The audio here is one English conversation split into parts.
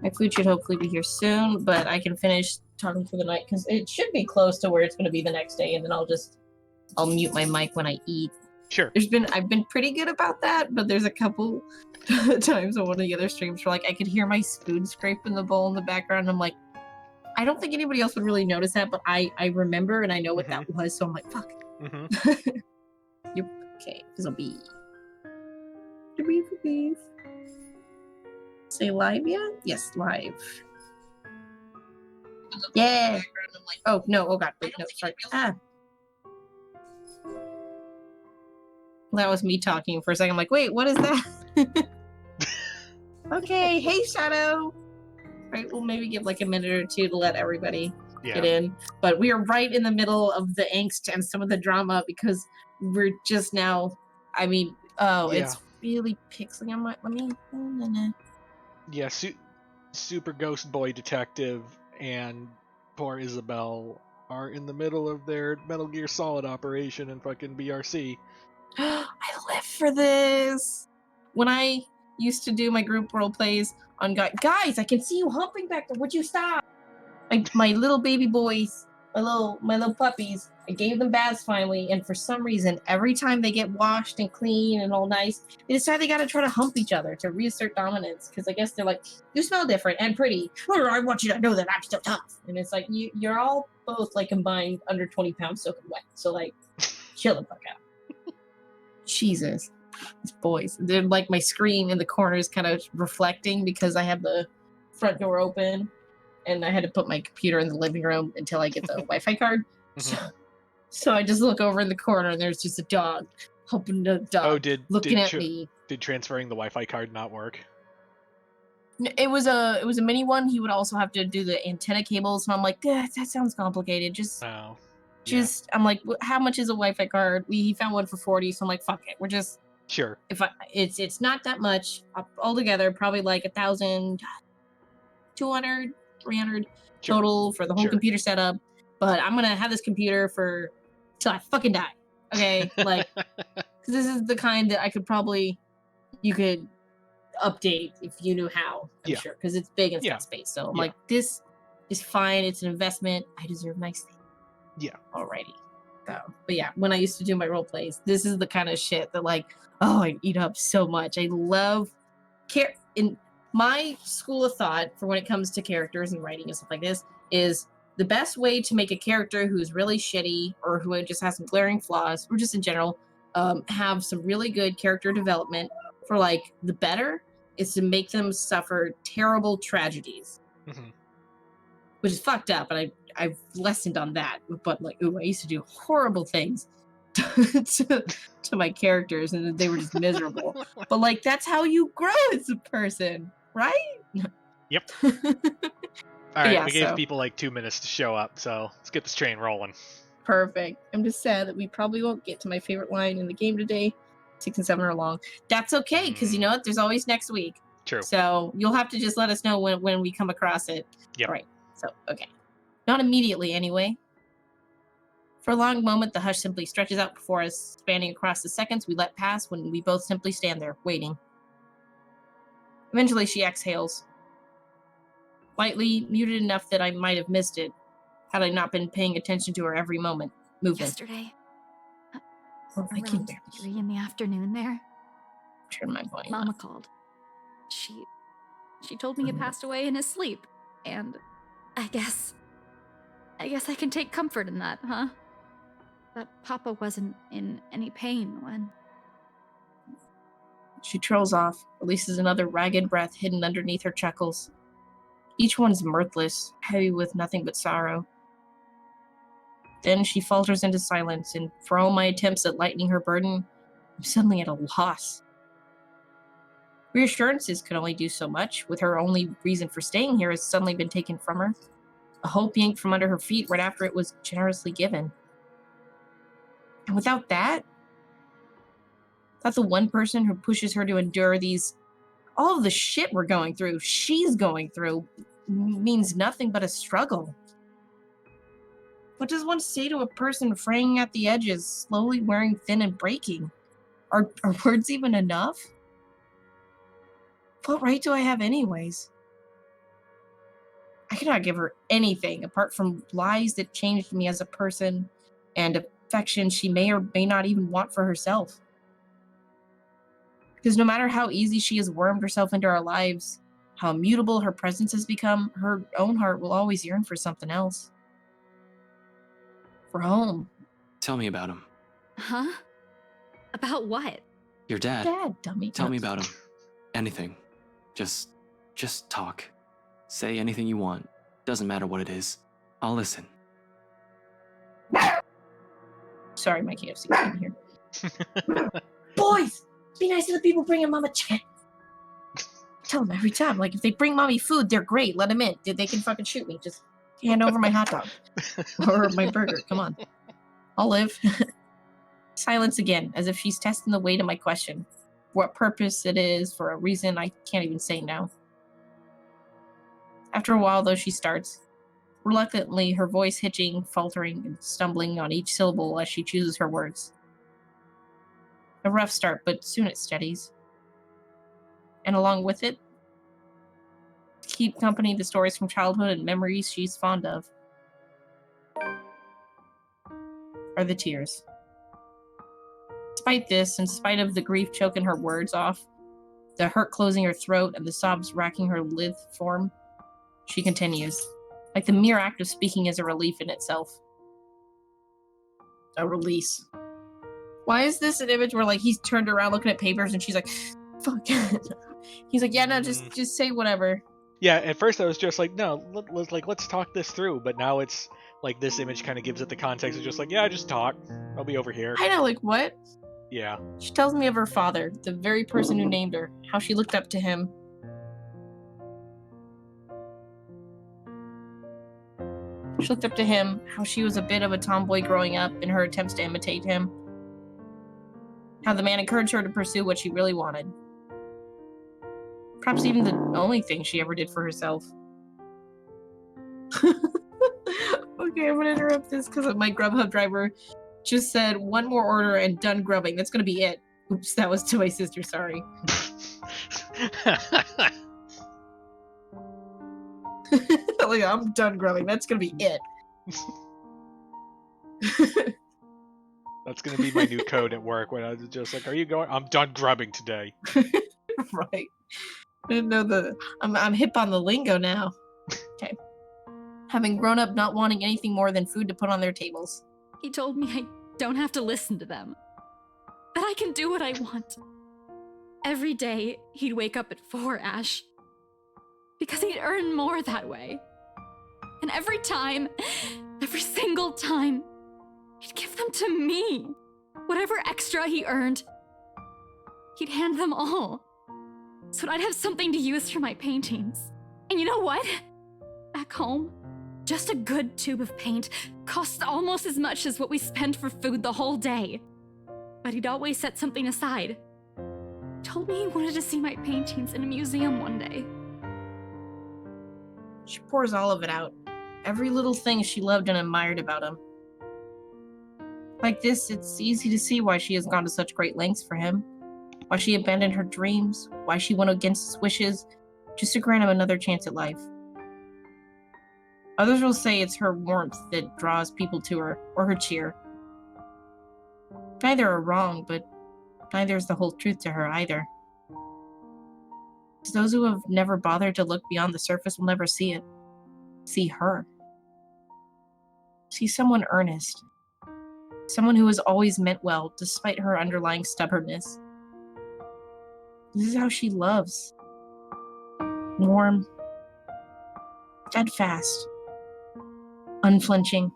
My food should hopefully be here soon, but I can finish talking for the night because it should be close to where it's going to be the next day, and then I'll mute my mic when I eat. Sure. I've been pretty good about that, but there's a couple times on one of the other streams where like I could hear my spoon scrape in the bowl in the background. And I'm like, I don't think anybody else would really notice that, but I remember and I know what that was, so I'm like, fuck. Yep. Okay, Fizzle B. Say live yet? Yes, live. Yeah. I'm like, oh no, oh god, wait, no, sorry. That was me talking for a second. I'm like, wait, what is that? Okay, hey Shadow. Right, we'll maybe give like a minute or two to let everybody get in. But we are right in the middle of the angst and some of the drama because we're just now. I mean, it's really pixely. I'm like, let me. Yeah, Super Ghost Boy Detective and poor Isabel are in the middle of their Metal Gear Solid operation in fucking BRC. I live for this. When I used to do my group role plays on guys, I can see you humping back there. Would you stop? My little baby boys, my little puppies, I gave them baths finally, and for some reason, every time they get washed and clean and all nice, they decide they gotta try to hump each other to reassert dominance, because I guess they're like, you smell different and pretty. I want you to know that I'm still tough. And it's like, you're all both like combined under 20 pounds soaking wet. So like, chill the fuck out. Jesus. These boys. They're like my screen in the corner is kind of reflecting because I have the front door open. And I had to put my computer in the living room until I get the Wi-Fi card. So I just look over in the corner and there's just a dog, humping the dog, looking at me. Did transferring the Wi-Fi card not work? It was a mini one. He would also have to do the antenna cables, and I'm like, that sounds complicated. I'm like, how much is a Wi-Fi card? He found one for 40, so I'm like, fuck it. We're just sure. It's not that much altogether. Probably like 1,200. 300 total for the whole computer setup, but I'm gonna have this computer for till I fucking die. Okay, like, because this is the kind that you could update if you knew how. I'm sure because it's big and got space. So I'm like, this is fine. It's an investment. I deserve nice things. Yeah. Alrighty. So, but yeah, when I used to do my role plays, this is the kind of shit that like, I eat up so much. I love in my school of thought for when it comes to characters and writing and stuff like this is the best way to make a character who's really shitty or who just has some glaring flaws or just in general have some really good character development for like the better is to make them suffer terrible tragedies, which is fucked up. And I've lessened on that, but like, I used to do horrible things to my characters and they were just miserable. But like, that's how you grow as a person. Right? Yep. All right, we gave people like 2 minutes to show up, so let's get this train rolling. Perfect. I'm just sad that we probably won't get to my favorite line in the game today. 6 and 7 are long. That's okay, because you know what? There's always next week. True. So you'll have to just let us know when we come across it. Yep. All right. So, okay. Not immediately, anyway. For a long moment, the hush simply stretches out before us, spanning across the seconds we let pass when we both simply stand there, waiting. Eventually, she exhales. Lightly, muted enough that I might have missed it, had I not been paying attention to her every movement. Yesterday, around 3 in the afternoon there, turn my volume Mama up. called. She told me he passed away in his sleep, and I guess I can take comfort in that, huh? That Papa wasn't in any pain when... She trails off, releases another ragged breath hidden underneath her chuckles. Each one's mirthless, heavy with nothing but sorrow. Then she falters into silence, and for all my attempts at lightening her burden, I'm suddenly at a loss. Reassurances could only do so much, with her only reason for staying here has suddenly been taken from her. A hope yanked from under her feet right after it was generously given. And without that, that's the one person who pushes her to endure all of the shit we're going through, she's going through, means nothing but a struggle. What does one say to a person fraying at the edges, slowly wearing thin and breaking? Are words even enough? What right do I have anyways? I cannot give her anything apart from lies that changed me as a person and affection she may or may not even want for herself. Because no matter how easy she has wormed herself into our lives, how immutable her presence has become, her own heart will always yearn for something else. For home. Tell me about him. Huh? About what? Your dad. Dad, dummy. Tell me about him. Anything. Just talk. Say anything you want. Doesn't matter what it is. I'll listen. Sorry, my KFC is in here. Boys! Be nice to the people bringing Mama chicken. Tell them every time. Like, if they bring Mommy food, they're great. Let them in. They can fucking shoot me. Just hand over my hot dog. Or my burger. Come on. I'll live. Silence again, as if she's testing the weight of my question. What purpose it is, for a reason I can't even say now. After a while, though, she starts. Reluctantly, her voice hitching, faltering, and stumbling on each syllable as she chooses her words. A rough start, but soon it steadies. And along with it, keep company the stories from childhood and memories she's fond of, are the tears. Despite this, in spite of the grief choking her words off, the hurt closing her throat, and the sobs racking her lithe form, she continues. Like the mere act of speaking is a relief in itself. A release. Why is this an image where, like, he's turned around looking at papers and she's like, fuck. He's like, yeah, no, just say whatever. Yeah, at first I was just like, no, let's talk this through. But now it's like this image kind of gives it the context of just like, yeah, just talk. I'll be over here. I know, like, what? Yeah. She tells me of her father, the very person who named her, how she looked up to him. She looked up to him, how she was a bit of a tomboy growing up in her attempts to imitate him. How the man encouraged her to pursue what she really wanted. Perhaps even the only thing she ever did for herself. Okay, I'm gonna interrupt this because my Grubhub driver just said one more order and done grubbing. That's gonna be it. Oops, that was to my sister, sorry. Like, I'm done grubbing. That's gonna be it. That's gonna be my new code at work when I was just like, are you going? I'm done grubbing today. Right. I didn't know I'm hip on the lingo now. Okay. Having grown up not wanting anything more than food to put on their tables. He told me I don't have to listen to them. That I can do what I want. Every day, he'd wake up at 4, Ash. Because he'd earn more that way. And every single time, he'd give them to me. Whatever extra he earned, he'd hand them all. So I'd have something to use for my paintings. And you know what? Back home, just a good tube of paint costs almost as much as what we spend for food the whole day. But he'd always set something aside. Told me he wanted to see my paintings in a museum one day. She pours all of it out. Every little thing she loved and admired about him. Like this, it's easy to see why she has gone to such great lengths for him. Why she abandoned her dreams. Why she went against his wishes, just to grant him another chance at life. Others will say it's her warmth that draws people to her, or her cheer. Neither are wrong, but neither is the whole truth to her either. Because those who have never bothered to look beyond the surface will never see it. See her. See someone earnest. Someone who has always meant well, despite her underlying stubbornness. This is how she loves. Warm. Steadfast. Unflinching.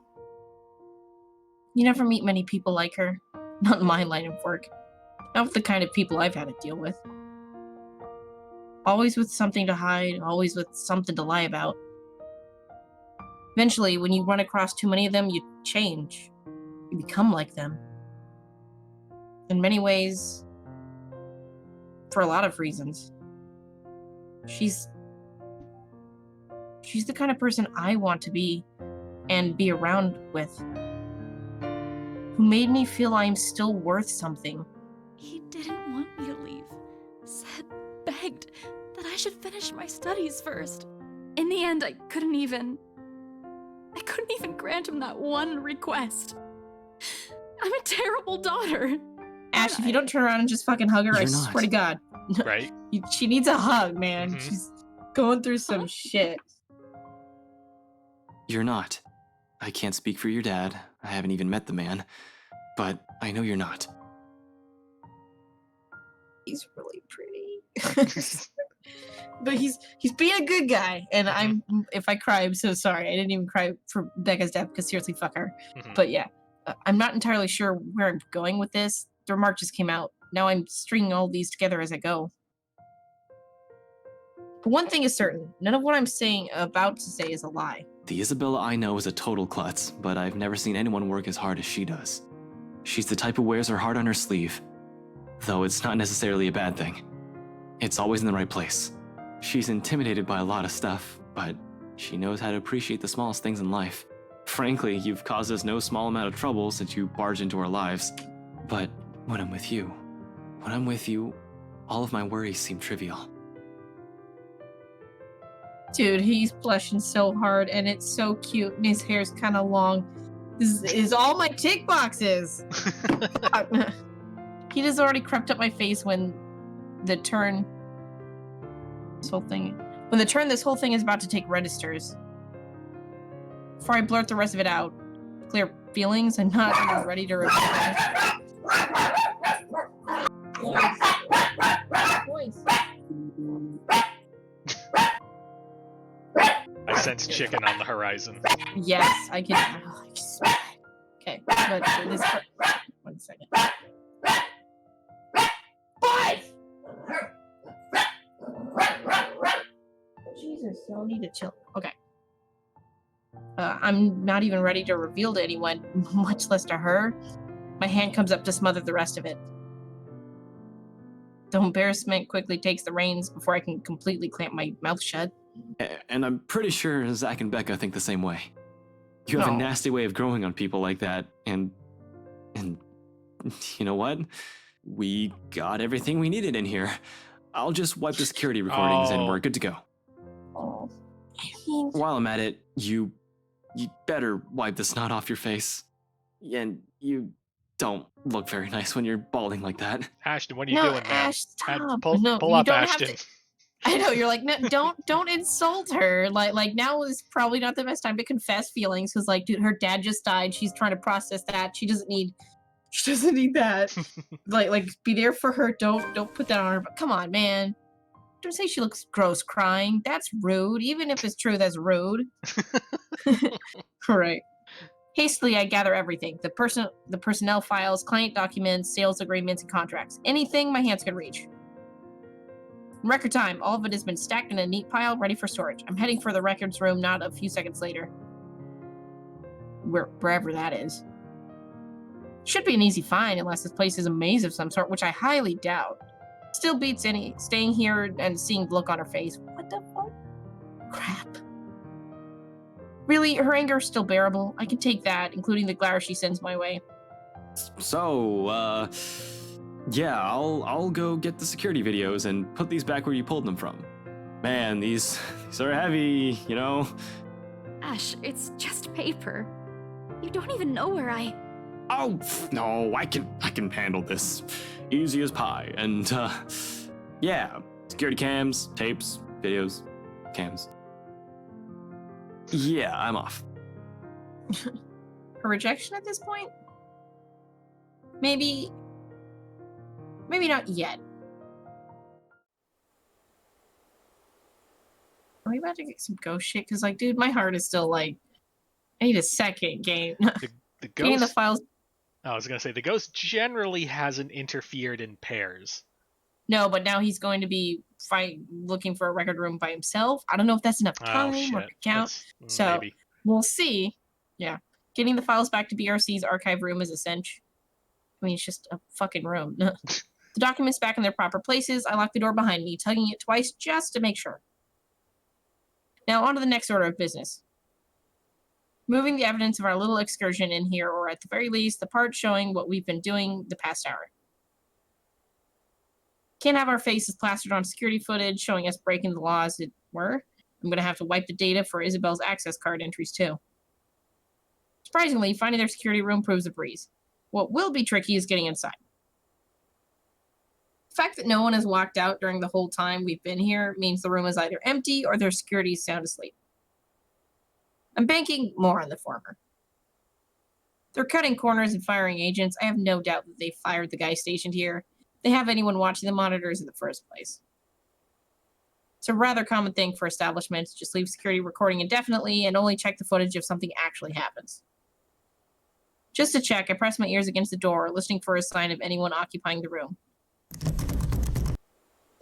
You never meet many people like her. Not in my line of work. Not with the kind of people I've had to deal with. Always with something to hide, always with something to lie about. Eventually, when you run across too many of them, you change. You become like them. In many ways, for a lot of reasons. She's the kind of person I want to be and be around with. Who made me feel I'm still worth something. He didn't want me to leave. Begged that I should finish my studies first. In the end, I couldn't even grant him that one request. I'm a terrible daughter. Ash, if you don't turn around and just fucking hug her, I You're swear to not. God. Right? She needs a hug, man. Mhm. She's going through some Huh? shit. You're not. I can't speak for your dad. I haven't even met the man. But I know you're not. He's really pretty. But he's being a good guy, and if I cry, I'm so sorry. I didn't even cry for Becca's death because seriously, fuck her. Mhm. But yeah, I'm not entirely sure where I'm going with this. The remark just came out. Now I'm stringing all these together as I go. But one thing is certain: none of what I'm about to say is a lie. The Isabella I know is a total klutz, but I've never seen anyone work as hard as she does. She's the type who wears her heart on her sleeve, though it's not necessarily a bad thing. It's always in the right place. She's intimidated by a lot of stuff, but she knows how to appreciate the smallest things in life. Frankly, you've caused us no small amount of trouble since you barged into our lives. But when I'm with you, all of my worries seem trivial. Dude, he's blushing so hard, and it's so cute, and his hair's kind of long. This is all my tick boxes. Fuck. He just already crept up my face when the turn this whole thing is about to take registers. Before I blurt the rest of it out, clear feelings, I'm not even ready to reveal them. Voice. I sense chicken on the horizon. Yes, I can. Oh, I can smell it. Okay, but this. 1 second. Jesus, y'all need to chill. Okay. I'm not even ready to reveal to anyone, much less to her. My hand comes up to smother the rest of it. The embarrassment quickly takes the reins before I can completely clamp my mouth shut. And I'm pretty sure Zach and Becca think the same way. You have a No. nasty way of growing on people like that, and you know what? We got everything we needed in here. I'll just wipe the security recordings and we're good to go. Oh, I mean, While I'm at it, you better wipe the snot off your face. And you don't look very nice when you're balding like that. Ashton, what are you no, doing, man? Ash, stop. Pull no, pull you up, don't Ashton. have to. I know you're like, no, don't insult her. Like now is probably not the best time to confess feelings because, like, dude, her dad just died. She's trying to process that. She doesn't need that. like, be there for her. Don't put that on her. But come on, man. Don't say she looks gross crying. That's rude. Even if it's true, that's rude. Right. Hastily, I gather everything: the personnel files, client documents, sales agreements, and contracts. Anything my hands can reach. In record time, all of it has been stacked in a neat pile, ready for storage. I'm heading for the records room not a few seconds later. Wherever that is. Should be an easy find unless this place is a maze of some sort, which I highly doubt. Still beats any staying here and seeing the look on her face. What the fuck? Crap. Really, her anger is still bearable. I can take that, including the glare she sends my way. So, yeah, I'll go get the security videos and put these back where you pulled them from. Man, these are heavy, you know? Ash, it's just paper. You don't even know where I... Oh, no, I can handle this. Easy as pie. And, yeah, security cams, tapes, videos, cams. Yeah, I'm off. Her rejection at this point? Maybe not yet. Are we about to get some ghost shit? Because, like, dude, my heart is still like, I need a second game. The Getting the ghost. files. I was gonna say the ghost generally hasn't interfered in pairs. No, but now he's going to be looking for a record room by himself. I don't know if that's enough Oh time or shit. count. So Maybe. we'll see. Yeah. Getting the files back to BRC's archive room is essential. I mean, it's just a fucking room. The documents back in their proper places. I lock the door behind me, tugging it twice just to make sure. Now on to the next order of business. Moving the evidence of our little excursion in here, or at the very least, the part showing what we've been doing the past hour. Can't have our faces plastered on security footage showing us breaking the law, as it were. I'm going to have to wipe the data for Isabel's access card entries, too. Surprisingly, finding their security room proves a breeze. What will be tricky is getting inside. The fact that no one has walked out during the whole time we've been here means the room is either empty or their security is sound asleep. I'm banking more on the former. They're cutting corners and firing agents. I have no doubt that they fired the guy stationed here. They have anyone watching the monitors in the first place. It's a rather common thing for establishments. Just leave security recording indefinitely and only check the footage if something actually happens. Just to check, I press my ears against the door, listening for a sign of anyone occupying the room.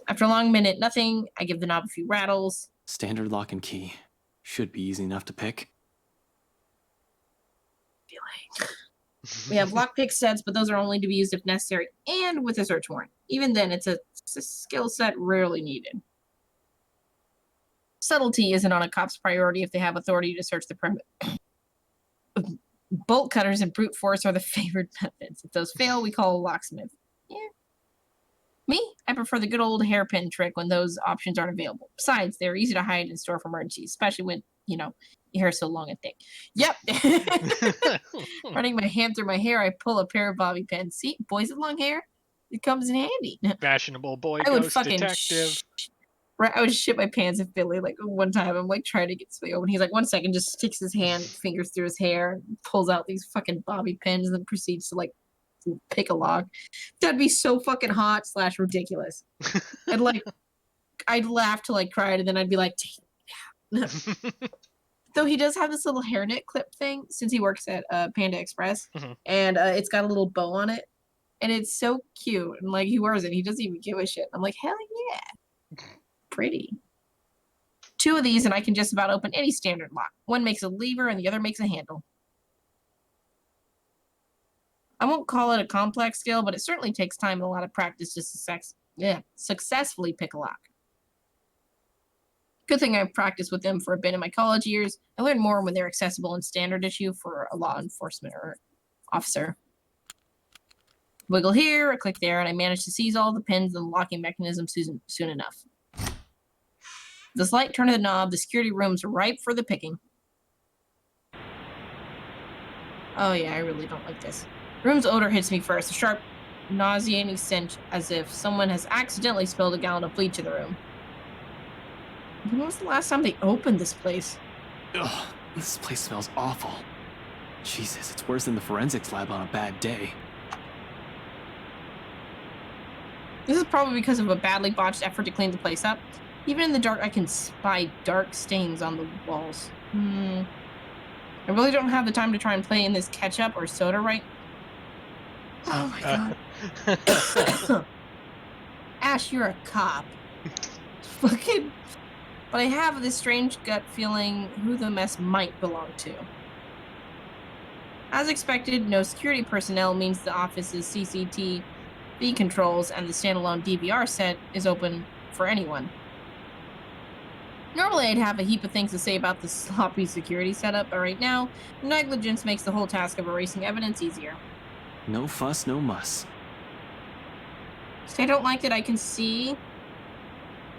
After a long minute, nothing. I give the knob a few rattles. Standard lock and key. Should be easy enough to pick. We have lockpick sets, but those are only to be used if necessary and with a search warrant. Even then, it's a skill set rarely needed. Subtlety isn't on a cop's priority if they have authority to search the perimeter. Bolt cutters and brute force are the favored methods. If those fail, we call a locksmith. Yeah. Me? I prefer the good old hairpin trick when those options aren't available. Besides, they're easy to hide and store for emergencies, especially when, your hair is so long and thick. Yep. Running my hand through my hair, I pull a pair of bobby pins. See, boys with long hair, it comes in handy. Fashionable boy I would ghost fucking detective. I would shit my pants if Billy, one time, I'm, trying to get something open. He's like, 1 second, just sticks his fingers through his hair, pulls out these fucking bobby pins, and then proceeds to, pick a lock. That'd be so fucking hot / ridiculous. I'd laugh till I cried, and then I'd be like, Though he does have this little hairnet clip thing, since he works at Panda Express, and it's got a little bow on it, and it's so cute, and, he wears it. He doesn't even give a shit. I'm like, hell yeah. Pretty. 2 of these, and I can just about open any standard lock. One makes a lever, and the other makes a handle. I won't call it a complex skill, but it certainly takes time and a lot of practice to successfully pick a lock. Good thing I've practiced with them for a bit in my college years. I learned more when they're accessible in standard issue for a law enforcement or officer. Wiggle here, a click there, and I managed to seize all the pins and the locking mechanism soon enough. The slight turn of the knob, the security room's ripe for the picking. Oh yeah, I really don't like this. Room's odor hits me first, a sharp, nauseating stench as if someone has accidentally spilled a gallon of bleach in the room. When was the last time they opened this place? Ugh, this place smells awful. Jesus, it's worse than the forensics lab on a bad day. This is probably because of a badly botched effort to clean the place up. Even in the dark, I can spy dark stains on the walls. I really don't have the time to try and play in this ketchup or soda right. Oh my god. Ash, you're a cop. Fucking. But I have this strange gut feeling who the mess might belong to. As expected, no security personnel means the office's CCTV controls and the standalone DVR set is open for anyone. Normally, I'd have a heap of things to say about the sloppy security setup, but right now, negligence makes the whole task of erasing evidence easier. No fuss, no muss. So I don't like that I can see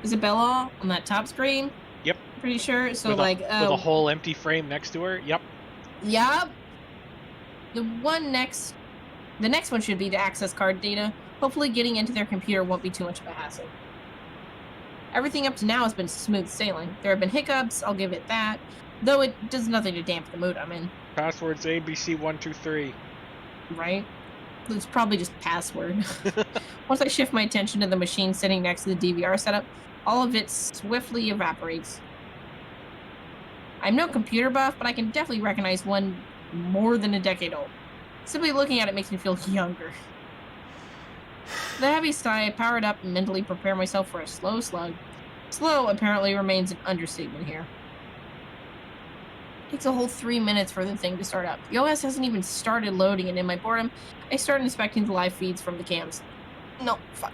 Isabella on that top screen. Yep. Pretty sure. So with a whole empty frame next to her. Yep. Yep. The next one should be the access card data. Hopefully getting into their computer won't be too much of a hassle. Everything up to now has been smooth sailing. There have been hiccups, I'll give it that, though it does nothing to dampen the mood I'm in. Password's ABC123. Right? It's probably just password. Once I shift my attention to the machine sitting next to the DVR setup, all of it swiftly evaporates. I'm no computer buff, but I can definitely recognize one more than a decade old. Simply looking at it makes me feel younger. With a heavy sigh, I power it up and mentally prepare myself for a slow slug. Slow apparently remains an understatement here. It takes a whole 3 minutes for the thing to start up. The OS hasn't even started loading, and in my boredom, I start inspecting the live feeds from the cams. No, fuck.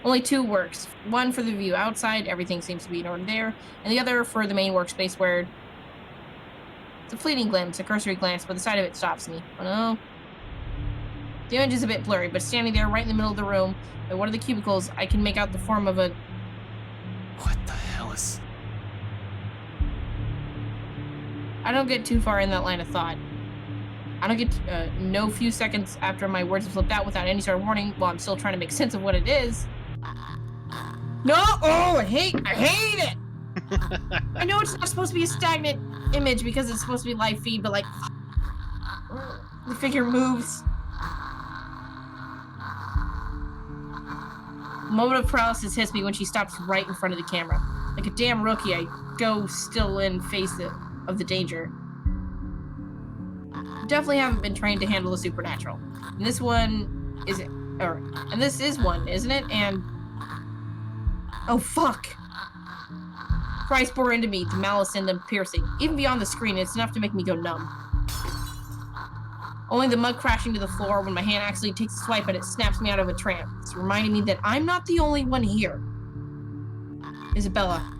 Only 2 works. One for the view outside, everything seems to be in order there, and the other for the main workspace where it's a fleeting glimpse, a cursory glance, but the sight of it stops me. Oh no. The image is a bit blurry, but standing there right in the middle of the room, at one of the cubicles, I can make out the form of a... What the hell is... I don't get too far in that line of thought. I don't get no few seconds after my words have slipped out without any sort of warning while I'm still trying to make sense of what it is. No! Oh, I hate it! I know it's not supposed to be a stagnant image because it's supposed to be live feed, but like, the figure moves. A moment of paralysis hits me when she stops right in front of the camera. Like a damn rookie, I go still in face of the danger. Definitely haven't been trained to handle the supernatural. And this one is, and this is one, isn't it? And oh fuck! Christ bore into me, the malice in them piercing. Even beyond the screen, it's enough to make me go numb. Only the mud crashing to the floor when my hand actually takes a swipe at it snaps me out of a trance, reminding me that I'm not the only one here. Isabella.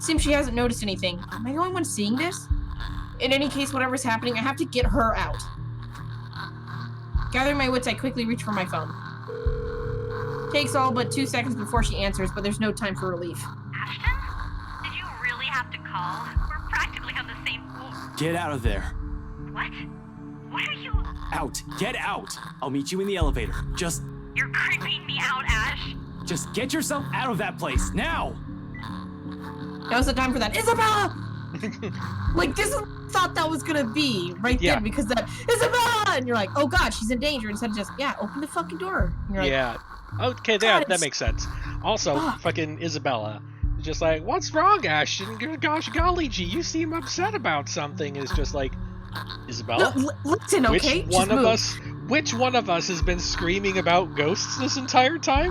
Seems she hasn't noticed anything. Am I the only one seeing this? In any case, whatever's happening, I have to get her out. Gathering my wits, I quickly reach for my phone. Takes all but 2 seconds before she answers, but there's no time for relief. Ashton? Did you really have to call? We're practically on the same floor. Get out of there. What? What are you... Out. Get out. I'll meet you in the elevator. You're creeping me out, Ash. Just get yourself out of that place, now! Now's the time for that. Isabella! Like, this is what I thought that was gonna be right Yeah. then, because that, Isabella! And you're like, oh god, she's in danger, instead of just, yeah, open the fucking door. And you're like, Yeah. Okay, God, that makes sense. Also, Fuck. fucking Isabella. Just like, what's wrong, Ashton? Gosh golly gee, you seem upset about something. It's just like, Isabella? no, listen, okay? Which one of us has been screaming about ghosts this entire time?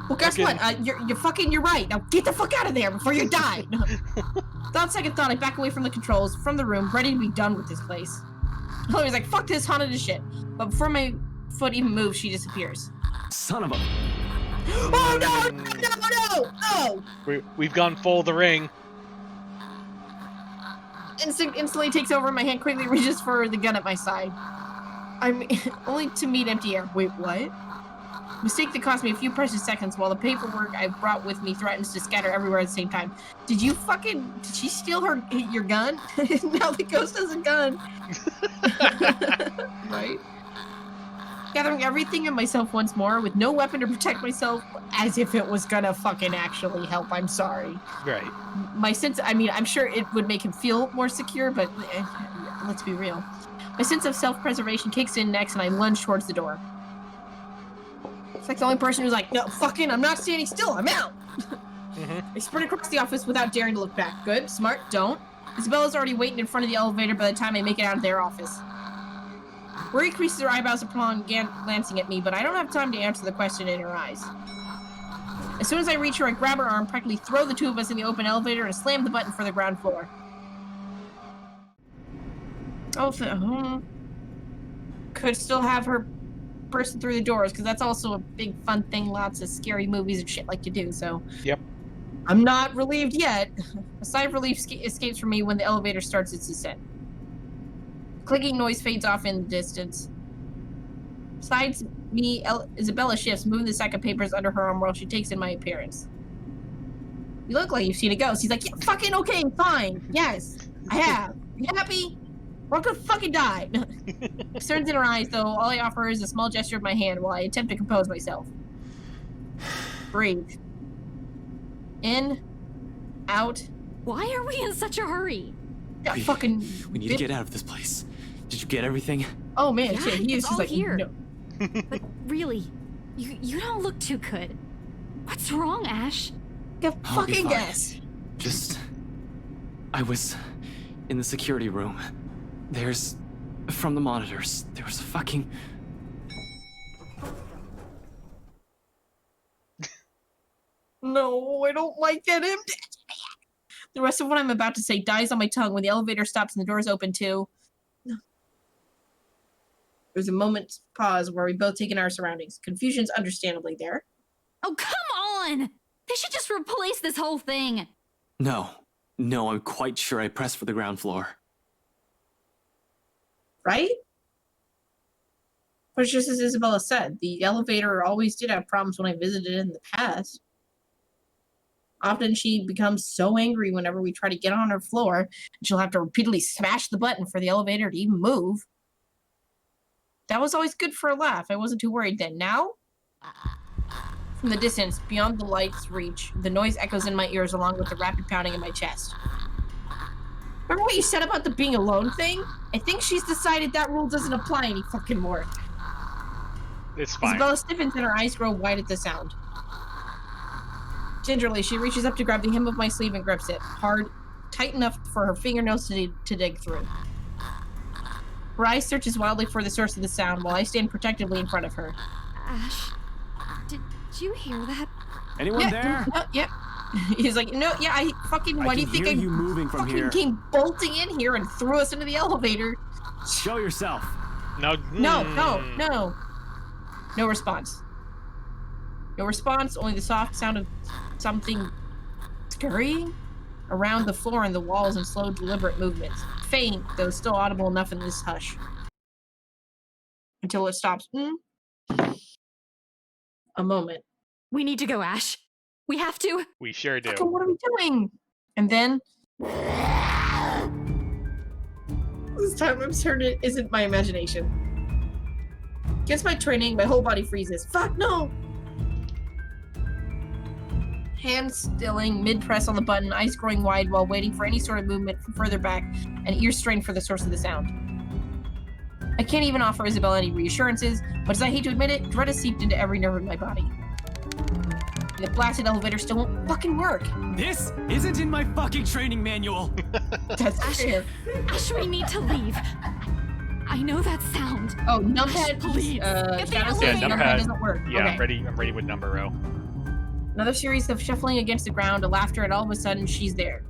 Well, guess fucking- what? You're right. Now get the fuck out of there before you die. Without second thought, I back away from the controls, from the room, ready to be done with this place. I was like, fuck this, haunted as shit. But before my foot even moves, she disappears. Son of a... Oh no! We've gone full the ring. Instinct instantly takes over, and my hand quickly reaches for the gun at my side. I'm only to meet empty air. Wait, what? Mistake that cost me a few precious seconds while the paperwork I brought with me threatens to scatter everywhere at the same time. Did she steal your gun? Now the ghost has a gun. Right? Gathering everything in myself once more with no weapon to protect myself, as if it was gonna fucking actually help. I'm sorry. Right. My sense, I'm sure it would make him feel more secure, but let's be real. My sense of self-preservation kicks in next, and I lunge towards the door. It's like the only person who's like, no, fucking, I'm not standing still, I'm out! I sprint across the office without daring to look back. Good, smart, don't. Isabella's already waiting in front of the elevator by the time I make it out of their office. Worry creases her eyebrows upon glancing at me, but I don't have time to answer the question in her eyes. As soon as I reach her, I grab her arm, practically throw the two of us in the open elevator, and slam the button for the ground floor. Oh, could still have her person through the doors, because that's also a big fun thing lots of scary movies and shit like to do, so. Yep. I'm not relieved yet. A sigh of relief escapes from me when the elevator starts its descent. Clicking noise fades off in the distance. Besides me, Isabella shifts, moving the sack of papers under her arm while she takes in my appearance. You look like you've seen a ghost. He's like, yeah, fucking okay, fine. Yes, I have. You happy? We're gonna fucking die. Concerns in her eyes, though, all I offer is a small gesture of my hand while I attempt to compose myself. Breathe. In. Out. Why are we in such a hurry? Yeah, We need to get out of this place. Did you get everything? Oh man, Yeah, shit, he is it's just all like, here. no. But really, you don't look too good. What's wrong, Ash? Yeah, I'll be fucking fine. guess. I was in the security room. From the monitors, there was a fucking... No, I don't like that image. The rest of what I'm about to say dies on my tongue when the elevator stops and the doors open too. There's a moment's pause where we both take in our surroundings. Confusion's understandably there. Oh, come on! They should just replace this whole thing. No, I'm quite sure I pressed for the ground floor. Right? But it's just as Isabella said, the elevator always did have problems when I visited it in the past. Often she becomes so angry whenever we try to get on her floor, and she'll have to repeatedly smash the button for the elevator to even move. That was always good for a laugh. I wasn't too worried then. Now? From the distance, beyond the light's reach, the noise echoes in my ears along with the rapid pounding in my chest. Remember what you said about the being alone thing? I think she's decided that rule doesn't apply any fucking more. It's fine. Isabella stiffens and her eyes grow wide at the sound. Gingerly, she reaches up to grab the hem of my sleeve and grips it, hard, tight enough for her fingernails to dig through. Her eye searches wildly for the source of the sound while I stand protectively in front of her. Ash, did you hear that? Anyone there? No, yep. He's like, no, yeah, I fucking, why do you think I you moving from fucking here. came bolting in here and threw us into the elevator? Show yourself. No. No response. No response, only the soft sound of something scurrying around the floor and the walls in slow, deliberate movements. Faint, though still audible enough in this hush. Until it stops. A moment. We need to go, Ash. We have to. We sure do. Fucking, what are we doing? And then... This time I'm certain it isn't my imagination. Against my training, my whole body freezes. Fuck, no! Hands stilling, mid-press on the button, eyes growing wide while waiting for any sort of movement from further back, and ears strained for the source of the sound. I can't even offer Isabella any reassurances, but as I hate to admit it, dread has seeped into every nerve in my body. The blasted elevator still won't fucking work. This isn't in my fucking training manual. That's fair. Ash, we need to leave. I know that sound. Oh, numpad, Please. Shadow Get the says elevator. numpad doesn't work. Yeah, Okay. I'm ready with number row. Another series of shuffling against the ground, a laughter, and all of a sudden, she's there.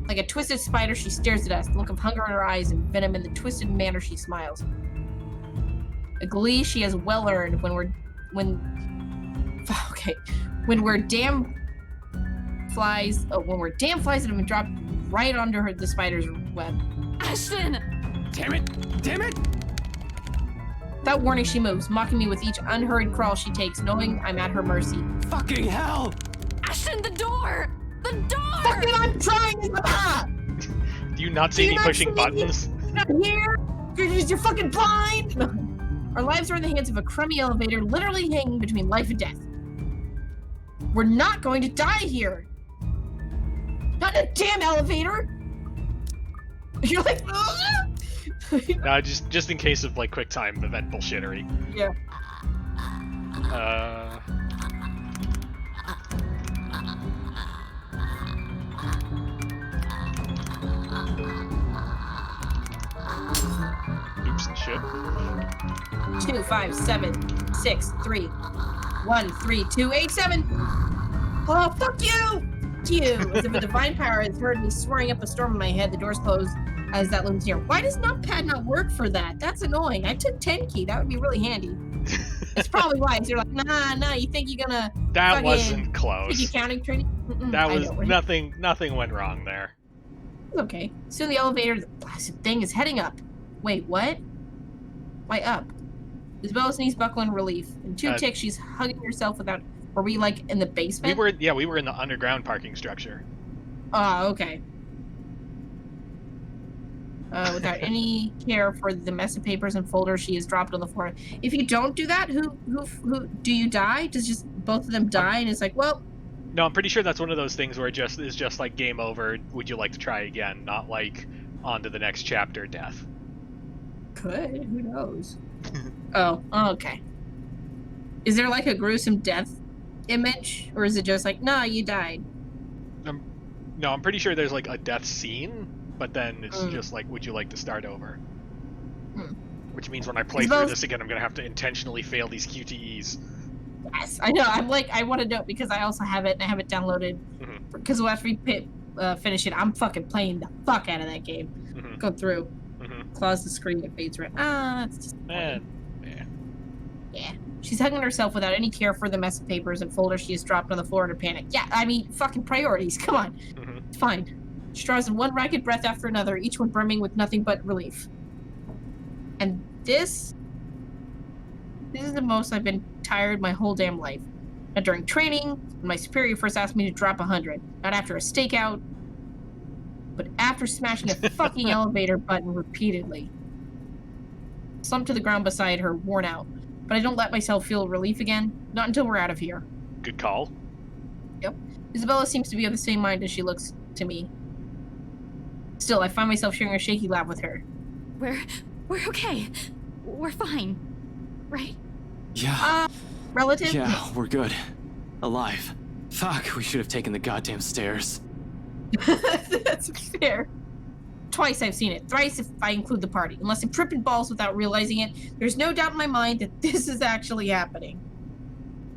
Like a twisted spider, she stares at us, the look of hunger in her eyes and venom in the twisted manner she smiles. A glee she has well earned when we're damn flies that have been dropped right under the spider's web. Ashton! Damn it! Without warning, she moves, mocking me with each unhurried crawl she takes, knowing I'm at her mercy. Fucking hell! Ashton, the door! The door! Fucking, I'm trying! Do you not see me pushing buttons? Not here! You're fucking blind! Our lives are in the hands of a crummy elevator, literally hanging between life and death. We're not going to die here! Not in a damn elevator! You're like, No, just in case of like quick time event bullshittery. Yeah. Oops, shit. 2, 5, 7, 6, 3, 1, 3, 2, 8, 7. Oh, fuck you! You! As if a divine power has heard me swearing up a storm in my head, the doors close as that looms near. Why does numpad not work for that? That's annoying. I took 10 key. That would be really handy. It's probably why. You're like, nah, you think you're gonna That wasn't close. accounting training? That was I know, right? nothing went wrong there. It's okay. Soon the elevator, the blasted thing, is heading up. Wait, what? Why up? Isabella's knees buckle in relief. In two ticks, she's hugging herself without... Were we, like, in the basement? We were in the underground parking structure. Oh, okay. Without any care for the mess of papers and folders she has dropped on the floor. If you don't do that, who do you die? Does just both of them die? And it's like, well... No, I'm pretty sure that's one of those things where it is just like game over, would you like to try again? Not like on to the next chapter death. Could. Who knows? Oh, okay. Is there like a gruesome death image? Or is it just like, nah, you died? No, I'm pretty sure there's like a death scene, but then it's just like, would you like to start over? Which means when I play through this again, I'm going to have to intentionally fail these QTEs. Yes, I know. I'm like, I want to know because I also have it and I have it downloaded. Because after we finish it, I'm fucking playing the fuck out of that game. Go through. Close the screen, it fades right. That's just. Yeah. She's hugging herself without any care for the mess of papers and folders she has dropped on the floor in her panic. Yeah, I mean, fucking priorities. Come on. It's fine. She draws in one ragged breath after another, each one brimming with nothing but relief. And this is the most I've been tired my whole damn life. Now, during training, my superior first asked me to drop 100. Not after a stakeout, but after smashing a fucking elevator button repeatedly. Slumped to the ground beside her, worn out. But I don't let myself feel relief again. Not until we're out of here. Good call. Yep. Isabella seems to be of the same mind as she looks to me. Still, I find myself sharing a shaky laugh with her. We're okay. We're fine. Right? Yeah. Relative? Yeah, we're good. Alive. Fuck, we should have taken the goddamn stairs. That's fair. Twice I've seen it. Thrice if I include the party. Unless I'm tripping balls without realizing it, there's no doubt in my mind that this is actually happening.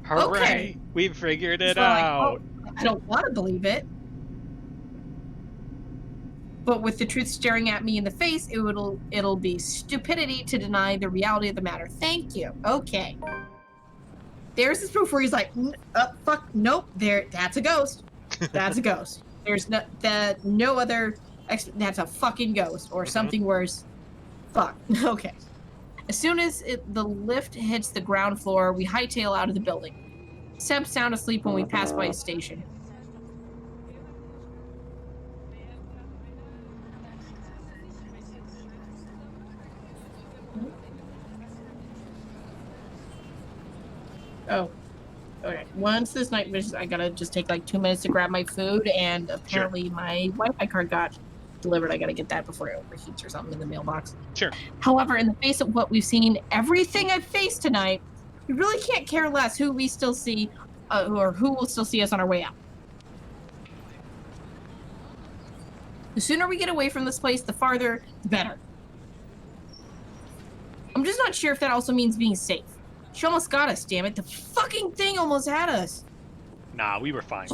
Hooray! Okay. We figured it So like, out. oh, I don't want to believe it. But with the truth staring at me in the face, it'll be stupidity to deny the reality of the matter. Thank you. Okay. There's this proof where he's like, fuck, nope, that's a ghost. That's a ghost. There's no other, that's a fucking ghost, or something worse. Fuck. Okay. As soon as the lift hits the ground floor, we hightail out of the building. Seb's sound asleep when we pass by his station. Oh. Okay. Once this night finishes, I gotta just take like 2 minutes to grab my food, and apparently my Wi-Fi card got delivered. I gotta get that before it overheats or something in the mailbox. Sure. However, in the face of what we've seen, everything I've faced tonight, we really can't care less who we still see, or who will still see us on our way out. The sooner we get away from this place, the farther, the better. I'm just not sure if that also means being safe. She almost got us, damn it. The fucking thing almost had us. Nah, we were fine.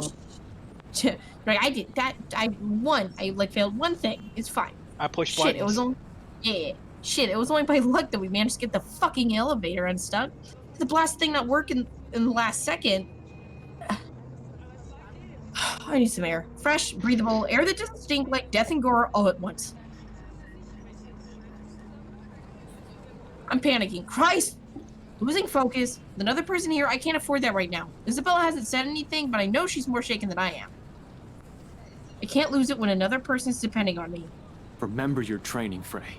Right, I did that. I failed one thing. It's fine. I pushed Shit, buttons. it was only it was only by luck that we managed to get the fucking elevator unstuck. The blast thing not working in the last second. I need some air. Fresh, breathable air that doesn't stink like death and gore all at once. I'm panicking. Christ! Losing focus. With another person here, I can't afford that right now. Isabella hasn't said anything, but I know she's more shaken than I am. I can't lose it when another person's depending on me. Remember your training, Frey.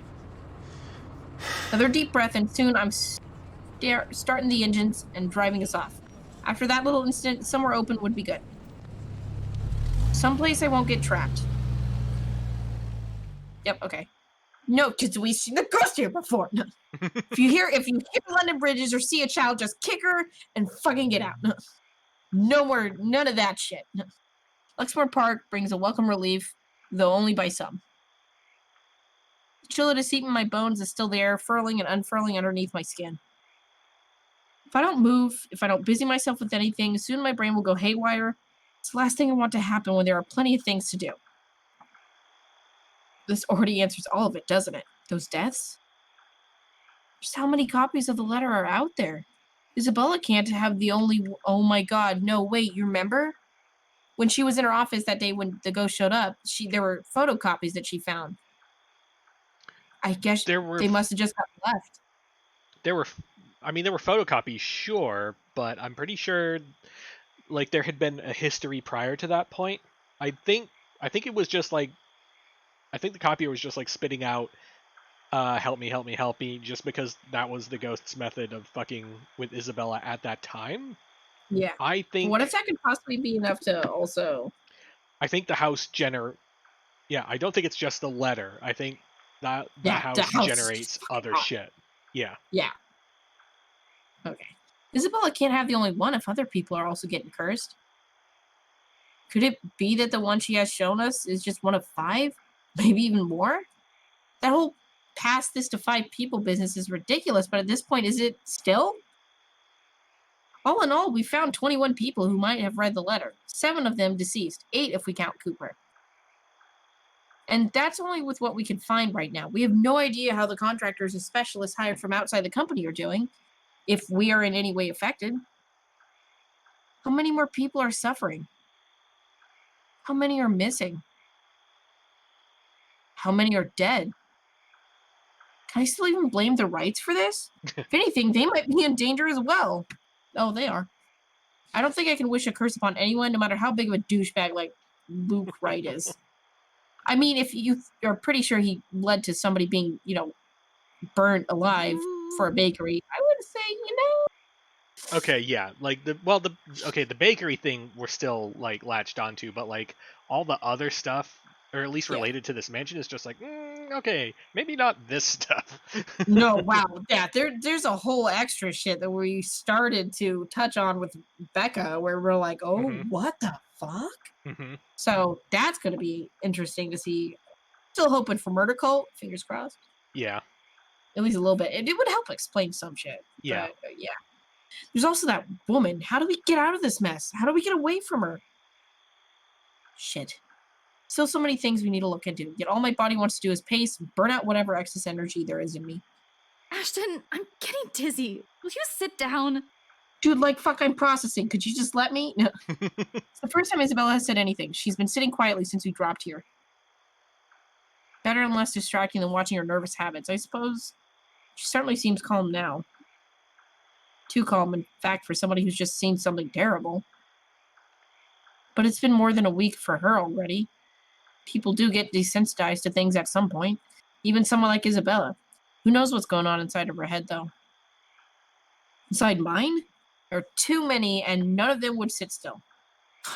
Another deep breath, and soon I'm starting the engines and driving us off. After that little incident, somewhere open would be good. Someplace I won't get trapped. Yep, okay. No, because we've seen the ghost here before. No. If you hear London Bridges or see a child, just kick her and fucking get out. No more, none of that shit. Luxmore Park brings a welcome relief, though only by some. The chill of deceit in my bones is still there, furling and unfurling underneath my skin. If I don't move, if I don't busy myself with anything, soon my brain will go haywire. It's the last thing I want to happen when there are plenty of things to do. This already answers all of it, doesn't it? Those deaths? Just how many copies of the letter are out there? Isabella can't have the only... Oh my god, no, wait, you remember? When she was in her office that day when the ghost showed up, there were photocopies that she found. I guess they must have just got left. There were photocopies, sure, but I'm pretty sure like there had been a history prior to that point. I think it was just like, I think the copier was just like spitting out help me, just because that was the ghost's method of fucking with Isabella at that time. Yeah. I think... What if that could possibly be enough to also... I think the house Yeah, I don't think it's just the letter. I think that the house generates other shit. Yeah. Yeah. Okay. Isabella can't have the only one if other people are also getting cursed. Could it be that the one she has shown us is just one of 5? Maybe even more? That whole pass this to 5 people business is ridiculous, but at this point, is it still? All in all, we found 21 people who might have read the letter. 7 of them deceased. 8 if we count Cooper. And that's only with what we can find right now. We have no idea how the contractors and specialists hired from outside the company are doing, if we are in any way affected. How many more people are suffering? How many are missing? How many are dead? Can I still even blame the Wrights for this? If anything, they might be in danger as well. Oh, they are. I don't think I can wish a curse upon anyone, no matter how big of a douchebag like Luke Wright is. I mean, if you're pretty sure he led to somebody being, burnt alive for a bakery, I would say, Okay, yeah, like the bakery thing we're still like latched onto, but like all the other stuff, or at least Yeah. related to this mansion, is just like, okay, maybe not this stuff. no, wow, yeah, there's a whole extra shit that we started to touch on with Becca, where we're like, oh, Mhm. what the fuck? Hmm. So that's going to be interesting to see. Still hoping for Murder Cult, fingers crossed. Yeah, At least a little bit. It would help explain some shit. yeah. But, yeah. There's also that woman. How do we get out of this mess? How do we get away from her? Shit. Still so many things we need to look into. Yet all my body wants to do is pace and burn out whatever excess energy there is in me. Ashton, I'm getting dizzy. Will you sit down? Dude, like, fuck, I'm processing. Could you just let me? No. It's the first time Isabella has said anything. She's been sitting quietly since we dropped here. Better and less distracting than watching her nervous habits, I suppose. She certainly seems calm now. Too calm, in fact, for somebody who's just seen something terrible. But it's been more than a week for her already. People do get desensitized to things at some point. Even someone like Isabella. Who knows what's going on inside of her head, though? Inside mine? There are too many, and none of them would sit still.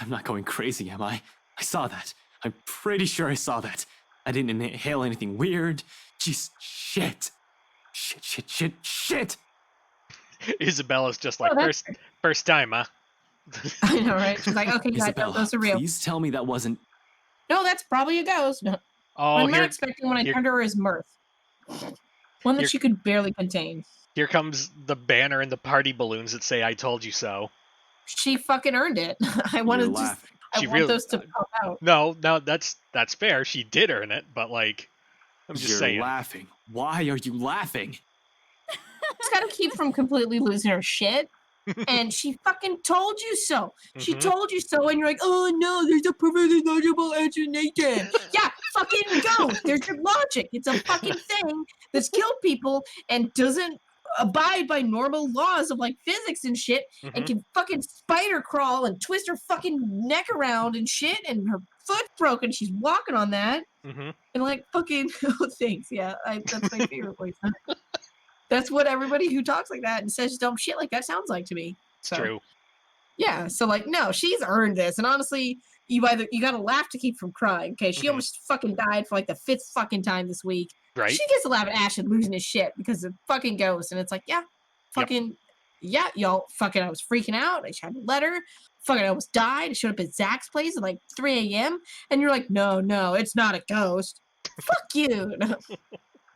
I'm not going crazy, am I? I saw that. I'm pretty sure I saw that. I didn't inhale anything weird. Just shit. Shit. Isabella's just like, Oh, that's first time, huh? I know, right? She's like, okay, guys, Isabella, those are real. please tell me that wasn't... No, that's probably a ghost. No. Oh, I'm not expecting when I turned to her is mirth. One that Here- she could barely contain. here comes the banner and the party balloons that say, I told you so. She fucking earned it. I want You're to just... laughing. I She want really- those to pop out. No, that's fair. She did earn it, but like, I'm just You're saying. laughing. Why are you laughing? Just gotta keep from completely losing her shit. And she fucking told you so. She Mhm. told you so, and you're like, oh no, there's a perfectly logical explanation. Yeah, fucking go. There's your logic. It's a fucking thing that's killed people and doesn't abide by normal laws of like physics and shit, and Mhm. can fucking spider crawl and twist her fucking neck around and shit, and her foot's broken. She's walking on that. Mhm. And like fucking thanks, yeah, that's my favorite voice. That's what everybody who talks like that and says dumb shit like that sounds like to me. So True. yeah, so like no, she's earned this, and honestly, you gotta laugh to keep from crying. Okay, she Mhm. almost fucking died for like the 5th fucking time this week. Right? She gets to laugh at Ashton losing his shit because of fucking ghosts, and it's like yeah, fucking yeah, y'all fucking. I was freaking out. I had a letter. Fucking, I almost died. I showed up at Zach's place at like 3 a.m. and you're like, no, it's not a ghost. Fuck you.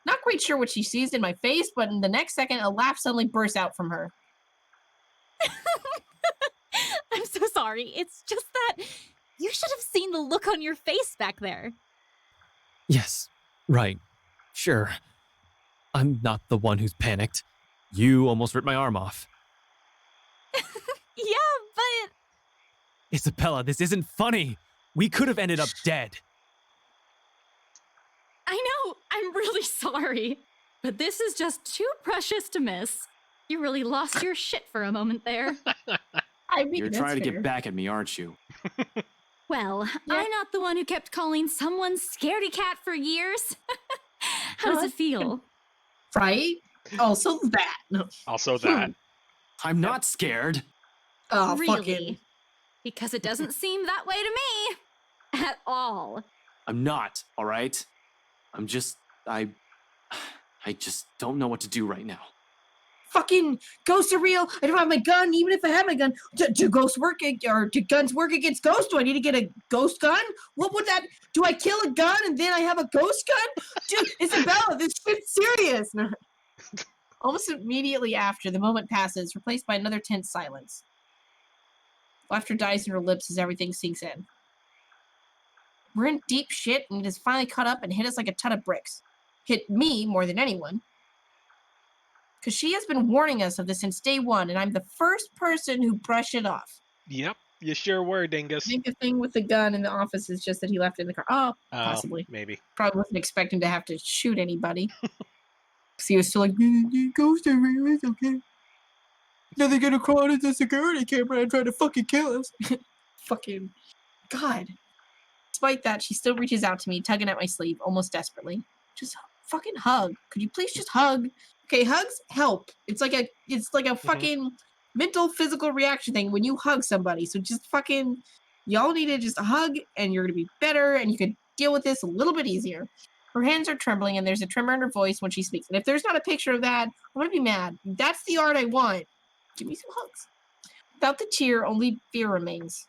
Not quite sure what she sees in my face, but in the next second, a laugh suddenly bursts out from her. I'm so sorry. It's just that you should have seen the look on your face back there. Yes, right. Sure. I'm not the one who's panicked. You almost ripped my arm off. Yeah, but Isabella, this isn't funny. We could have ended up dead. I know, I'm really sorry. But this is just too precious to miss. You really lost your shit for a moment there. I mean, You're that's trying to fair. get back at me, aren't you? Well, Yeah. I'm not the one who kept calling someone scaredy cat for years. How does it feel? Right? Also that. No. Also that. I'm not scared. Oh, Really? fucking. Because it doesn't seem that way to me. At all. I'm not, all right? I'm just... I just don't know what to do right now. Fucking ghosts are real. I don't have my gun, even if I have my gun. Do ghosts work, or do guns work against ghosts? Do I need to get a ghost gun? What would that? Do I kill a gun and then I have a ghost gun? Dude, Isabella, this shit's serious. No. Almost immediately after, the moment passes, replaced by another tense silence. Laughter dies in her lips as everything sinks in. We're in deep shit, and it has finally caught up and hit us like a ton of bricks. Hit me more than anyone. Because she has been warning us of this since day one, and I'm the first person who brushed it off. Yep. You sure were, I Dingus. think the thing with the gun in the office is just that he left it in the car. Oh, possibly. Maybe. Probably wasn't expecting to have to shoot anybody. Because he was still like, ghost are real, it's okay. Now they're gonna crawl into the security camera and try to fucking kill us. Fucking God. Despite that, she still reaches out to me, tugging at my sleeve, almost desperately. Just fucking hug. Could you please just hug? Okay, hugs help. It's like a fucking mental physical reaction thing when you hug somebody. So just fucking y'all need to just hug and you're gonna be better and you can deal with this a little bit easier. Her hands are trembling and there's a tremor in her voice when she speaks. And if there's not a picture of that, I'm gonna be mad. That's the art I want. Give me some hugs. Without the cheer, only fear remains.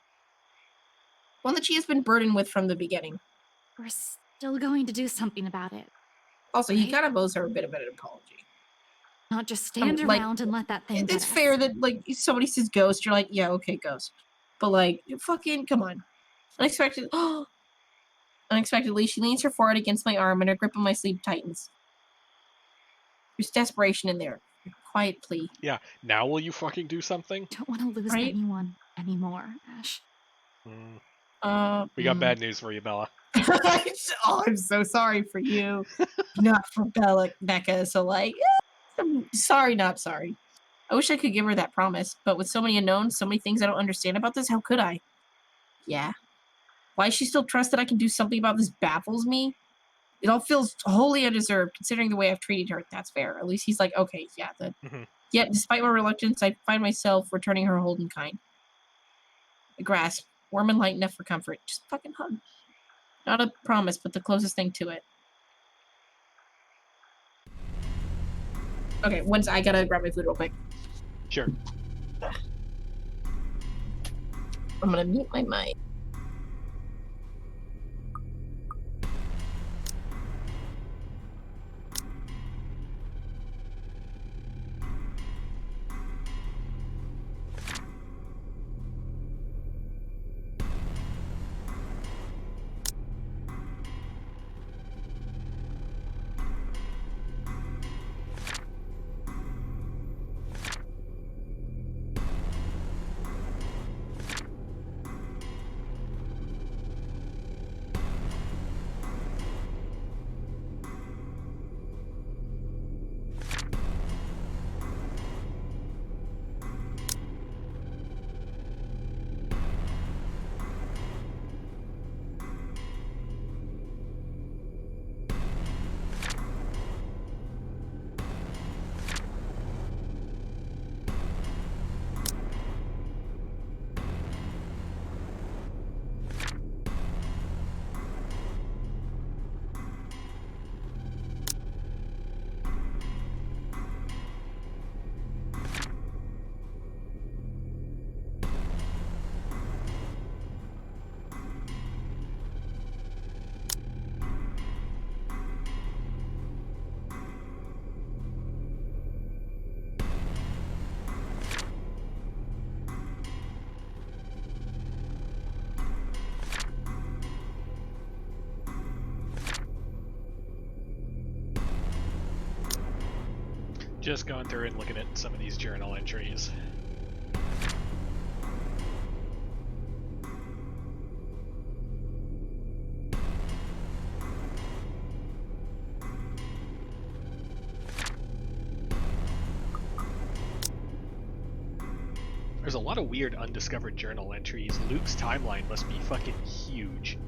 One that she has been burdened with from the beginning. We're still going to do something about it. Also, he Right? kind of owes her a bit of an apology. Not just stand like, around and let that thing It's get fair us. that, like, if somebody says ghost, you're like, yeah, okay, ghost. But, like, fucking, come on. Unexpectedly, she leans her forehead against my arm and her grip on my sleeve tightens. There's desperation in there. Quiet plea. Yeah. Now will you fucking do something? Don't want to lose Right? anyone anymore, Ash. We got bad news for you, Bella. I'm so sorry for you. Not for Becca, so, like, I'm sorry, not sorry. I wish I could give her that promise, but with so many unknowns, so many things I don't understand about this, how could I? Yeah. Why she still trusts that I can do something about this baffles me. It all feels wholly undeserved, considering the way I've treated her. That's fair. At least he's like, okay, yeah. Yet, despite my reluctance, I find myself returning her hold in kind. A grasp, warm and light enough for comfort. Just fucking hug. Not a promise, but the closest thing to it. Okay, once I gotta grab my food real quick. Sure. I'm gonna mute my mic. Just going through and looking at some of these journal entries. There's a lot of weird undiscovered journal entries. Luke's timeline must be fucking huge.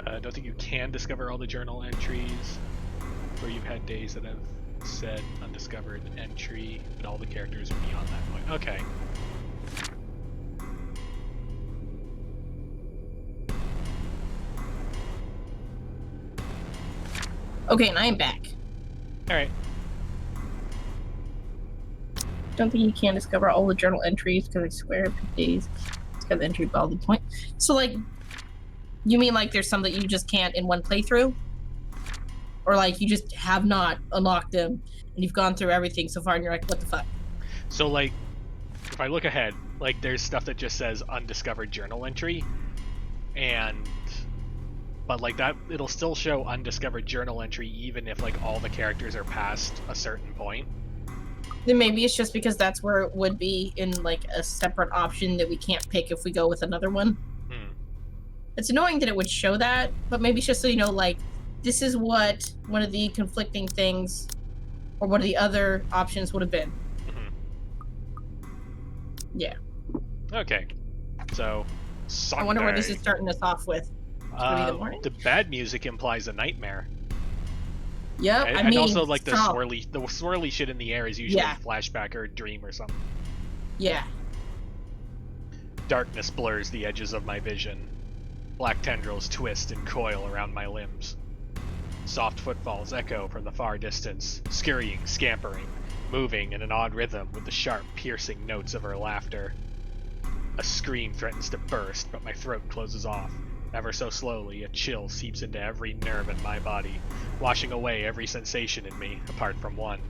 I don't think you can discover all the journal entries, or you've had days that have said undiscovered entry, but all the characters are beyond that point. Okay. Okay, and I am back. Alright. Don't think you can discover all the journal entries because I swear it days. It's got the entry by all the point. So, like, you mean like there's some that you just can't in one playthrough? Or like you just have not unlocked them and you've gone through everything so far and you're like, what the fuck? So, like, if I look ahead, like, there's stuff that just says undiscovered journal entry, but like that, it'll still show undiscovered journal entry even if like all the characters are past a certain point. Then maybe it's just because that's where it would be in like a separate option that we can't pick if we go with another one. It's annoying that it would show that, but maybe it's just so you know, like, this is what one of the conflicting things or one of the other options would have been. Yeah. Okay. So, Sunday. I wonder what this is starting us off with. The bad music implies a nightmare. Yep, and also like the swirly shit in the air is usually a flashback or a dream or something. Yeah. Darkness blurs the edges of my vision. Black tendrils twist and coil around my limbs. Soft footfalls echo from the far distance, scurrying, scampering, moving in an odd rhythm with the sharp, piercing notes of her laughter. A scream threatens to burst, but my throat closes off. Ever so slowly, a chill seeps into every nerve in my body, washing away every sensation in me, apart from one.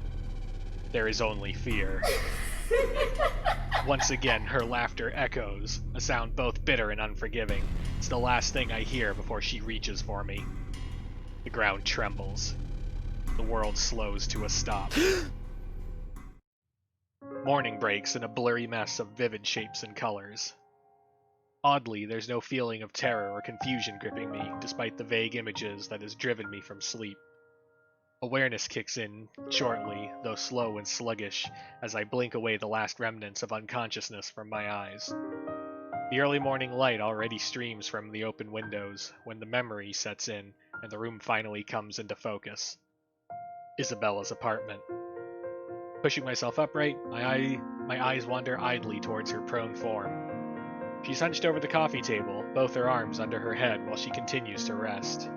There is only fear. Once again, her laughter echoes, a sound both bitter and unforgiving. It's the last thing I hear before she reaches for me. The ground trembles. The world slows to a stop. Morning breaks in a blurry mess of vivid shapes and colors. Oddly, there's no feeling of terror or confusion gripping me, despite the vague images that has driven me from sleep. Awareness kicks in shortly, though slow and sluggish, as I blink away the last remnants of unconsciousness from my eyes. The early morning light already streams from the open windows when the memory sets in and the room finally comes into focus. Isabella's apartment. Pushing myself upright, my eyes wander idly towards her prone form. She's hunched over the coffee table, both her arms under her head while she continues to rest.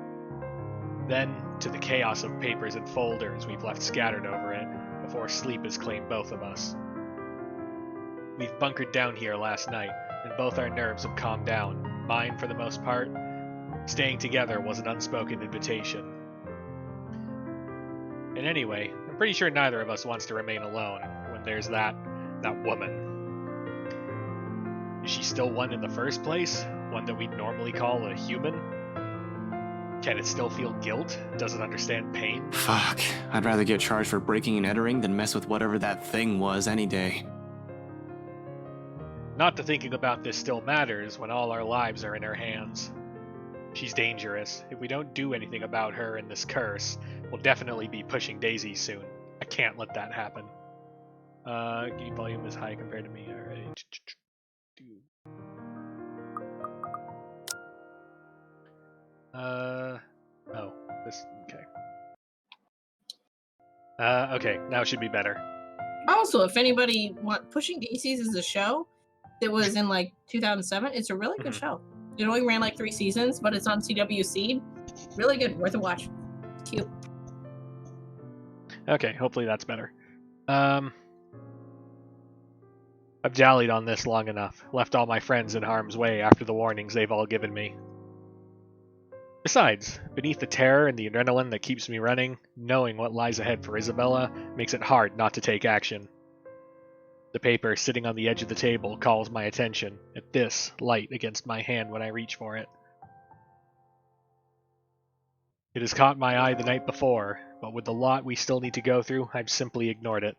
Then, to the chaos of papers and folders we've left scattered over it, before sleep has claimed both of us. We've bunkered down here last night, and both our nerves have calmed down, mine for the most part. Staying together was an unspoken invitation. And anyway, I'm pretty sure neither of us wants to remain alone, when there's that woman. Is she still one in the first place? One that we'd normally call a human? Can it still feel guilt? Does it understand pain? Fuck. I'd rather get charged for breaking and entering than mess with whatever that thing was any day. Not that thinking about this still matters when all our lives are in her hands. She's dangerous. If we don't do anything about her and this curse, we'll definitely be pushing daisies soon. I can't let that happen. Game volume is high compared to me. Alright. Okay, now it should be better. Also, if anybody Pushing Daisies is a show that was in like 2007. It's a really good show. It only ran like 3 seasons, but it's on CW Seed. Really good, worth a watch. It's cute. Okay, hopefully that's better. I've dallied on this long enough, left all my friends in harm's way after the warnings they've all given me. Besides, beneath the terror and the adrenaline that keeps me running, knowing what lies ahead for Isabella makes it hard not to take action. The paper sitting on the edge of the table calls my attention, at this light against my hand when I reach for it. It has caught my eye the night before, but with the lot we still need to go through, I've simply ignored it.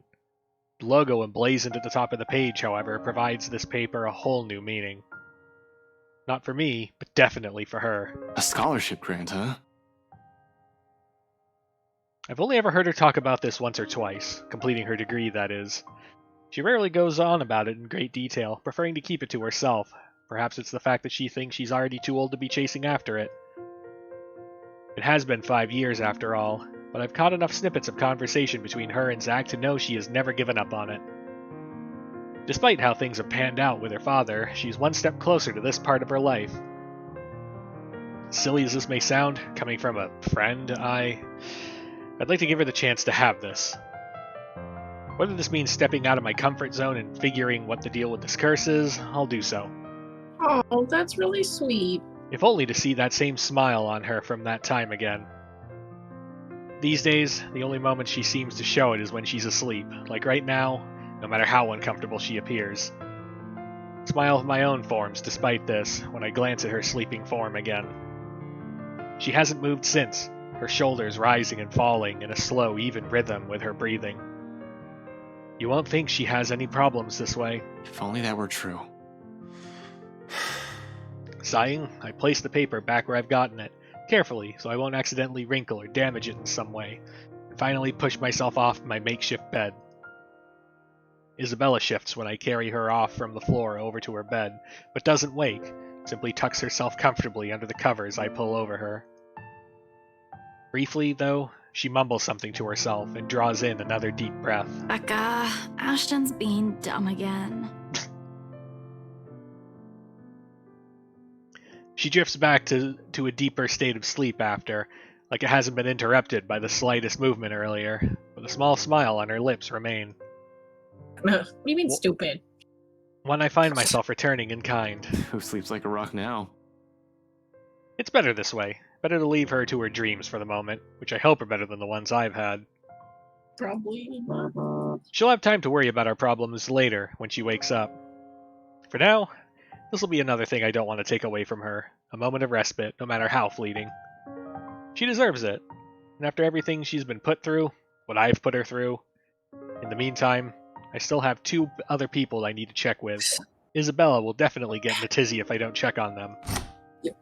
The logo emblazoned at the top of the page, however, provides this paper a whole new meaning. Not for me, but definitely for her. A scholarship grant, huh? I've only ever heard her talk about this once or twice, completing her degree, that is. She rarely goes on about it in great detail, preferring to keep it to herself. Perhaps it's the fact that she thinks she's already too old to be chasing after it. It has been 5 years after all, but I've caught enough snippets of conversation between her and Zach to know she has never given up on it. Despite how things have panned out with her father, she's one step closer to this part of her life. Silly as this may sound, coming from a friend, I'd like to give her the chance to have this. Whether this means stepping out of my comfort zone and figuring what the deal with this curse is, I'll do so. Oh, that's really sweet. If only to see that same smile on her from that time again. These days, the only moment she seems to show it is when she's asleep, like right now, no matter how uncomfortable she appears. Smile of my own forms despite this, when I glance at her sleeping form again. She hasn't moved since, her shoulders rising and falling in a slow, even rhythm with her breathing. You won't think she has any problems this way. If only that were true. Sighing, I place the paper back where I've gotten it, carefully so I won't accidentally wrinkle or damage it in some way, and finally push myself off my makeshift bed. Isabella shifts when I carry her off from the floor over to her bed, but doesn't wake, simply tucks herself comfortably under the covers I pull over her. Briefly, though, she mumbles something to herself and draws in another deep breath. Becca, Ashton's being dumb again. She drifts back to a deeper state of sleep after, like it hasn't been interrupted by the slightest movement earlier, but a small smile on her lips remain. What do you mean, stupid? One I find myself returning in kind. Who sleeps like a rock now? It's better this way. Better to leave her to her dreams for the moment, which I hope are better than the ones I've had. Probably. She'll have time to worry about our problems later, when she wakes up. For now, this will be another thing I don't want to take away from her. A moment of respite, no matter how fleeting. She deserves it. And after everything she's been put through, what I've put her through, in the meantime, I still have 2 other people I need to check with. Isabella will definitely get in a tizzy if I don't check on them. Yep.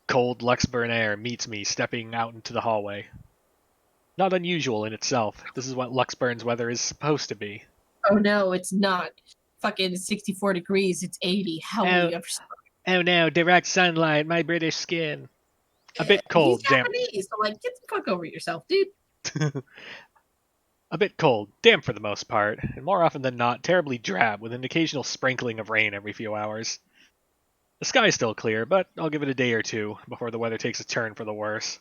Cold Luxburn air meets me stepping out into the hallway. Not unusual in itself. This is what Luxburn's weather is supposed to be. Oh no, it's not. Fucking 64 degrees, it's 80. How will you ever stop? Oh no, direct sunlight, my British skin. A bit cold, He's Japanese, so like, get the fuck over yourself, dude. A bit cold, damp for the most part, and more often than not, terribly drab, with an occasional sprinkling of rain every few hours. The sky's still clear, but I'll give it a day or two before the weather takes a turn for the worse.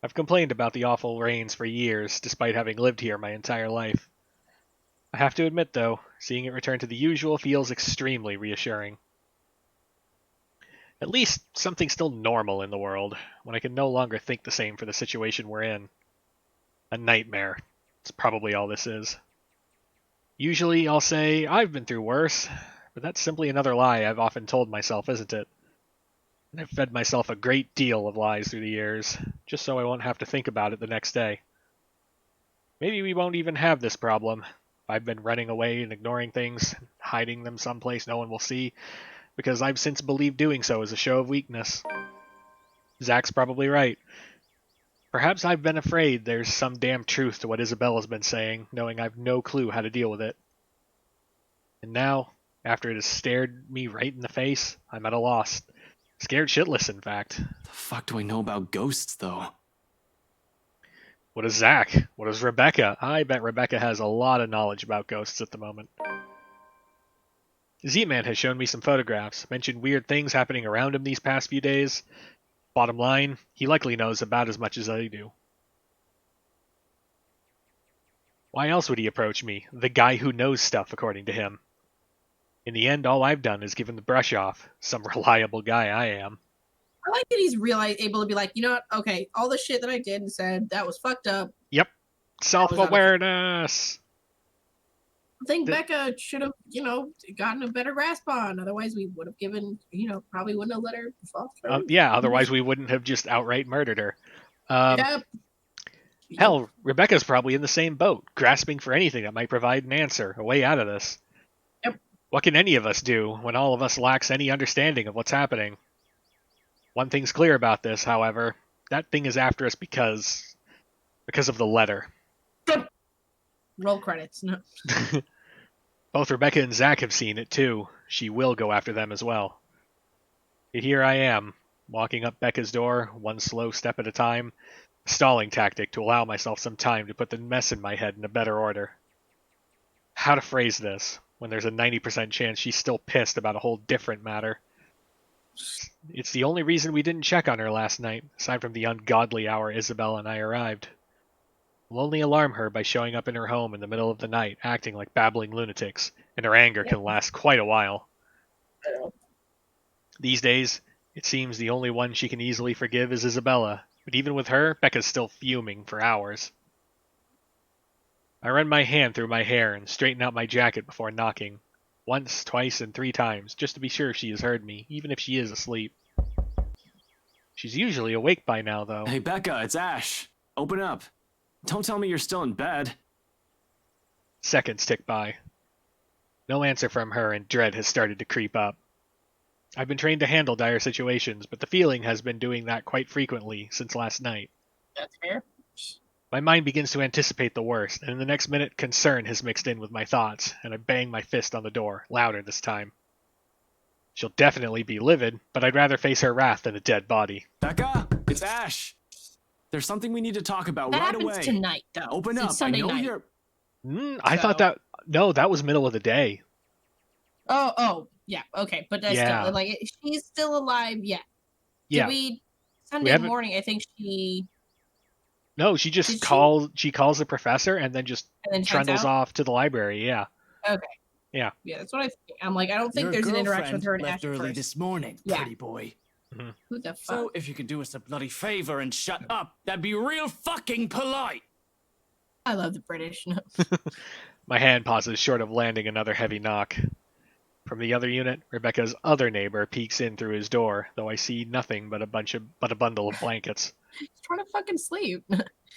I've complained about the awful rains for years, despite having lived here my entire life. I have to admit, though, seeing it return to the usual feels extremely reassuring. At least something's still normal in the world, when I can no longer think the same for the situation we're in. A nightmare. It's probably all this is. Usually I'll say, I've been through worse, but that's simply another lie I've often told myself, isn't it? And I've fed myself a great deal of lies through the years, just so I won't have to think about it the next day. Maybe we won't even have this problem. I've been running away and ignoring things, hiding them someplace no one will see, because I've since believed doing so is a show of weakness. Zach's probably right. Perhaps I've been afraid there's some damn truth to what Isabella's been saying, knowing I've no clue how to deal with it. And now, after it has stared me right in the face, I'm at a loss. Scared shitless, in fact. The fuck do I know about ghosts, though? What does Zach? What does Rebecca? I bet Rebecca has a lot of knowledge about ghosts at the moment. Z-Man has shown me some photographs, mentioned weird things happening around him these past few days. Bottom line, he likely knows about as much as I do. Why else would he approach me? The guy who knows stuff, according to him. In the end, all I've done is give him the brush off. Some reliable guy I am. I like that he's able to be like, you know what? Okay, all the shit that I did and said, that was fucked up. Yep. Self-awareness. I think Becca should have, gotten a better grasp on. Otherwise, we would have given, probably wouldn't have let her fall through. Yeah, otherwise we wouldn't have just outright murdered her. Yep. Hell, Rebecca's probably in the same boat, grasping for anything that might provide an answer, a way out of this. Yep. What can any of us do when all of us lacks any understanding of what's happening? One thing's clear about this, however. That thing is after us because of the letter. Roll credits. No. Both Rebecca and Zach have seen it, too. She will go after them as well. Yet here I am, walking up Becca's door, one slow step at a time, a stalling tactic to allow myself some time to put the mess in my head in a better order. How to phrase this, when there's a 90% chance she's still pissed about a whole different matter. It's the only reason we didn't check on her last night, aside from the ungodly hour Isabel and I arrived. We'll only alarm her by showing up in her home in the middle of the night, acting like babbling lunatics, and her anger can last quite a while. These days, it seems the only one she can easily forgive is Isabella, but even with her, Becca's still fuming for hours. I run my hand through my hair and straighten out my jacket before knocking. Once, twice, and 3 times, just to be sure she has heard me, even if she is asleep. She's usually awake by now, though. Hey, Becca, it's Ash. Open up. Don't tell me you're still in bed. Seconds tick by. No answer from her, and dread has started to creep up. I've been trained to handle dire situations, but the feeling has been doing that quite frequently since last night. That's fair. My mind begins to anticipate the worst, and in the next minute, concern has mixed in with my thoughts, and I bang my fist on the door, louder this time. She'll definitely be livid, but I'd rather face her wrath than a dead body. Becca, it's Ash. There's something we need to talk about That right happens away. tonight, though. Open It's up. Sunday I know night. you're... I thought that... No, that was middle of the day. Oh, yeah, okay, but that's Yeah. still, like, she's still alive, yeah. Yeah. Sunday haven't- morning, I think she... No, she just Did she? calls the professor and then just And then checks trundles out? off to the library, yeah. Okay. Yeah. Yeah, that's what I think. I'm like, I don't think Your there's an interaction with her and girlfriend Ash left early first. this morning, Yeah. pretty boy. Who the fuck? So if you could do us a bloody favor and shut up, that'd be real fucking polite. I love the British. My hand pauses short of landing another heavy knock. From the other unit, Rebecca's other neighbor peeks in through his door, though I see nothing but a bundle of blankets. He's trying to fucking sleep.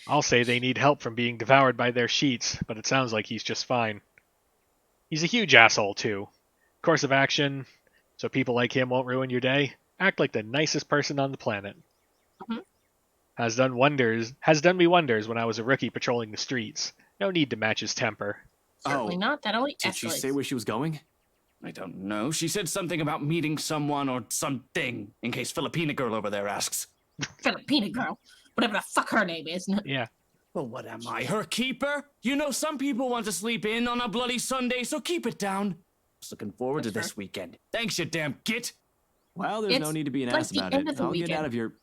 I'll say they need help from being devoured by their sheets, but it sounds like he's just fine. He's a huge asshole, too. Course of action, so people like him won't ruin your day. Act like the nicest person on the planet. Mhm. Has done me wonders when I was a rookie patrolling the streets. No need to match his temper. Certainly not. That only Did she escalates. say where she was going? I don't know. She said something about meeting someone or something, in case Filipina girl over there asks. Filipina girl. Whatever the fuck her name is. Yeah. Well, what am I, her keeper? You know, some people want to sleep in on a bloody Sunday, so keep it down. Just looking forward to That's this weekend. Thanks, you damn git. Well, there's no It's need to be an like ass the about end it. of the I'll get weekend. out of your...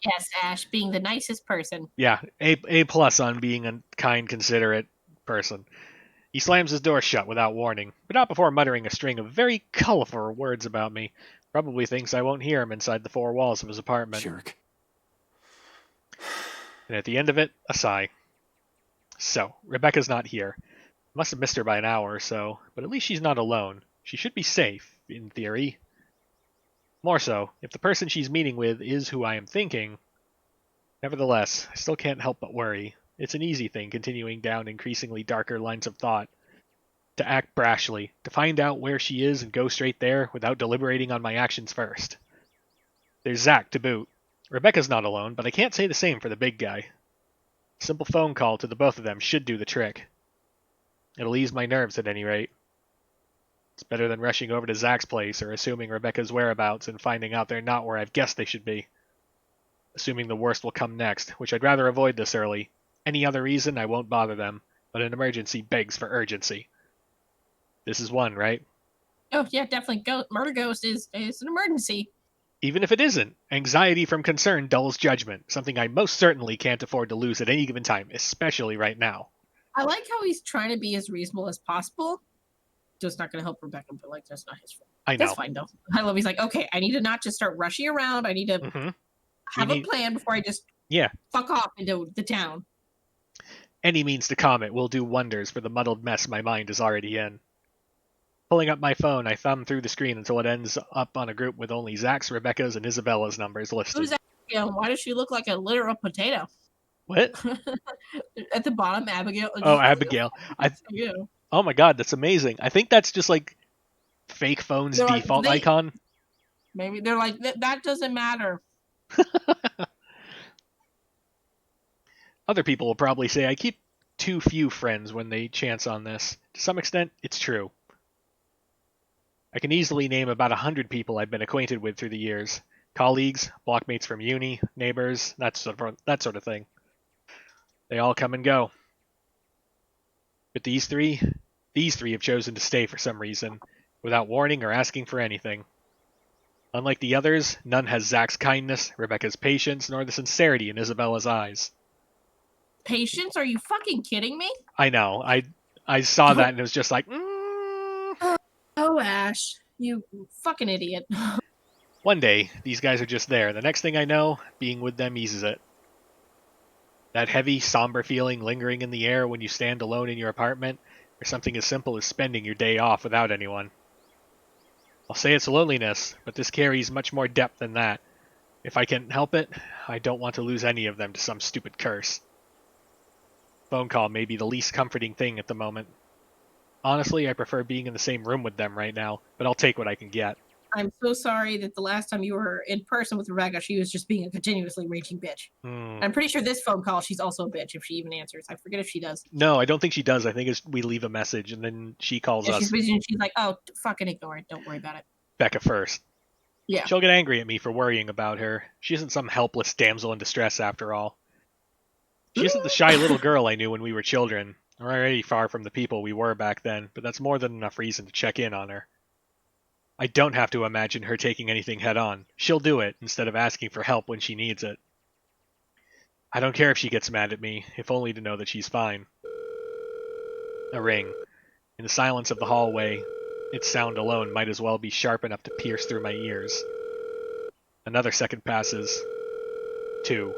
Yes, Ash, being the nicest person. Yeah, A plus on being a kind, considerate person. He slams his door shut without warning, but not before muttering a string of very colorful words about me. Probably thinks I won't hear him inside the 4 walls of his apartment. Jerk. And at the end of it, a sigh. So, Rebecca's not here. Must have missed her by an hour or so, but at least she's not alone. She should be safe, in theory. More so, if the person she's meeting with is who I am thinking. Nevertheless, I still can't help but worry. It's an easy thing continuing down increasingly darker lines of thought. To act brashly, to find out where she is and go straight there without deliberating on my actions first. There's Zach to boot. Rebecca's not alone, but I can't say the same for the big guy. A simple phone call to the both of them should do the trick. It'll ease my nerves at any rate. It's better than rushing over to Zach's place or assuming Rebecca's whereabouts and finding out they're not where I've guessed they should be. Assuming the worst will come next, which I'd rather avoid this early. Any other reason, I won't bother them, but an emergency begs for urgency. This is one, right? Oh, yeah, definitely. Murder Ghost is an emergency. Even if it isn't, anxiety from concern dulls judgment, something I most certainly can't afford to lose at any given time, especially right now. I like how he's trying to be as reasonable as possible. Just not going to help Rebecca, but, like, that's not his fault. I know. That's fine, though. I love he's like, okay, I need to not just start rushing around. I need to have a plan before I just fuck off into the town. Any means to calm it will do wonders for the muddled mess my mind is already in. Pulling up my phone, I thumb through the screen until it ends up on a group with only Zach's, Rebecca's, and Isabella's numbers listed. Who's Abigail? Why does she look like a literal potato? What? At the bottom, Abigail. Oh, Abigail. Yeah. Oh my god, that's amazing. I think that's just like fake phone's They're like, default they- icon. Maybe they're like, that doesn't matter. Other people will probably say I keep too few friends when they chance on this. To some extent, it's true. I can easily name about 100 people I've been acquainted with through the years. Colleagues, blockmates from uni, neighbors, that sort of thing. They all come and go. But these three have chosen to stay for some reason. without warning or asking for anything. Unlike the others, none has Zach's kindness, Rebecca's patience, nor the sincerity in Isabella's eyes. Patience? Are you fucking kidding me? I know. I saw that and it was just like, Oh, Ash, you fucking idiot. One day, these guys are just there. The next thing I know, being with them eases it. That heavy, somber feeling lingering in the air when you stand alone in your apartment, or something as simple as spending your day off without anyone. I'll say it's loneliness, but this carries much more depth than that. If I can help it, I don't want to lose any of them to some stupid curse. Phone call may be the least comforting thing at the moment. Honestly, I prefer being in the same room with them right now, but I'll take what I can get. I'm so sorry that the last time you were in person with Rebecca, she was just being a continuously raging bitch. I'm pretty sure this phone call, she's also a bitch if she even answers. I forget if she does. No, I don't think she does. I think we leave a message and then she calls us. She's busy and she's like, oh, fucking ignore it. Don't worry about it. Becca first. Yeah. She'll get angry at me for worrying about her. She isn't some helpless damsel in distress after all. She isn't the shy little girl I knew when we were children. We're already far from the people we were back then, but that's more than enough reason to check in on her. I don't have to imagine her taking anything head on. She'll do it instead of asking for help when she needs it. I don't care if she gets mad at me, if only to know that she's fine. A ring. In the silence of the hallway, its sound alone might as well be sharp enough to pierce through my ears. Another second passes. 2,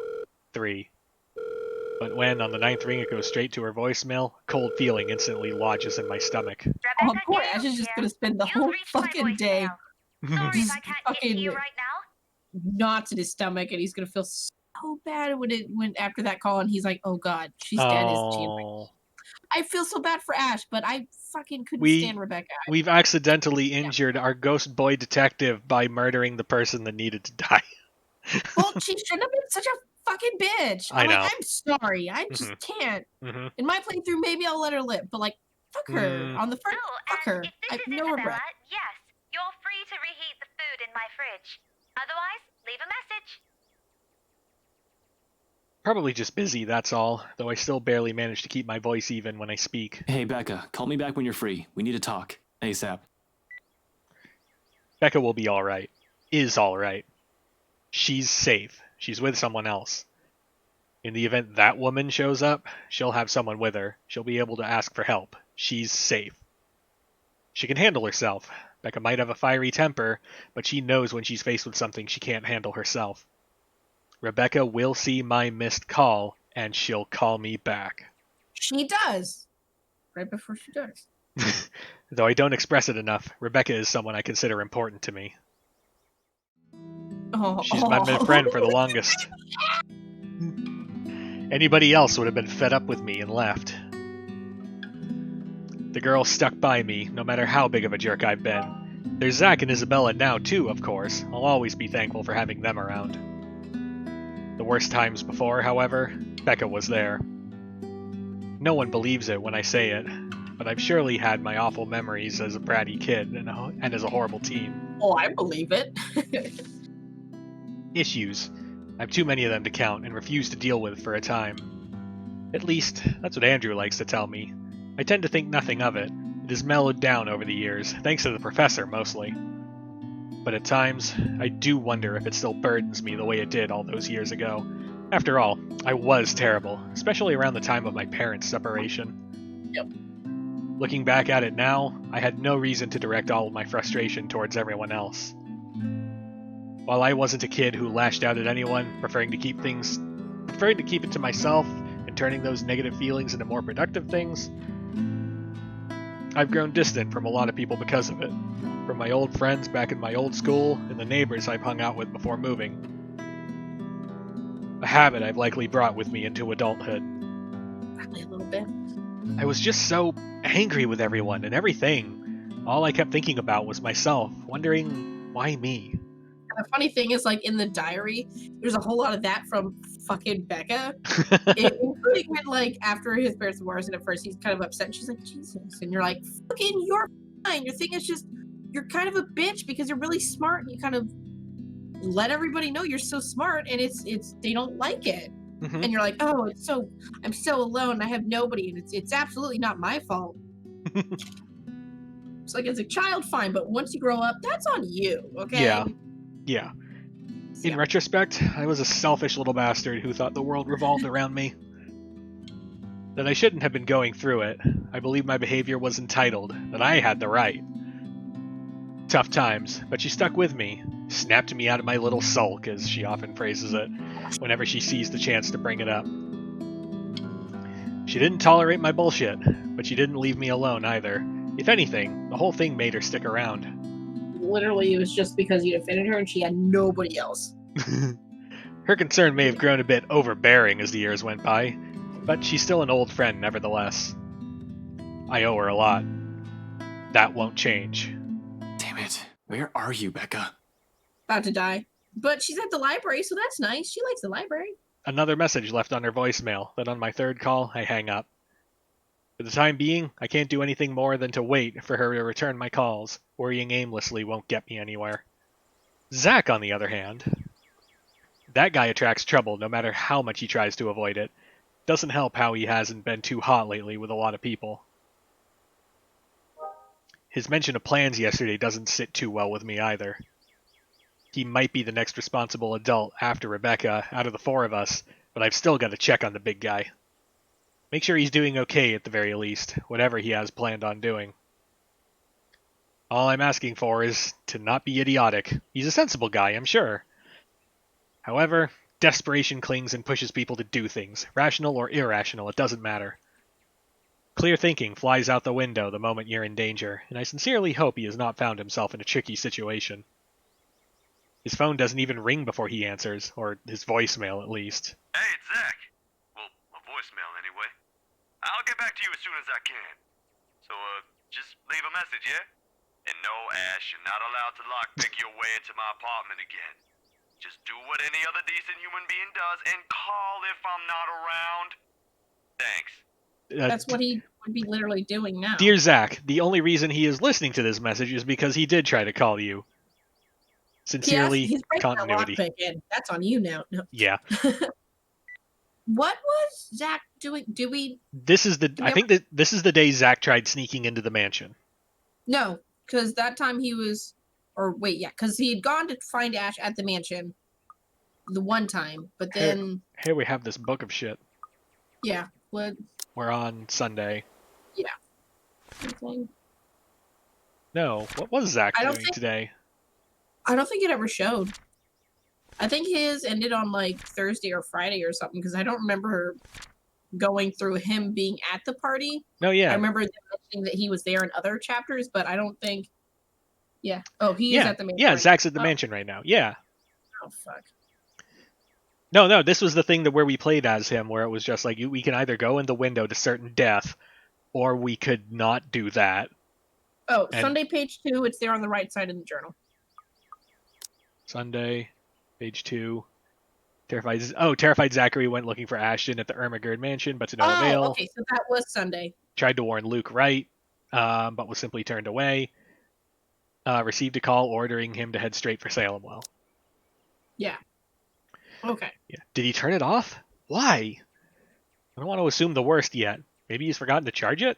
3. But when, on the 9th ring, it goes straight to her voicemail, a cold feeling instantly lodges in my stomach. Oh, poor Ash is just gonna spend the whole fucking day Sorry if just I can't get to fucking you right now. knots in his stomach, and he's gonna feel so bad when after that call, and he's like, "Oh God, she's dead." Isn't she? Oh. I feel so bad for Ash, but I fucking couldn't stand Rebecca. We've accidentally injured our ghost boy detective by murdering the person that needed to die. Well, she shouldn't have been such a fucking bitch. I know. I'm sorry. I just can't. In my playthrough, maybe I'll let her live, but like, fuck her. On the first, fuck her. If I this have is no Isabella, regret. yes, you're free to reheat the food in my fridge. Otherwise, leave a message. Probably just busy, that's all, though I still barely manage to keep my voice even when I speak. Hey, Becca, call me back when you're free. We need to talk. ASAP. Becca will be alright. Is alright. She's safe. She's with someone else. In the event that woman shows up, she'll have someone with her. She'll be able to ask for help. She's safe. She can handle herself. Becca might have a fiery temper, but she knows when she's faced with something she can't handle herself. Rebecca will see my missed call, and she'll call me back. She does. Right before she does. Though I don't express it enough, Rebecca is someone I consider important to me. She's been my friend for the longest. Anybody else would have been fed up with me and left. The girl stuck by me, no matter how big of a jerk I've been. There's Zach and Isabella now too, of course. I'll always be thankful for having them around. The worst times before, however, Becca was there. No one believes it when I say it, but I've surely had my awful memories as a bratty kid and as a horrible teen. Oh, I believe it. Issues. I have too many of them to count and refuse to deal with for a time. At least, that's what Andrew likes to tell me. I tend to think nothing of it. It has mellowed down over the years, thanks to the professor mostly. But at times, I do wonder if it still burdens me the way it did all those years ago. After all, I was terrible, especially around the time of my parents' separation. Yep. Looking back at it now, I had no reason to direct all of my frustration towards everyone else. While I wasn't a kid who lashed out at anyone, preferring to keep it to myself and turning those negative feelings into more productive things, I've grown distant from a lot of people because of it. From my old friends back in my old school and the neighbors I've hung out with before moving. A habit I've likely brought with me into adulthood. Probably a little bit. I was just so angry with everyone and everything. All I kept thinking about was myself, wondering why me. And the funny thing is, like, in the diary, there's a whole lot of that from fucking Becca. Including when, like, after his parents divorced, and at first he's kind of upset, and she's like, Jesus. And you're like, fucking, you're fine. Your thing is just, you're kind of a bitch because you're really smart, and you kind of let everybody know you're so smart, and it's they don't like it. And you're like, oh, I'm so alone, I have nobody, and it's absolutely not my fault. So like as a child, fine, but once you grow up, that's on you, okay? Yeah. In Yeah. retrospect, I was a selfish little bastard who thought the world revolved around me. That I shouldn't have been going through it. I believed my behavior was entitled, that I had the right. Tough times, but she stuck with me, snapped me out of my little sulk, as she often phrases it, whenever she sees the chance to bring it up. She didn't tolerate my bullshit, but she didn't leave me alone either. If anything, the whole thing made her stick around. Literally, it was just because you defended her and she had nobody else. Her concern may have grown a bit overbearing as the years went by, but she's still an old friend nevertheless. I owe her a lot. That won't change. Damn it. Where are you, Becca? About to die. But she's at the library, so that's nice. She likes the library. Another message left on her voicemail, that on my third call, I hang up. For the time being, I can't do anything more than to wait for her to return my calls. Worrying aimlessly won't get me anywhere. Zach, on the other hand, that guy attracts trouble no matter how much he tries to avoid it. Doesn't help how he hasn't been too hot lately with a lot of people. His mention of plans yesterday doesn't sit too well with me either. He might be the next responsible adult after Rebecca, out of the four of us, but I've still got to check on the big guy. Make sure he's doing okay at the very least, whatever he has planned on doing. All I'm asking for is to not be idiotic. He's a sensible guy, I'm sure. However, desperation clings and pushes people to do things, rational or irrational, it doesn't matter. Clear thinking flies out the window the moment you're in danger, and I sincerely hope he has not found himself in a tricky situation. His phone doesn't even ring before he answers, or his voicemail at least. Hey, it's Zach. Well, a voicemail anyway. I'll get back to you as soon as I can. So, just leave a message, yeah? And no, Ash, you're not allowed to lockpick your way into my apartment again. Just do what any other decent human being does and call if I'm not around. Thanks. That's what he would be literally doing now. Dear Zach, the only reason he is listening to this message is because he did try to call you. Sincerely, he's breaking continuity. That lockpick in. That's on you now. No. Yeah. What was Zach doing? I think that this is the day Zach tried sneaking into the mansion. No, because that time he was, because he had gone to find Ash at the mansion the one time, but then... Here we have this book of shit. Yeah, what? We're on Sunday. Yeah. Okay. No, what was Zach doing today? I don't think it ever showed. I think his ended on like Thursday or Friday or something, because I don't remember going through him being at the party. No, yeah. I remember mentioning that he was there in other chapters, but I don't think... Yeah. Oh, he is at the mansion. Yeah, Zach's at the mansion right now. Yeah. Oh, fuck. No, this was the thing where we played as him, where it was just like, we can either go in the window to certain death, or we could not do that. Oh, Sunday, page 2, it's there on the right side of the journal. Sunday, page 2. Terrified Zachary went looking for Ashton at the Ermagerd mansion, but to no avail. Okay, so that was Sunday. Tried to warn Luke Wright, but was simply turned away. Received a call ordering him to head straight for Salemwell. Yeah. Okay. Yeah. Did he turn it off? Why? I don't want to assume the worst yet. Maybe he's forgotten to charge it?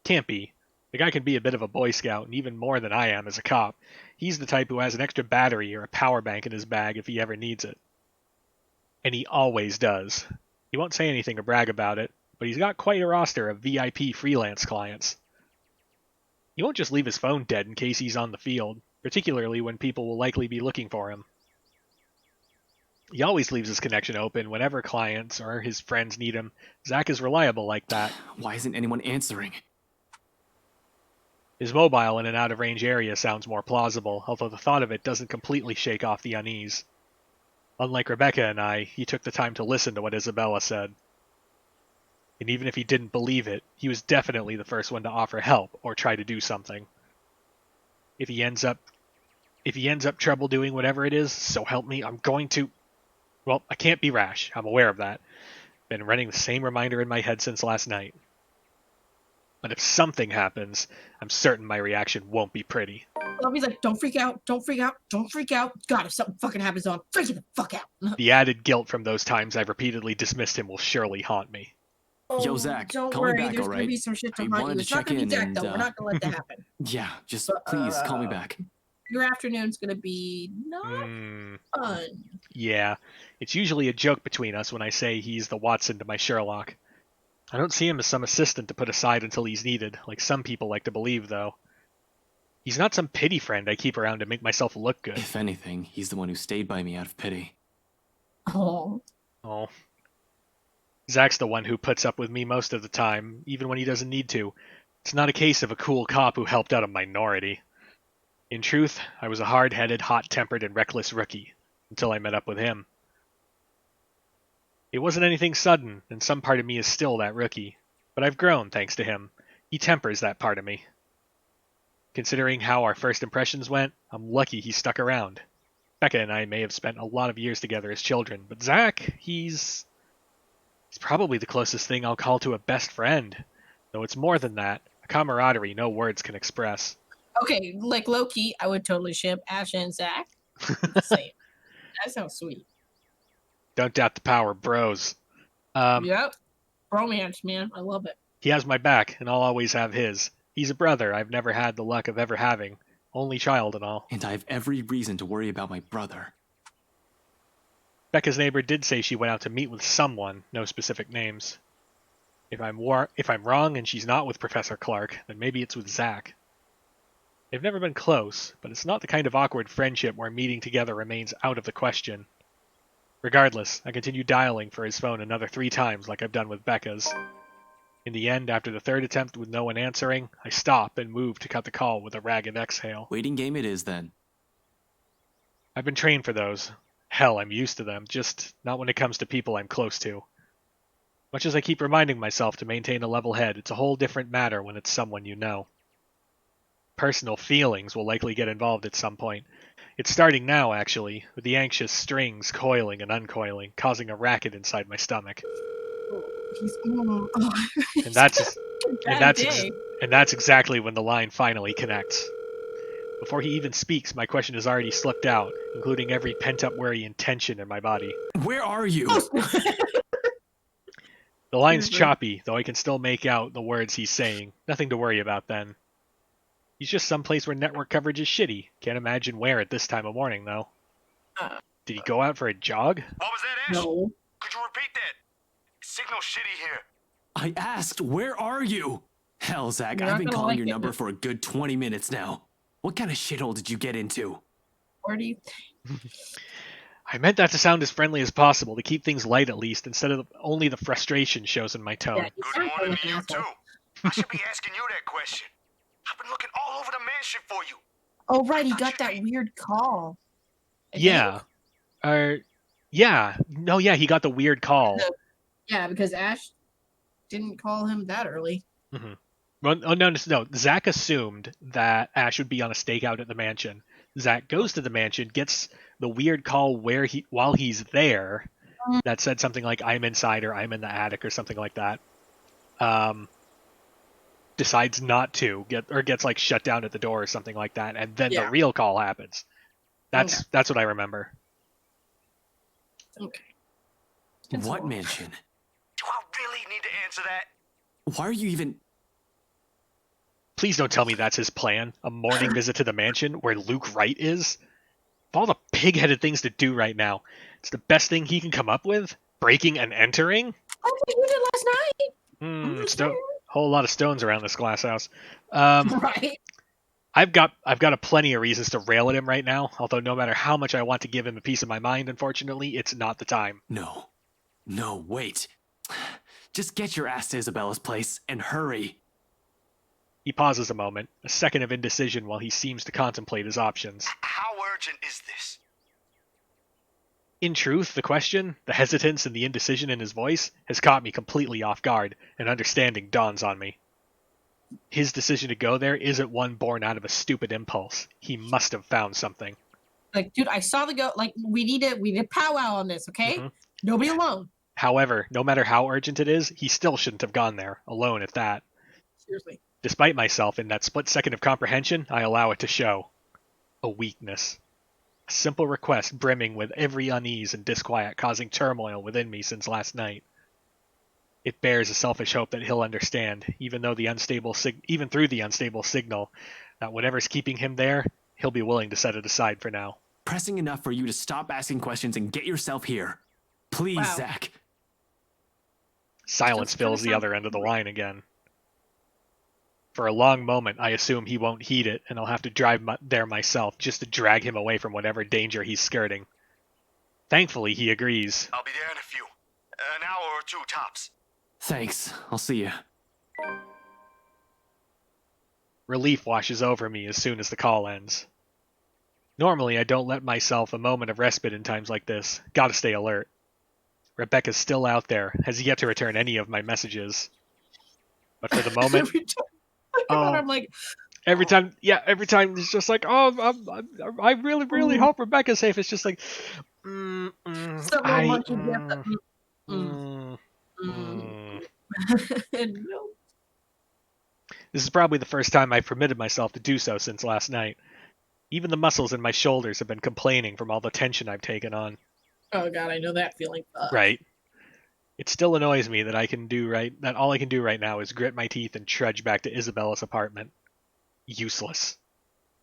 Can't be. The guy can be a bit of a Boy Scout, and even more than I am as a cop. He's the type who has an extra battery or a power bank in his bag if he ever needs it. And he always does. He won't say anything or brag about it, but he's got quite a roster of VIP freelance clients. He won't just leave his phone dead in case he's on the field, particularly when people will likely be looking for him. He always leaves his connection open whenever clients or his friends need him. Zach is reliable like that. Why isn't anyone answering? His mobile in an out-of-range area sounds more plausible, although the thought of it doesn't completely shake off the unease. Unlike Rebecca and I, he took the time to listen to what Isabella said. And even if he didn't believe it, he was definitely the first one to offer help or try to do something. If he ends up trouble doing whatever it is, so help me, I'm going to... Well, I can't be rash. I'm aware of that. Been running the same reminder in my head since last night. But if something happens, I'm certain my reaction won't be pretty. Bobby's like, don't freak out, don't freak out, don't freak out. God, if something fucking happens, I'm freaking the fuck out. The added guilt from those times I've repeatedly dismissed him will surely haunt me. Yo, Zach, don't call me worry. back, There's all gonna right? be some shit to I haunt wanted you. to It's not check gonna be in Jack and, though. We're not gonna let that happen. Yeah, just please call me back. Your afternoon's gonna be not fun. Yeah, it's usually a joke between us when I say he's the Watson to my Sherlock. I don't see him as some assistant to put aside until he's needed, like some people like to believe, though. He's not some pity friend I keep around to make myself look good. If anything, he's the one who stayed by me out of pity. Oh. Oh. Zach's the one who puts up with me most of the time, even when he doesn't need to. It's not a case of a cool cop who helped out a minority. In truth, I was a hard-headed, hot-tempered, and reckless rookie, until I met up with him. It wasn't anything sudden, and some part of me is still that rookie. But I've grown, thanks to him. He tempers that part of me. Considering how our first impressions went, I'm lucky he stuck around. Becca and I may have spent a lot of years together as children, but Zach, he's probably the closest thing I'll call to a best friend. Though it's more than that, a camaraderie no words can express. Okay, like low-key, I would totally ship Ash and Zach. Just saying. That sounds sweet. Don't doubt the power, bros. Yep. Romance, man. I love it. He has my back, and I'll always have his. He's a brother I've never had the luck of ever having. Only child and all. And I have every reason to worry about my brother. Becca's neighbor did say she went out to meet with someone, no specific names. If I'm wrong and she's not with Professor Clark, then maybe it's with Zach. They've never been close, but it's not the kind of awkward friendship where meeting together remains out of the question. Regardless, I continue dialing for his phone another 3 times like I've done with Becca's. In the end, after the 3rd attempt with no one answering, I stop and move to cut the call with a ragged exhale. Waiting game it is, then. I've been trained for those. Hell, I'm used to them, just not when it comes to people I'm close to. Much as I keep reminding myself to maintain a level head, it's a whole different matter when it's someone you know. Personal feelings will likely get involved at some point. It's starting now, actually, with the anxious strings coiling and uncoiling, causing a racket inside my stomach. And that's exactly when the line finally connects. Before he even speaks, my question has already slipped out, including every pent-up worry and tension in my body. Where are you? The line's choppy, though I can still make out the words he's saying. Nothing to worry about then. He's just someplace where network coverage is shitty. Can't imagine where at this time of morning, though. Did he go out for a jog? What was that, Ash? No. Could you repeat that? Signal shitty here. I asked, where are you? Hell, Zach, You're I've not been gonna calling like your it, number but- for a good 20 minutes now. What kind of shithole did you get into? Where do you I meant that to sound as friendly as possible, to keep things light at least, instead of only the frustration shows in my tone. Yeah, you Good sound morning like to an you, asshole. too. I should be asking you that question. I've been looking all over the mansion for you. Oh, right. He got that weird call. I Yeah. Yeah. He got the weird call. think. Yeah, because Ash didn't call him that early. Mm-hmm. Well, no. Zach assumed that Ash would be on a stakeout at the mansion. Zach goes to the mansion, gets the weird call while he's there, that said something like "I'm inside" or "I'm in the attic" or something like that. Decides not to gets like shut down at the door or something like that, and then the real call happens. That's what I remember. Okay. What mansion? Do I really need to answer that? Why are you even... Please don't tell me that's his plan. A morning visit to the mansion where Luke Wright is. Of all the pig-headed things to do right now, it's the best thing he can come up with. Breaking and entering. That's what you did last night. Whole lot of stones around this glass house. Right. I've got a plenty of reasons to rail at him right now. Although no matter how much I want to give him a piece of my mind, unfortunately, it's not the time. No, wait. Just get your ass to Isabella's place and hurry. He pauses a moment, a second of indecision while he seems to contemplate his options. How urgent is this? In truth, the question, the hesitance, and the indecision in his voice has caught me completely off guard, and understanding dawns on me. His decision to go there isn't one born out of a stupid impulse. He must have found something. Like, dude, I saw the go. Like, we need a powwow on this, okay? Mm-hmm. Nobody alone. However, no matter how urgent it is, he still shouldn't have gone there, alone at that. Seriously. Despite myself, in that split second of comprehension, I allow it to show. A weakness. A simple request brimming with every unease and disquiet causing turmoil within me since last night. It bears a selfish hope that he'll understand, even through the unstable signal, that whatever's keeping him there, he'll be willing to set it aside for now. Pressing enough for you to stop asking questions and get yourself here. Please, Wow. Zach. Silence Does kinda fills the sound other end of the line again. For a long moment, I assume he won't heed it, and I'll have to drive there myself just to drag him away from whatever danger he's skirting. Thankfully, he agrees. I'll be there in a few. An hour or two tops. Thanks. I'll see you. Relief washes over me as soon as the call ends. Normally, I don't let myself a moment of respite in times like this. Gotta stay alert. Rebecca's still out there, has yet to return any of my messages. But for the moment, Every time I think about it, I'm like, every time it's just like, I really hope Rebecca's safe. It's just like, it's that little monkey gift that, no. This is probably the first time I've permitted myself to do so since last night. Even the muscles in my shoulders have been complaining from all the tension I've taken on. Oh god, I know that feeling. Right. It still annoys me that all I can do right now is grit my teeth and trudge back to Isabella's apartment. Useless.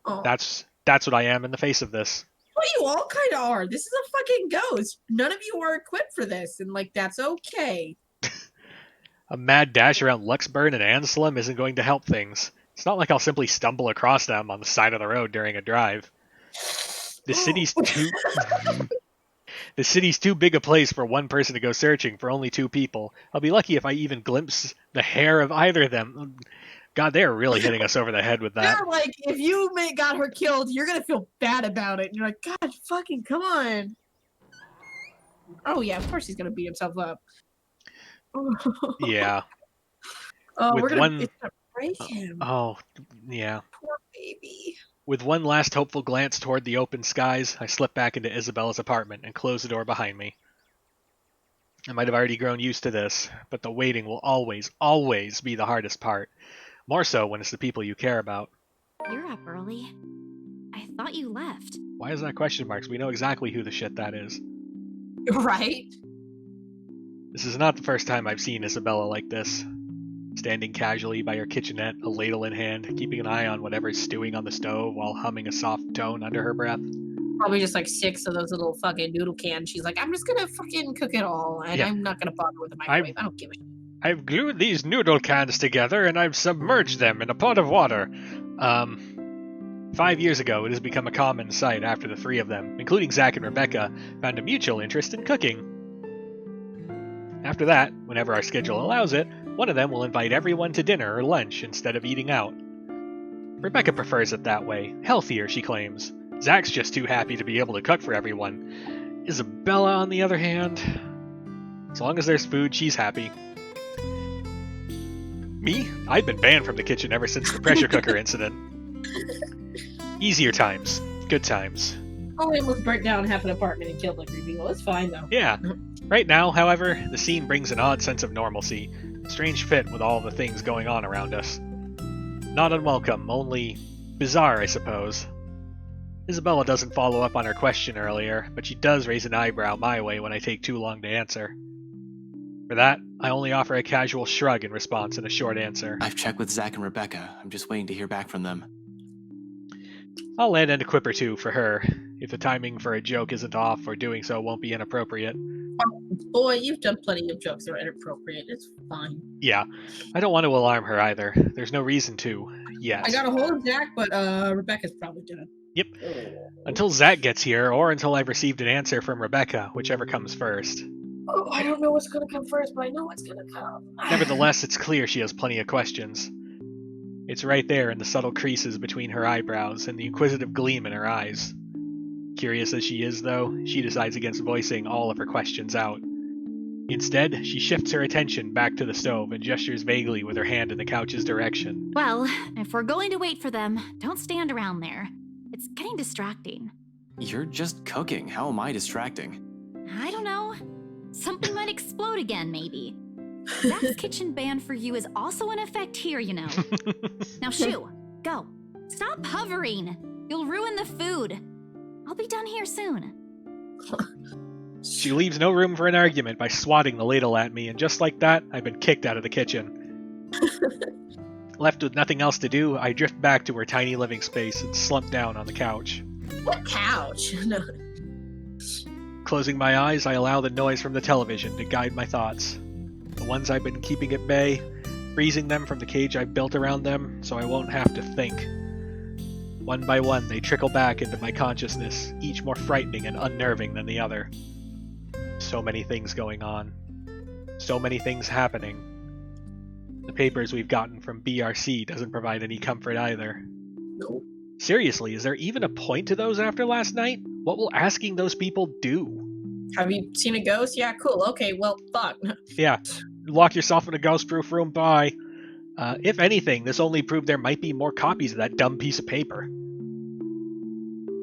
Oh. That's what I am in the face of this. Well, you all kind of are. This is a fucking ghost. None of you are equipped for this, and like that's okay. A mad dash around Luxburn and Anselm isn't going to help things. It's not like I'll simply stumble across them on the side of the road during a drive. The city's too big a place for one person to go searching for only two people. I'll be lucky if I even glimpse the hair of either of them. God, they're really hitting us over the head with that. Yeah, like if you got her killed, you're gonna feel bad about it. And you're like, God, fucking come on. Oh yeah, of course he's gonna beat himself up. Yeah. Oh, With it's gonna break him. Oh, yeah. Poor baby. With one last hopeful glance toward the open skies, I slip back into Isabella's apartment and close the door behind me. I might have already grown used to this, but the waiting will always be the hardest part. More so when it's the people you care about. You're up early. I thought you left. Why is that question marks? We know exactly who the shit that is. Right? This is not the first time I've seen Isabella like this. Standing casually by her kitchenette, a ladle in hand, keeping an eye on whatever's stewing on the stove while humming a soft tone under her breath. Probably just like 6 of those little fucking noodle cans. She's like, I'm just gonna fucking cook it all, and Yeah. I'm not gonna bother with the microwave. I don't give a shit. I've glued these noodle cans together and I've submerged them in a pot of water. 5 years ago, it has become a common sight after the three of them, including Zach and Rebecca, found a mutual interest in cooking. After that, whenever our schedule allows it, one of them will invite everyone to dinner or lunch instead of eating out. Rebecca prefers it that way, healthier, she claims. Zach's just too happy to be able to cook for everyone. Isabella, on the other hand, as long as there's food, she's happy. Me? I've been banned from the kitchen ever since the pressure cooker incident. Easier times. Good times. Oh, I almost burnt down half an apartment and killed like 3 people. It's fine though. Yeah. Right now, however, the scene brings an odd sense of normalcy. A strange fit with all the things going on around us. Not unwelcome, only bizarre, I suppose. Isabella doesn't follow up on her question earlier, but she does raise an eyebrow my way when I take too long to answer. For that, I only offer a casual shrug in response and a short answer. I've checked with Zach and Rebecca. I'm just waiting to hear back from them. I'll land in a quip or two for her, if the timing for a joke isn't off or doing so won't be inappropriate. Boy, you've done plenty of jokes that are inappropriate. It's fine. Yeah, I don't want to alarm her either. There's no reason to, yet. I got a hold of Zach, but Rebecca's probably dead. Yep. Until Zach gets here, or until I've received an answer from Rebecca, whichever comes first. Oh, I don't know what's gonna come first, but I know what's gonna come. Nevertheless, it's clear she has plenty of questions. It's right there in the subtle creases between her eyebrows and the inquisitive gleam in her eyes. Curious as she is, though, she decides against voicing all of her questions out. Instead, she shifts her attention back to the stove and gestures vaguely with her hand in the couch's direction. Well, if we're going to wait for them, don't stand around there. It's getting distracting. You're just cooking. How am I distracting? I don't know. Something might explode again, maybe. Zach's kitchen ban for you is also in effect here, you know. Now shoo, go. Stop hovering. You'll ruin the food. I'll be done here soon. She leaves no room for an argument by swatting the ladle at me, and just like that, I've been kicked out of the kitchen. Left with nothing else to do, I drift back to her tiny living space and slump down on the couch. What couch? No. Closing my eyes, I allow the noise from the television to guide my thoughts. The ones I've been keeping at bay, freezing them from the cage I built around them so I won't have to think. One by one, they trickle back into my consciousness, each more frightening and unnerving than the other. So many things going on. So many things happening. The papers we've gotten from BRC doesn't provide any comfort either. Nope. Seriously, is there even a point to those after last night? What will asking those people do? Have you seen a ghost? Yeah, cool. Okay, well, fuck. Yeah, lock yourself in a ghost-proof room, bye. If anything, this only proved there might be more copies of that dumb piece of paper.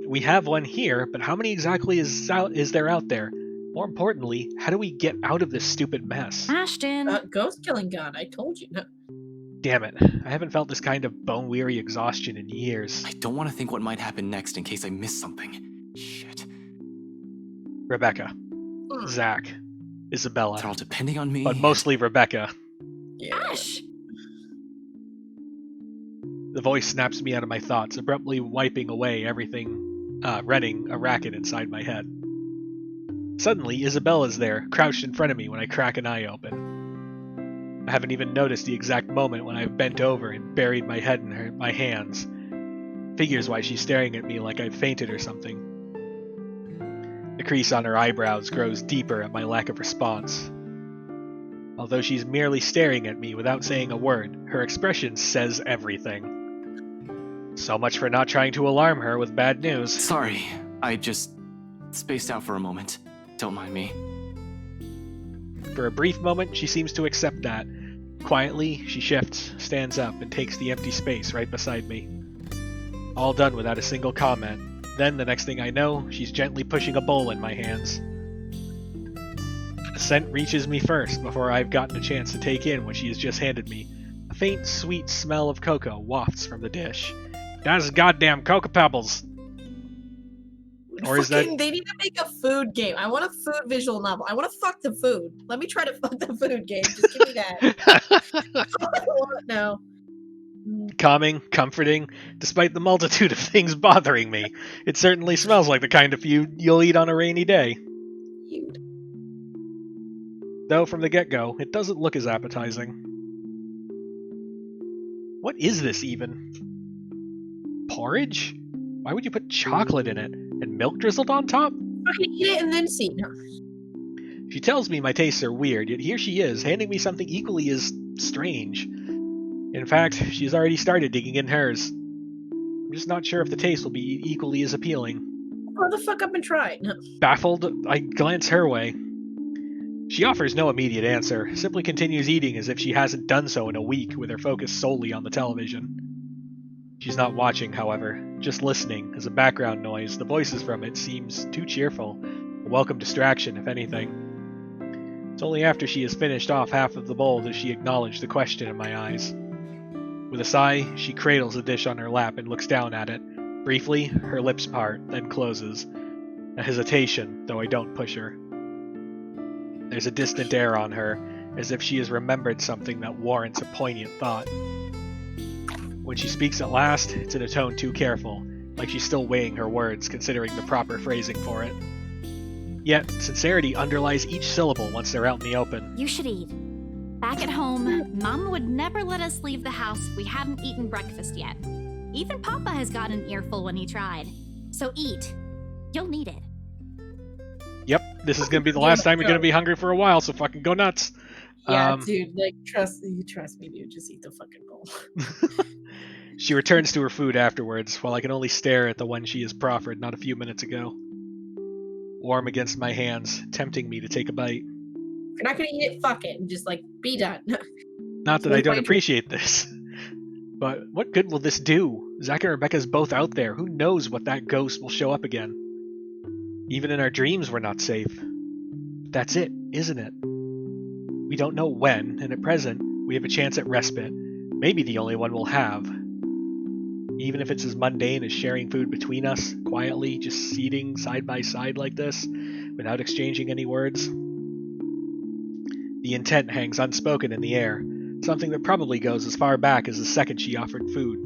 We have one here, but how many exactly is there out there? More importantly, how do we get out of this stupid mess? Ashton! Ghost killing gun, I told you. No. Damn it, I haven't felt this kind of bone-weary exhaustion in years. I don't want to think what might happen next in case I miss something. Shit. Rebecca. Zach. Isabella. They're all depending on me. But mostly Rebecca. Yeah. Ash! The voice snaps me out of my thoughts, abruptly wiping away everything, running a racket inside my head. Suddenly, Isabella's there, crouched in front of me when I crack an eye open. I haven't even noticed the exact moment when I've bent over and buried my head in my hands. Figures why she's staring at me like I've fainted or something. The crease on her eyebrows grows deeper at my lack of response. Although she's merely staring at me without saying a word, her expression says everything. So much for not trying to alarm her with bad news. Sorry, I just spaced out for a moment. Don't mind me. For a brief moment, she seems to accept that. Quietly, she shifts, stands up, and takes the empty space right beside me. All done without a single comment. Then, the next thing I know, she's gently pushing a bowl in my hands. The scent reaches me first, before I've gotten a chance to take in what she has just handed me. A faint, sweet smell of cocoa wafts from the dish. That's goddamn Cocoa Pebbles! Or is that... They need to make a food game. I want a food visual novel. I want to fuck the food. Let me try to fuck the food game. Just give me that. No. Calming, comforting, despite the multitude of things bothering me. It certainly smells like the kind of food you'll eat on a rainy day. Though from the get-go, it doesn't look as appetizing. What is this even? Porridge? Why would you put chocolate in it? And milk drizzled on top? Fucking eat it and then see. No. She tells me my tastes are weird, yet here she is, handing me something equally as strange. In fact, she's already started digging in hers. I'm just not sure if the taste will be equally as appealing. Grow the fuck up and try it. No. Baffled, I glance her way. She offers no immediate answer, simply continues eating as if she hasn't done so in a week, with her focus solely on the television. She's not watching, however, just listening. As a background noise, the voices from it seems too cheerful, a welcome distraction, if anything. It's only after she has finished off half of the bowl does she acknowledge the question in my eyes. With a sigh, she cradles the dish on her lap and looks down at it. Briefly, her lips part, then closes. A hesitation, though I don't push her. There's a distant air on her, as if she has remembered something that warrants a poignant thought. When she speaks at last, it's in a tone too careful, like she's still weighing her words, considering the proper phrasing for it. Yet, sincerity underlies each syllable once they're out in the open. You should eat. Back at home, Mama would never let us leave the house if we hadn't eaten breakfast yet. Even Papa has got an earful when he tried. So eat. You'll need it. Yep, this is gonna be the last time you're gonna be hungry for a while, so fucking go nuts. Yeah, dude, like, trust me, dude. Just eat the fucking bowl. She returns to her food afterwards, while I can only stare at the one she has proffered not a few minutes ago. Warm against my hands, tempting me to take a bite. If you're not gonna eat it, fuck it, and just, like, be done. Not that I don't appreciate this. But what good will this do? Zach and Rebecca's both out there. Who knows what that ghost will show up again? Even in our dreams, we're not safe. But that's it, isn't it? We don't know when, and at present, we have a chance at respite. Maybe the only one we'll have. Even if it's as mundane as sharing food between us, quietly, just eating side by side like this, without exchanging any words. The intent hangs unspoken in the air, something that probably goes as far back as the second she offered food.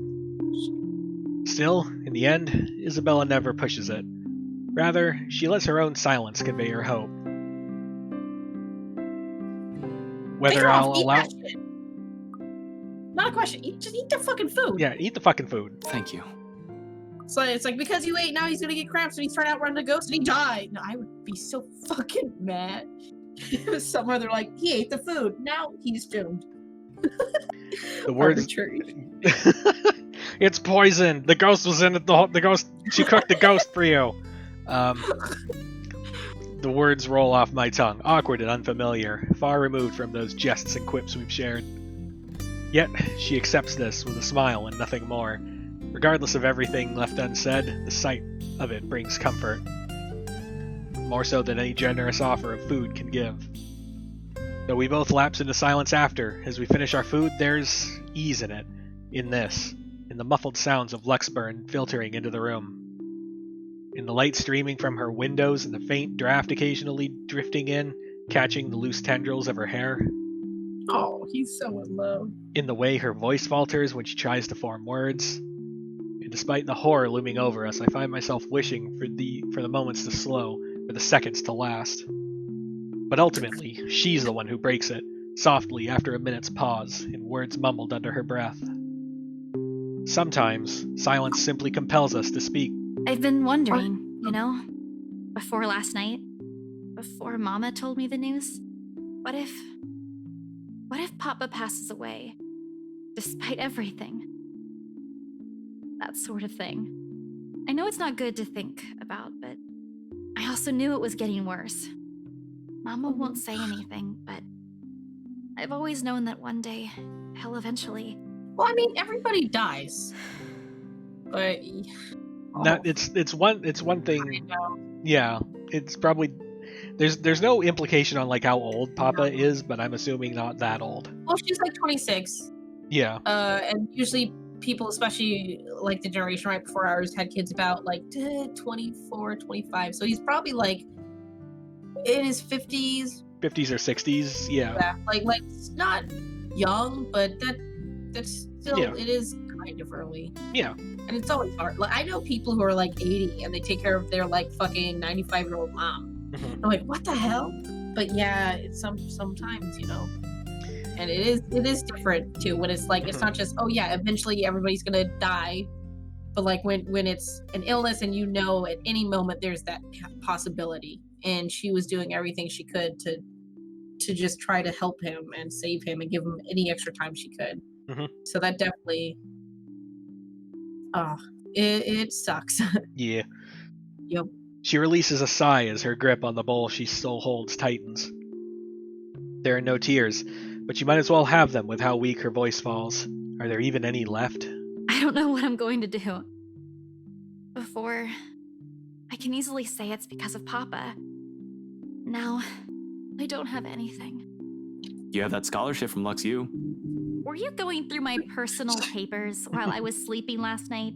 Still, in the end, Isabella never pushes it. Rather, she lets her own silence convey her hope. Whether I'll allow... Not a question. Just eat the fucking food. Yeah, eat the fucking food. Thank you. So it's like, because you ate, now he's gonna get cramps and he's trying to outrun the ghost and he died. No, I would be so fucking mad. Somewhere they're like, he ate the food. Now he's doomed. The words... It's poison. The ghost was in it. The ghost... She cooked the ghost for you. The words roll off my tongue, awkward and unfamiliar, far removed from those jests and quips we've shared. Yet, she accepts this with a smile and nothing more. Regardless of everything left unsaid, the sight of it brings comfort. More so than any generous offer of food can give. Though we both lapse into silence after, as we finish our food, there's ease in it. In this. In the muffled sounds of Luxburn filtering into the room. In the light streaming from her windows and the faint draft occasionally drifting in, catching the loose tendrils of her hair. Oh, he's so in love. In the way her voice falters when she tries to form words. And despite the horror looming over us, I find myself wishing for the moments to slow, for the seconds to last. But ultimately, she's the one who breaks it, softly after a minute's pause, in words mumbled under her breath. Sometimes, silence simply compels us to speak. I've been wondering, before last night, before Mama told me the news, what if Papa passes away, despite everything? That sort of thing. I know it's not good to think about, but I also knew it was getting worse. Mama won't say anything, but I've always known that one day, he'll eventually... Well, I mean, everybody dies. But... It's one thing. Yeah, it's probably there's no implication on like how old Papa is, but I'm assuming not that old. Well, she's like 26. Yeah. And usually people, especially like the generation right before ours, had kids about like 24, 25. So he's probably like in his 50s. 50s or 60s, yeah. Yeah, like not young, but that's still it is kind of early. Yeah. And it's always hard. Like I know people who are like 80 and they take care of their like fucking 95-year-old mom. I'm like, what the hell? But yeah, it's sometimes, and it is different too when it's like it's not just eventually everybody's gonna die, but like when it's an illness and at any moment there's that possibility, and she was doing everything she could to just try to help him and save him and give him any extra time she could. So that definitely. It sucks. Yeah. Yep. She releases a sigh as her grip on the bowl she still holds tightens. There are no tears, but you might as well have them with how weak her voice falls. Are there even any left? I don't know what I'm going to do. Before, I can easily say it's because of Papa. Now, I don't have anything. You have that scholarship from Lux U. Were you going through my personal papers while I was sleeping last night?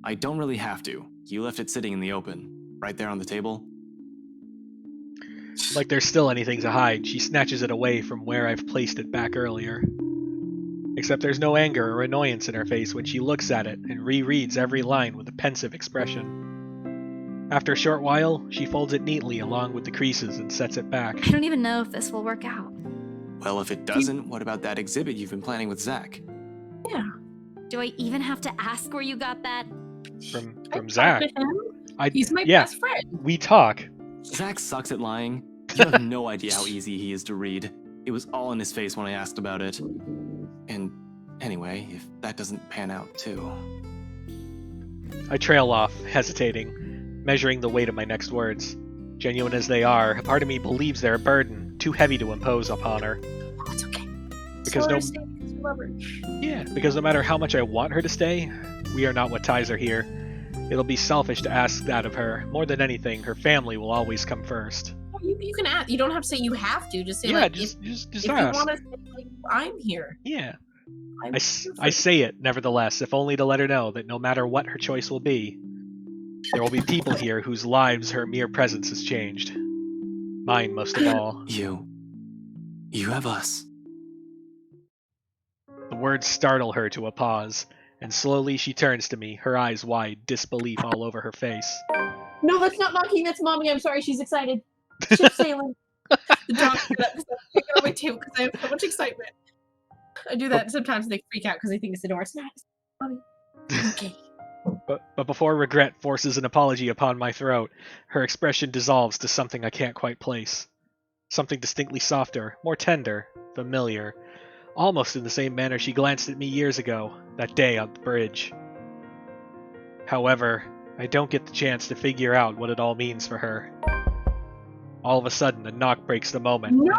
I don't really have to. You left it sitting in the open, right there on the table. Like there's still anything to hide, she snatches it away from where I've placed it back earlier. Except there's no anger or annoyance in her face when she looks at it and rereads every line with a pensive expression. After a short while, she folds it neatly along with the creases and sets it back. I don't even know if this will work out. Well, if it doesn't, what about that exhibit you've been planning with Zach? Yeah. Do I even have to ask where you got that? From Zach. He's my best friend. We talk. Zach sucks at lying. You have no idea how easy he is to read. It was all in his face when I asked about it. And anyway, if that doesn't pan out too... I trail off, hesitating, measuring the weight of my next words. Genuine as they are, a part of me believes they're a burden, too heavy to impose upon her. Oh, it's okay. Because no matter how much I want her to stay, we are not what ties her here. It'll be selfish to ask that of her. More than anything, her family will always come first. You can ask. You don't have to say you have to. Just say just if ask. you want to say, like, I'm here. Yeah. I say it, nevertheless, if only to let her know that no matter what her choice will be, there will be people here whose lives her mere presence has changed. Mine most of all. You have us. The words startle her to a pause, and slowly she turns to me, her eyes wide, disbelief all over her face. No, that's not knocking. That's mommy. I'm sorry. She's excited. Ship sailing. The dog picked it up because I'm taking it on my tail because I have so much excitement. I do that sometimes. They freak out because they think it's the door. It's not. It's mommy. Okay. But before regret forces an apology upon my throat, her expression dissolves to something I can't quite place. Something distinctly softer, more tender, familiar, almost in the same manner she glanced at me years ago, that day on the bridge. However, I don't get the chance to figure out what it all means for her. All of a sudden, a knock breaks the moment. No!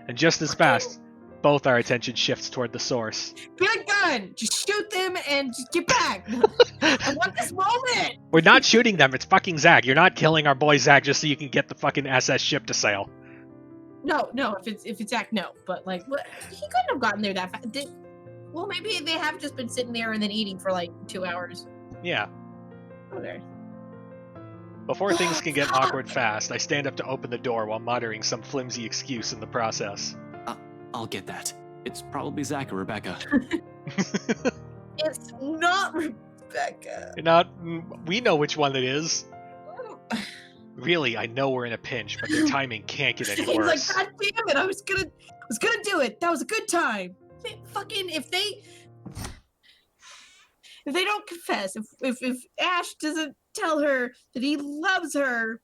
And just as fast, both our attention shifts toward the source. Get a gun! Just shoot them and just get back! I want this moment! We're not shooting them, it's fucking Zach. You're not killing our boy Zach just so you can get the fucking SS ship to sail. No, if it's Zach, no. But like, he couldn't have gotten there that fast. Well, maybe they have just been sitting there and then eating for like 2 hours. Yeah. Okay. Before things can get awkward fast, I stand up to open the door while muttering some flimsy excuse in the process. I'll get that. It's probably Zach or Rebecca. It's not Rebecca. We know which one it is. Really, I know we're in a pinch, but their timing can't get any worse. He's like, God damn it! I was gonna do it. That was a good time. If they don't confess, if Ash doesn't tell her that he loves her,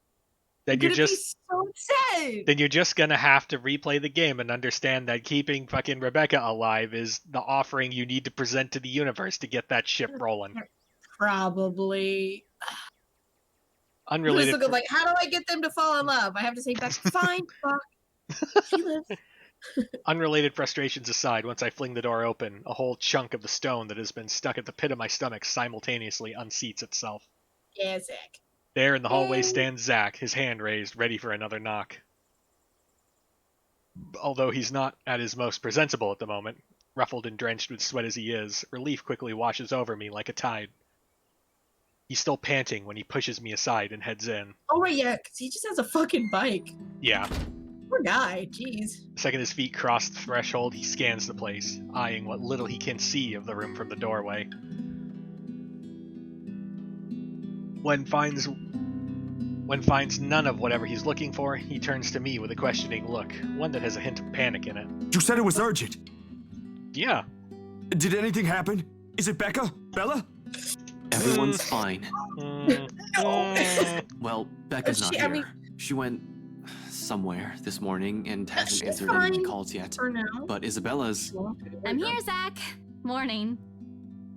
then you're gonna be so upset. Then you're just gonna have to replay the game and understand that keeping fucking Rebecca alive is the offering you need to present to the universe to get that ship rolling. Probably. Unrelated. Like, how do I get them to fall in love? I have to say, that's fine. Fuck. She lives. Unrelated frustrations aside, once I fling the door open, a whole chunk of the stone that has been stuck at the pit of my stomach simultaneously unseats itself. Yeah, Zach. There in the hallway stands Zach, his hand raised, ready for another knock. Although he's not at his most presentable at the moment, ruffled and drenched with sweat as he is, relief quickly washes over me like a tide. He's still panting when he pushes me aside and heads in. Oh, right, yeah, because he just has a fucking bike. Yeah. Poor guy, jeez. The second his feet cross the threshold, he scans the place, eyeing what little he can see of the room from the doorway. When finds none of whatever he's looking for, he turns to me with a questioning look, one that has a hint of panic in it. You said it was urgent. Yeah. Did anything happen? Is it Becca? Bella? Everyone's fine. No. Well, Becca's not here. She went somewhere this morning and hasn't answered any calls yet. For now. But Isabella's... I'm here, Zach. Morning.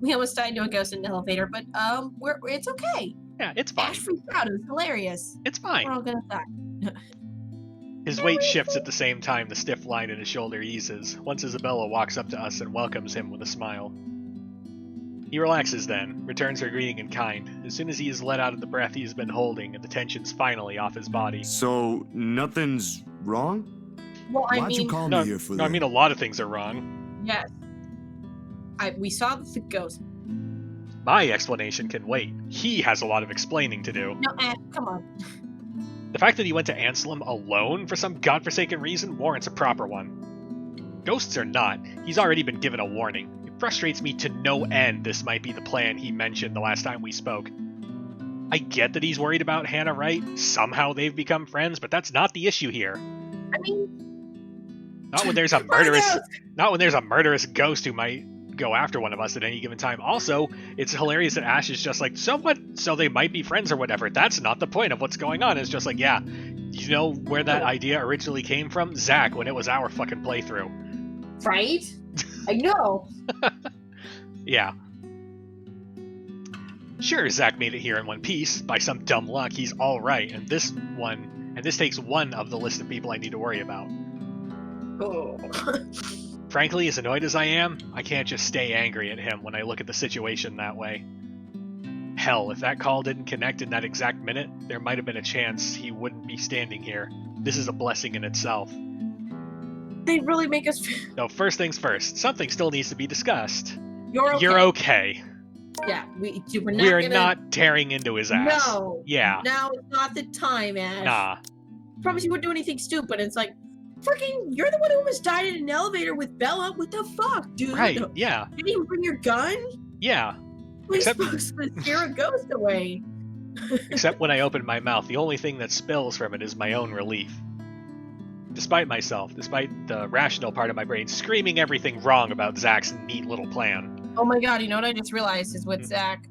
We almost died to a ghost in the elevator, but it's okay. Yeah, it's fine. Ash freaked out. It was hilarious. It's fine. We're all gonna die. His weight shifts at the same time the stiff line in his shoulder eases, once Isabella walks up to us and welcomes him with a smile. He relaxes then, returns her greeting in kind, as soon as he is let out of the breath he has been holding and the tension's finally off his body. So, nothing's wrong? Well, Why'd you call me here for that? I mean, a lot of things are wrong. Yes. We saw the ghost. My explanation can wait. He has a lot of explaining to do. No, Ash, come on. The fact that he went to Anselm alone for some godforsaken reason warrants a proper one. Ghosts or not, he's already been given a warning. It frustrates me to no end this might be the plan he mentioned the last time we spoke. I get that he's worried about Hannah Wright. Somehow they've become friends, but that's not the issue here. I mean... Not when there's a murderous ghost who might go after one of us at any given time. Also, it's hilarious that Ash is just like, so what? So they might be friends or whatever. That's not the point of what's going on. It's just like, yeah, you know where that idea originally came from? Zach, when it was our fucking playthrough. Right? I know. Yeah. Sure, Zach made it here in one piece. By some dumb luck, he's alright, and this takes one of the list of people I need to worry about. Oh. Frankly, as annoyed as I am, I can't just stay angry at him when I look at the situation that way. Hell, if that call didn't connect in that exact minute, there might have been a chance he wouldn't be standing here. This is a blessing in itself. They really make us feel... No, first things first. Something still needs to be discussed. You're okay. You're okay. Yeah, we're not tearing into his ass. No. Yeah. Now it's not the time, Ash. Nah. promise you wouldn't do anything stupid. It's like, freaking, you're the one who almost died in an elevator with Bella. What the fuck, dude? Right, yeah. Didn't even bring your gun? Yeah. We're Except- supposed to scare a ghost away. Except when I open my mouth, the only thing that spills from it is my own relief. Despite myself, despite the rational part of my brain screaming everything wrong about Zach's neat little plan. Oh my god, you know what I just realized is with Zach,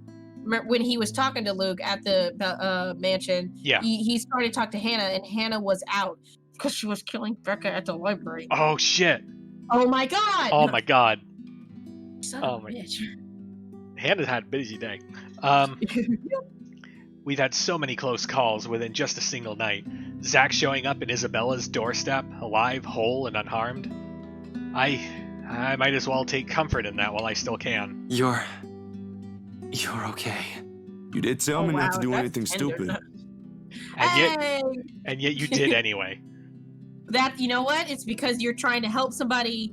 when he was talking to Luke at the mansion, he started to talk to Hannah, and Hannah was out because she was killing Becca at the library. Oh shit! Oh my god! Oh my god! Son of a bitch. Hannah had a busy day. We've had so many close calls within just a single night. Zach showing up at Isabella's doorstep, alive, whole, and unharmed. I might as well take comfort in that while I still can. You're okay. You did tell me not to do anything stupid. And yet you did anyway. That, you know what? It's because you're trying to help somebody.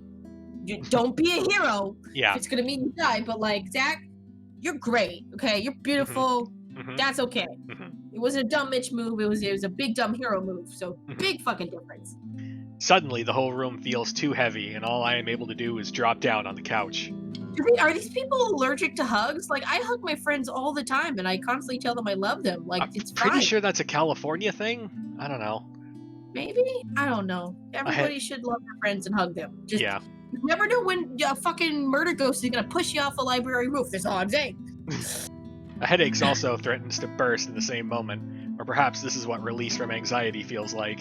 You don't be a hero. Yeah. If it's gonna mean you die, but like, Zach, you're great. Okay, you're beautiful. That's okay. It wasn't a dumb Mitch move. It was a big dumb hero move. So big fucking difference. Suddenly, the whole room feels too heavy, and all I am able to do is drop down on the couch. Are these people allergic to hugs? Like, I hug my friends all the time, and I constantly tell them I love them. Like, it's fine. Pretty sure that's a California thing. I don't know. Maybe? I don't know. Everybody should love their friends and hug them. Just, yeah. You never know when a fucking murder ghost is gonna push you off the library roof. That's all I'm saying. A headache also threatens to burst in the same moment, or perhaps this is what release from anxiety feels like.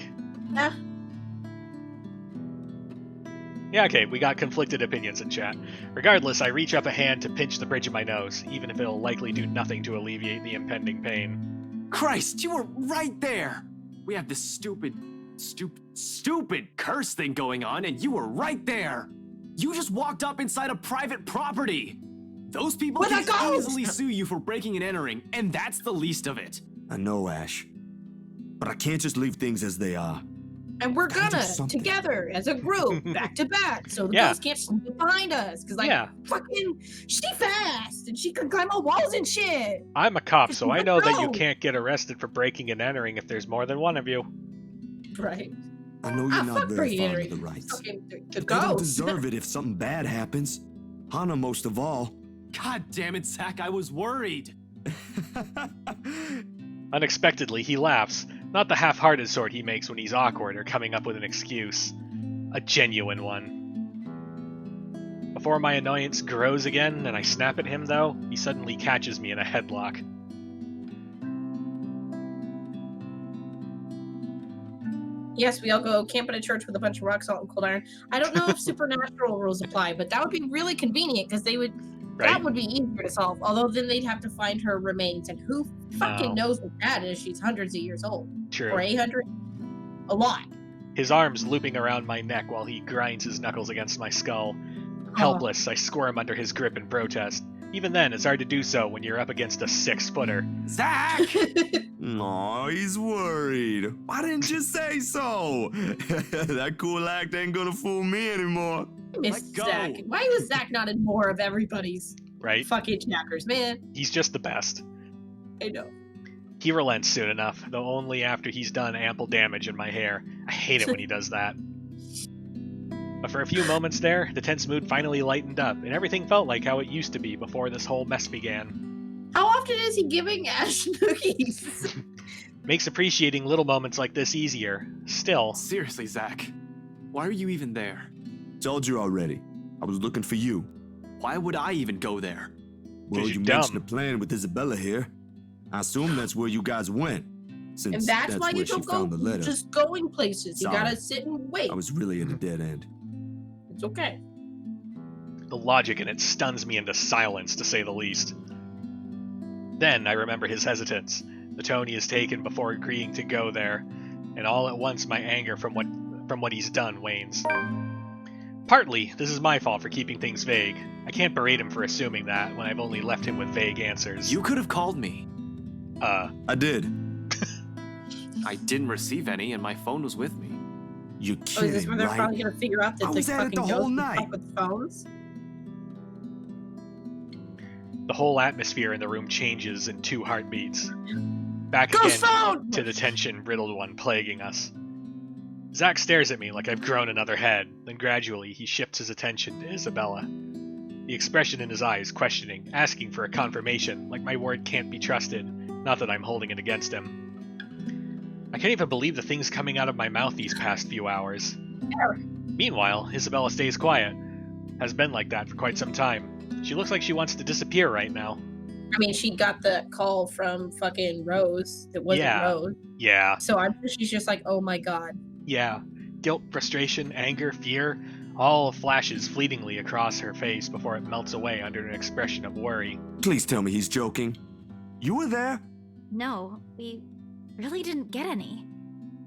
Yeah, okay, we got conflicted opinions in chat. Regardless, I reach up a hand to pinch the bridge of my nose, even if it'll likely do nothing to alleviate the impending pain. Christ, you were right there! We have this stupid curse thing going on, and you were right there! You just walked up inside a private property! Those people can easily sue you for breaking and entering, and that's the least of it. I know, Ash. But I can't just leave things as they are. And we're gonna, together, as a group, back to back, so the ghost can't sneak behind us. Because, like, fucking, she fast, and she can climb all walls and shit. I'm a cop, so I know that you can't get arrested for breaking and entering if there's more than one of you. Right. I know you're not very fond of the rights. They don't deserve it if something bad happens. Hannah most of all. God damn it, Zach, I was worried. Unexpectedly, he laughs. Not the half-hearted sort he makes when he's awkward or coming up with an excuse. A genuine one. Before my annoyance grows again and I snap at him, though, he suddenly catches me in a headlock. Yes, we all go camp at a church with a bunch of rock salt and cold iron. I don't know if supernatural rules apply, but that would be really convenient because they would. Right. That would be easier to solve. Although then they'd have to find her remains, and who fucking knows what that is? She's hundreds of years old. True. Or 800. A lot. His arms looping around my neck while he grinds his knuckles against my skull. Helpless, I squirm under his grip in protest. Even then, it's hard to do so when you're up against a 6-footer. Zach! Aw, he's worried. Why didn't you say so? That cool act ain't gonna fool me anymore. Miss Zach. Why was Zach not in more of everybody's fucking chapters, man? He's just the best. I know. He relents soon enough, though only after he's done ample damage in my hair. I hate it when he does that. But for a few moments there, the tense mood finally lightened up, and everything felt like how it used to be before this whole mess began. How often is he giving Ash cookies? Makes appreciating little moments like this easier. Still. Seriously, Zach. Why are you even there? Told you already. I was looking for you. Why would I even go there? Well, you mentioned the plan with Isabella here. I assume that's where you guys went. Since and that's why you don't go letter. Just going places. You gotta sit and wait. I was really at a dead end. It's okay. The logic in it stuns me into silence, to say the least. Then I remember his hesitance, the tone he has taken before agreeing to go there, and all at once my anger from what he's done wanes. Partly, this is my fault for keeping things vague. I can't berate him for assuming that when I've only left him with vague answers. You could have called me. I did. I didn't receive any, and my phone was with me. You're kidding, is this where they're probably gonna figure out that I was at it the whole night with phones? The whole atmosphere in the room changes in 2 heartbeats. Back Ghost again phone! to the tension-riddled one plaguing us. Zach stares at me like I've grown another head, then gradually he shifts his attention to Isabella. The expression in his eyes, questioning, asking for a confirmation, like my word can't be trusted, not that I'm holding it against him. I can't even believe the things coming out of my mouth these past few hours. Meanwhile, Isabella stays quiet. Has been like that for quite some time. She looks like she wants to disappear right now. I mean, she got the call from fucking Rose. It wasn't Rose. Yeah. So I'm sure she's just like, oh my god. Yeah. Guilt, frustration, anger, fear, all flashes fleetingly across her face before it melts away under an expression of worry. Please tell me he's joking. You were there? No, we really didn't get any.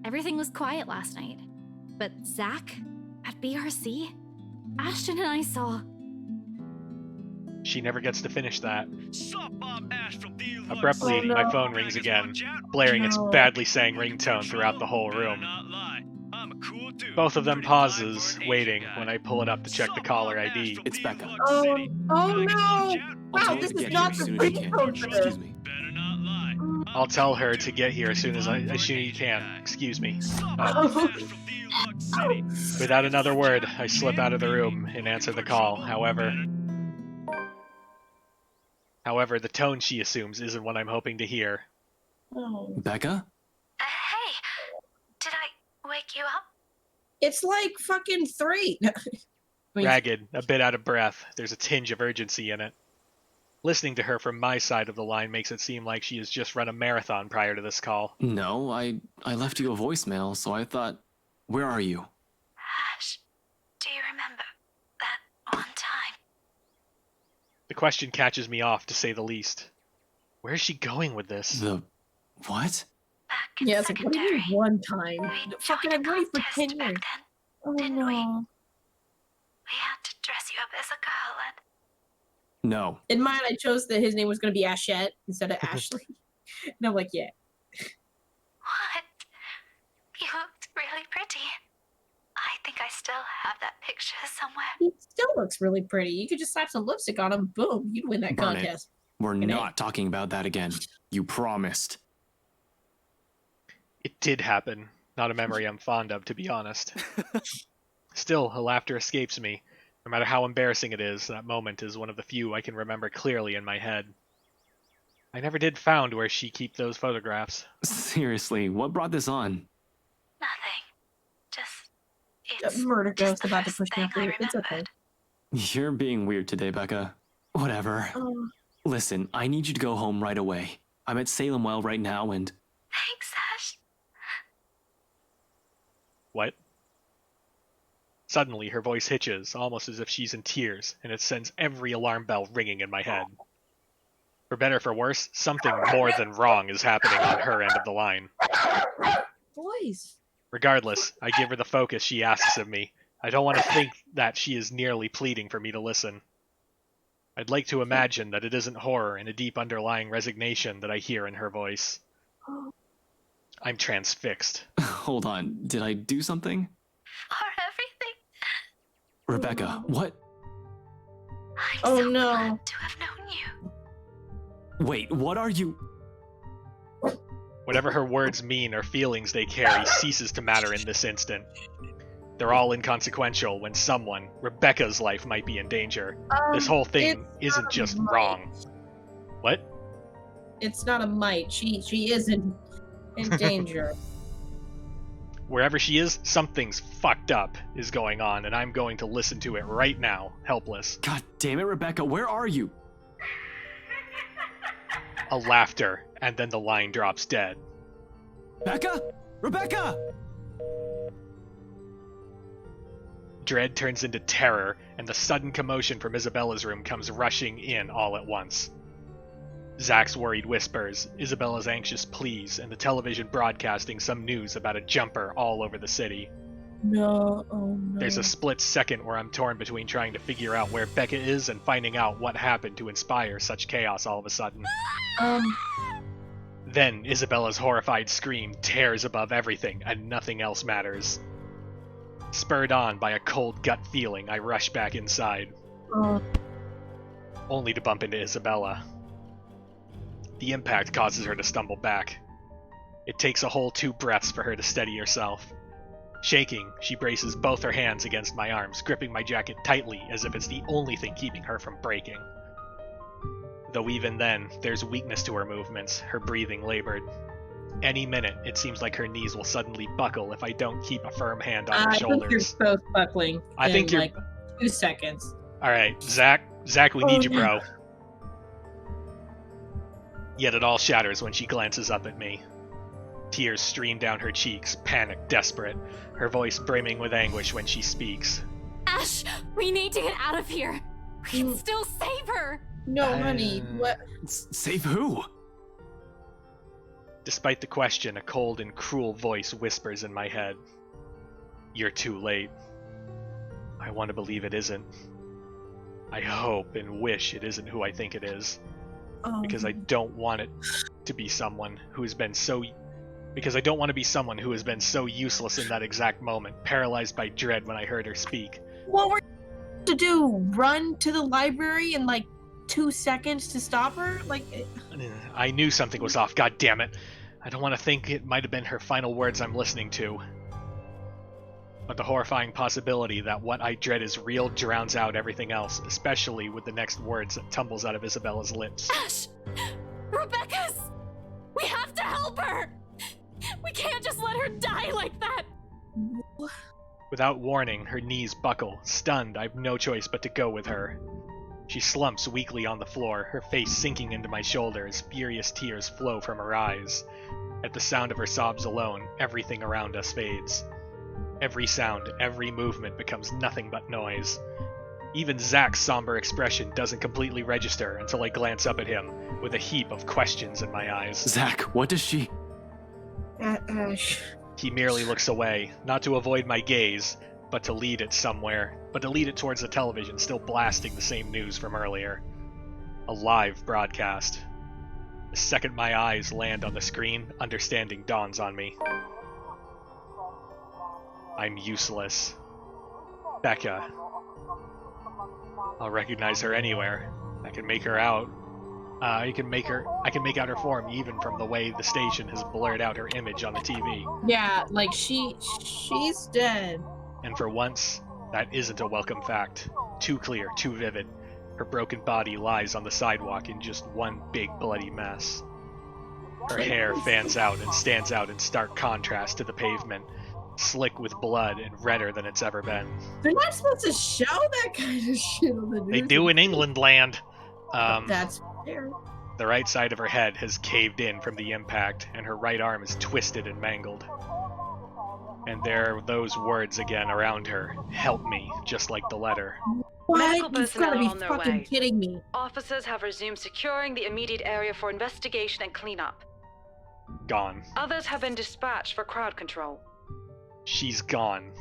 Everything was quiet last night. But Zach, at BRC, Ashton and I saw... She never gets to finish that. Sup, I'm Ash from the Abruptly, Oh, no. my phone rings again, blaring its No. badly sang ringtone throughout the whole room. Both of them pauses, waiting, when I pull it up to check the caller ID. It's Becca. Oh no! I'll Wow, tell her this to is get not here the as soon as she can. ringtone for this. Excuse me. I'll tell her to get here as soon as you can. Excuse me. Without another word, I slip out of the room and answer the call. However, the tone she assumes isn't what I'm hoping to hear. Oh. Becca? Hey, did I wake you up? It's like fucking 3. I mean, Ragged, a bit out of breath, there's a tinge of urgency in it. Listening to her from my side of the line makes it seem like she has just run a marathon prior to this call. No, I left you a voicemail, so I thought, where are you? Ash, do you remember that one time? The question catches me off, to say the least. Where's she going with this? The what? Back in yeah, it's like, what do you mean secondary. one time? We Fucking, joined I've a known you for contest 10 back years. then. Oh didn't no. we? We had to dress you up as a girl and... No. In mine, I chose that his name was going to be Ashette instead of Ashley. And I'm like, yeah. What? You looked really pretty. I think I still have that picture somewhere. He still looks really pretty. You could just slap some lipstick on him. Boom. You'd win that Burn it. contest. We're Good not talking about that again. You promised. It did happen. Not a memory I'm fond of, to be honest. Still, her laughter escapes me. No matter how embarrassing it is, that moment is one of the few I can remember clearly in my head. I never did found where she keep those photographs. Seriously, what brought this on? Nothing. Just... It's Murder just ghost the about to first push me thing off the I roof. It's okay. remembered. You're being weird today, Becca. Whatever. Oh, Listen, I need you to go home right away. I'm at Salem Well right now and... Thanks, Ash. What? Suddenly, her voice hitches, almost as if she's in tears, and it sends every alarm bell ringing in my head. For better or for worse, something more than wrong is happening on her end of the line. boys. Regardless, I give her the focus she asks of me. I don't want to think that she is nearly pleading for me to listen. I'd like to imagine that it isn't horror and a deep underlying resignation that I hear in her voice. I'm transfixed. Hold on, did I do something? For everything. Rebecca, what? I'm Oh, so no. glad to have known you. Wait, what are you... Whatever her words mean or feelings they carry ceases to matter in this instant. They're all inconsequential when someone, Rebecca's life, might be in danger. This whole thing it's isn't not just a might. wrong. What? It's not a might. She is in danger. Wherever she is, something's fucked up is going on, and I'm going to listen to it right now, helpless. God damn it, Rebecca, where are you? A laughter, and then the line drops dead. Becca? Rebecca! Dread turns into terror, and the sudden commotion from Isabella's room comes rushing in all at once. Zach's worried whispers, Isabella's anxious pleas, and the television broadcasting some news about a jumper all over the city. No, oh no. There's a split second where I'm torn between trying to figure out where Becca is and finding out what happened to inspire such chaos all of a sudden. Then Isabella's horrified scream tears above everything, and nothing else matters. Spurred on by a cold gut feeling, I rush back inside, only to bump into Isabella. The impact causes her to stumble back. It takes a whole 2 breaths for her to steady herself. Shaking, she braces both her hands against my arms, gripping my jacket tightly as if it's the only thing keeping her from breaking. Though even then, there's weakness to her movements, her breathing labored. Any minute, it seems like her knees will suddenly buckle if I don't keep a firm hand on her shoulders. I think you're both buckling I think you're... like 2 seconds. Alright, Zach, we need you, bro. Yet it all shatters when she glances up at me. Tears stream down her cheeks, panicked, desperate, her voice brimming with anguish when she speaks. Ash, we need to get out of here. We can still save her. No, honey, what? Save who? Despite the question, a cold and cruel voice whispers in my head. You're too late. I want to believe it isn't. I hope and wish it isn't who I think it is. Because I don't want it to be someone who has been so... Because I don't want to be someone who has been so useless in that exact moment, paralyzed by dread when I heard her speak. What were you to do? Run to the library in like 2 seconds to stop her? Like, I knew something was off, god damn it. I don't want to think it might have been her final words I'm listening to. But the horrifying possibility that what I dread is real drowns out everything else, especially with the next words that tumbles out of Isabella's lips. Ash! Rebecca's! We have to help her! We can't just let her die like that! Without warning, her knees buckle. Stunned, I've no choice but to go with her. She slumps weakly on the floor, her face sinking into my shoulder as furious tears flow from her eyes. At the sound of her sobs alone, everything around us fades. Every sound, every movement becomes nothing but noise. Even Zach's somber expression doesn't completely register until I glance up at him, with a heap of questions in my eyes. Zach, what does she... Ash. He merely looks away, not to avoid my gaze, but to lead it somewhere, towards the television still blasting the same news from earlier. A live broadcast. The second my eyes land on the screen, understanding dawns on me. I'm useless. Becca. I'll recognize her anywhere. I can make her out. I can make out her form even from the way the station has blurred out her image on the TV. Yeah, like she's dead. And for once, that isn't a welcome fact. Too clear, too vivid. Her broken body lies on the sidewalk in just one big bloody mess. Her hair fans out and stands out in stark contrast to the pavement, slick with blood and redder than it's ever been. They're not supposed to show that kind of shit on the news. They do in England land. That's fair. The right side of her head has caved in from the impact, and her right arm is twisted and mangled. And there are those words again around her. Help me, just like the letter. What? Medical You've personnel gotta be are on their fucking way. kidding me. Officers have resumed securing the immediate area for investigation and cleanup. Gone. Others have been dispatched for crowd control. She's gone.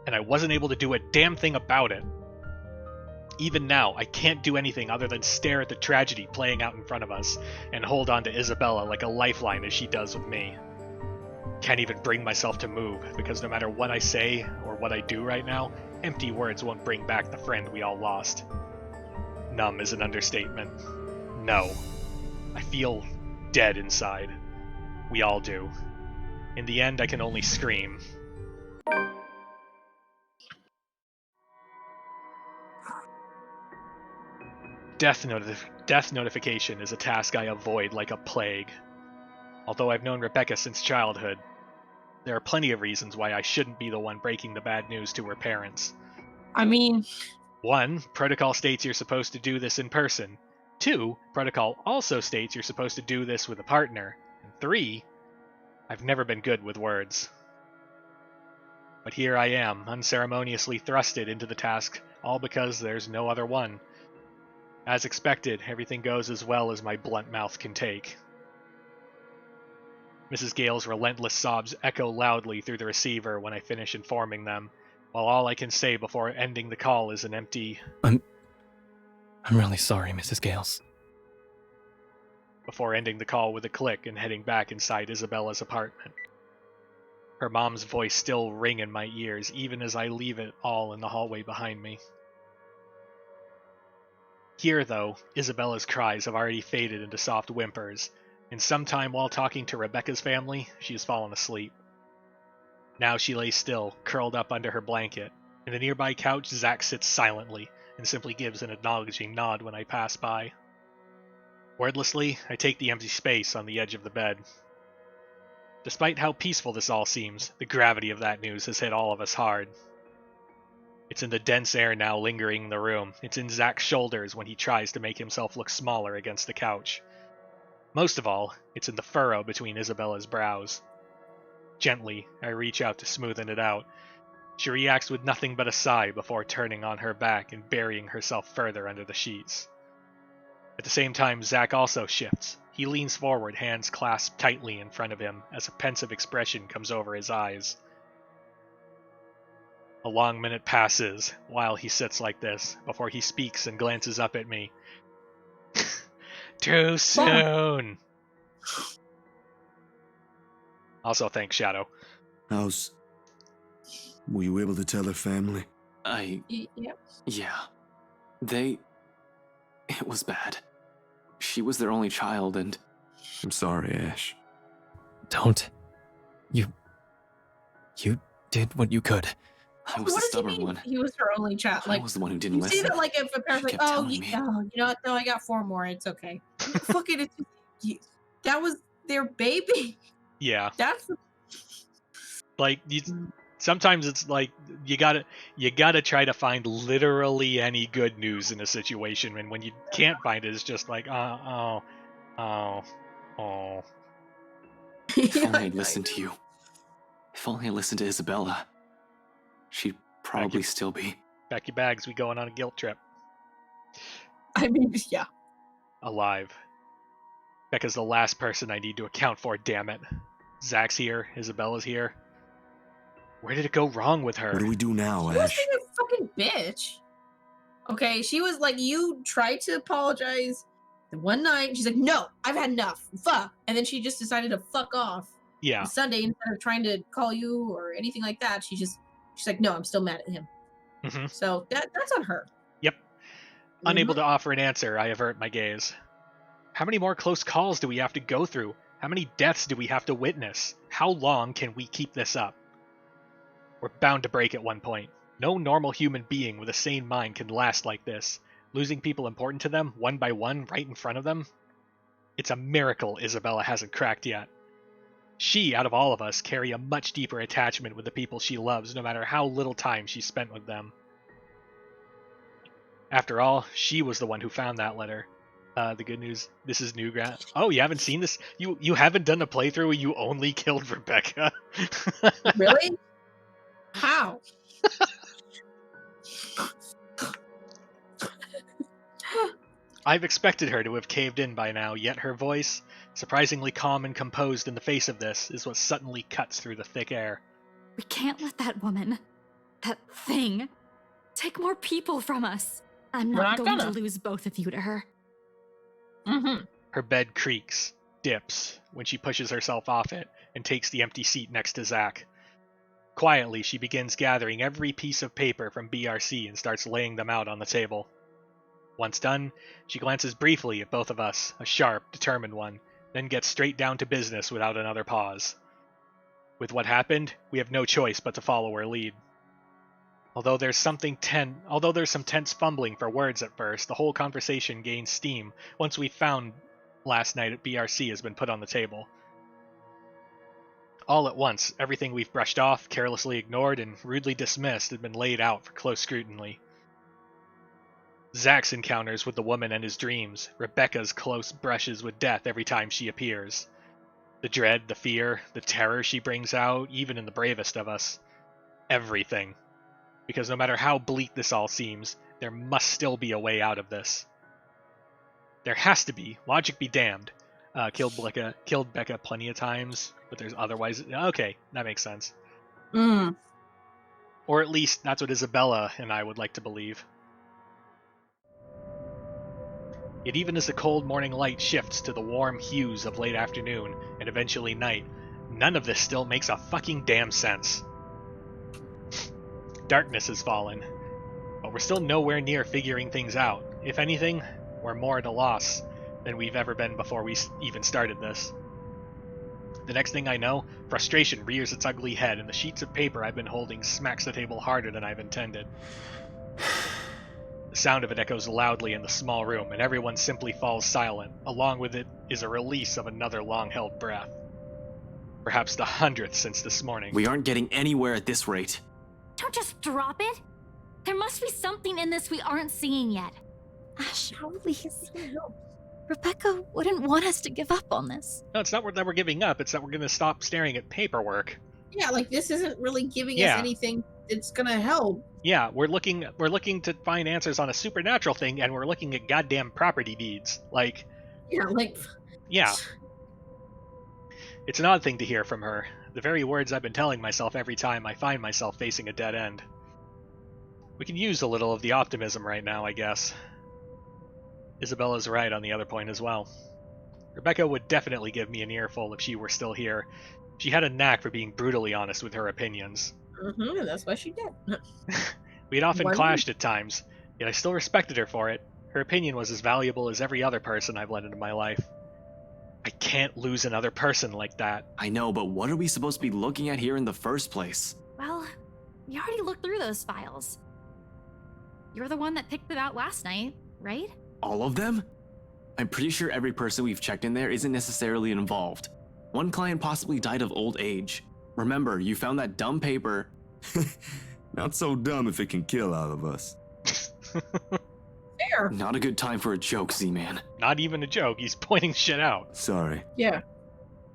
And I wasn't able to do a damn thing about it. Even now, I can't do anything other than stare at the tragedy playing out in front of us and hold on to Isabella like a lifeline as she does with me. Can't even bring myself to move, because no matter what I say or what I do right now, empty words won't bring back the friend we all lost. Numb is an understatement. No. I feel dead inside. We all do. In the end, I can only scream. Death notification is a task I avoid like a plague. Although I've known Rebecca since childhood, there are plenty of reasons why I shouldn't be the one breaking the bad news to her parents. I mean... 1. Protocol states you're supposed to do this in person. 2. Protocol also states you're supposed to do this with a partner. And 3. I've never been good with words. But here I am, unceremoniously thrusted into the task, all because there's no other one. As expected, everything goes as well as my blunt mouth can take. Mrs. Gale's relentless sobs echo loudly through the receiver when I finish informing them, while all I can say before ending the call is an empty... I'm really sorry, Mrs. Gales. Before ending the call with a click and heading back inside Isabella's apartment. Her mom's voice still ring in my ears, even as I leave it all in the hallway behind me. Here, though, Isabella's cries have already faded into soft whimpers, and sometime while talking to Rebecca's family, she has fallen asleep. Now she lays still, curled up under her blanket. In the nearby couch, Zack sits silently and simply gives an acknowledging nod when I pass by. Wordlessly, I take the empty space on the edge of the bed. Despite how peaceful this all seems, the gravity of that news has hit all of us hard. It's in the dense air now lingering in the room. It's in Zack's shoulders when he tries to make himself look smaller against the couch. Most of all, it's in the furrow between Isabella's brows. Gently, I reach out to smoothen it out. She reacts with nothing but a sigh before turning on her back and burying herself further under the sheets. At the same time, Zack also shifts. He leans forward, hands clasped tightly in front of him, as a pensive expression comes over his eyes. A long minute passes while he sits like this, before he speaks and glances up at me. Too soon! Also, thanks, Shadow. Were you able to tell her family? Yep. Yeah. It was bad. She was their only child, and... I'm sorry, Ash. Don't. You did what you could. I was the stubborn one. He was her only child. I was the one who didn't listen. You see that, like, if a parent's She like, kept oh, telling me. you know what? No, I got 4 more. It's okay. Fuck it. That was their baby. Yeah. That's like sometimes it's like you gotta try to find literally any good news in a situation, and when you can't find it, it's just like oh. If only I'd listened to you. If only I listened to Isabella. She'd probably still be. Pack your bags, we going on a guilt trip. I mean, yeah. Alive. Becca's the last person I need to account for, damn it. Zack's here, Isabella's here. Where did it go wrong with her? What do we do now, She was Ash? being a fucking bitch. Okay, she was like, you tried to apologize the one night. She's like, no, I've had enough. Fuck. And then she just decided to fuck off. Yeah. On Sunday, instead of trying to call you or anything like that, she's like, no, I'm still mad at him. Mm-hmm. So that's on her. Yep. Unable to offer an answer, I avert my gaze. How many more close calls do we have to go through? How many deaths do we have to witness? How long can we keep this up? We're bound to break at one point. No normal human being with a sane mind can last like this. Losing people important to them, one by one, right in front of them. It's a miracle Isabella hasn't cracked yet. She, out of all of us, carry a much deeper attachment with the people she loves, no matter how little time she spent with them. After all, she was the one who found that letter. The good news, this is new ground. Oh, you haven't seen this? You haven't done a playthrough where you only killed Rebecca? Really? How? I've expected her to have caved in by now, yet her voice, surprisingly calm and composed in the face of this, is what suddenly cuts through the thick air. We can't let that woman, that thing, take more people from us. I'm not going to lose both of you to her. Mm-hmm. Her bed creaks, dips, when she pushes herself off it and takes the empty seat next to Zack. Quietly, she begins gathering every piece of paper from BRC and starts laying them out on the table. Once done, she glances briefly at both of us, a sharp, determined one, then gets straight down to business without another pause. With what happened, we have no choice but to follow her lead. Although there's some tense fumbling for words at first, the whole conversation gains steam once we found last night at BRC has been put on the table. All at once, everything we've brushed off, carelessly ignored, and rudely dismissed had been laid out for close scrutiny. Zack's encounters with the woman and his dreams, Rebecca's close brushes with death every time she appears. The dread, the fear, the terror she brings out, even in the bravest of us. Everything. Because no matter how bleak this all seems, there must still be a way out of this. There has to be. Logic be damned. Killed Becca plenty of times, but there's otherwise... Okay, that makes sense. Or at least, that's what Isabella and I would like to believe. Yet even as the cold morning light shifts to the warm hues of late afternoon, and eventually night, none of this still makes a fucking damn sense. Darkness has fallen, but we're still nowhere near figuring things out. If anything, we're more at a loss than we've ever been before we even started this. The next thing I know, frustration rears its ugly head, and the sheets of paper I've been holding smacks the table harder than I've intended. The sound of it echoes loudly in the small room, and everyone simply falls silent. Along with it is a release of another long-held breath. Perhaps the 100th since this morning. We aren't getting anywhere at this rate. Don't just drop it. There must be something in this we aren't seeing yet. Ash, please. Rebecca wouldn't want us to give up on this. No, it's not that we're giving up, it's that we're going to stop staring at paperwork. Yeah, like this isn't really giving us anything that's gonna help. Yeah, we're looking to find answers on a supernatural thing, and we're looking at goddamn property deeds. Like, yeah. It's an odd thing to hear from her. The very words I've been telling myself every time I find myself facing a dead end. We can use a little of the optimism right now, I guess. Isabella's right on the other point as well. Rebecca would definitely give me an earful if she were still here. She had a knack for being brutally honest with her opinions. That's what she did. We had often clashed at times, yet I still respected her for it. Her opinion was as valuable as every other person I've let into my life. I can't lose another person like that. I know, but what are we supposed to be looking at here in the first place? Well, we already looked through those files. You're the one that picked it out last night, right? All of them? I'm pretty sure every person we've checked in there isn't necessarily involved. One client possibly died of old age. Remember, you found that dumb paper. Not so dumb if it can kill all of us. Fair. Not a good time for a joke, Z-Man. Not even a joke, he's pointing shit out. Sorry. Yeah.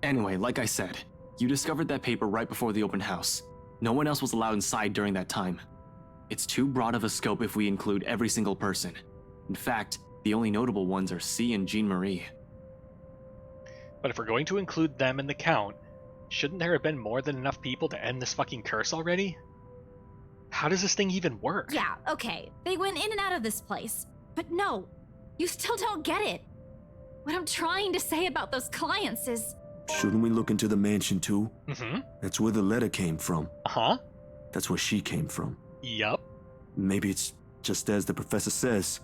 Anyway, like I said, you discovered that paper right before the open house. No one else was allowed inside during that time. It's too broad of a scope if we include every single person. In fact, the only notable ones are C and Jean-Marie. But if we're going to include them in the count, shouldn't there have been more than enough people to end this fucking curse already? How does this thing even work? Yeah, okay. They went in and out of this place. But no, you still don't get it. What I'm trying to say about those clients is... Shouldn't we look into the mansion too? Mm-hmm. That's where the letter came from. Uh-huh. That's where she came from. Yup. Maybe it's just as the professor says.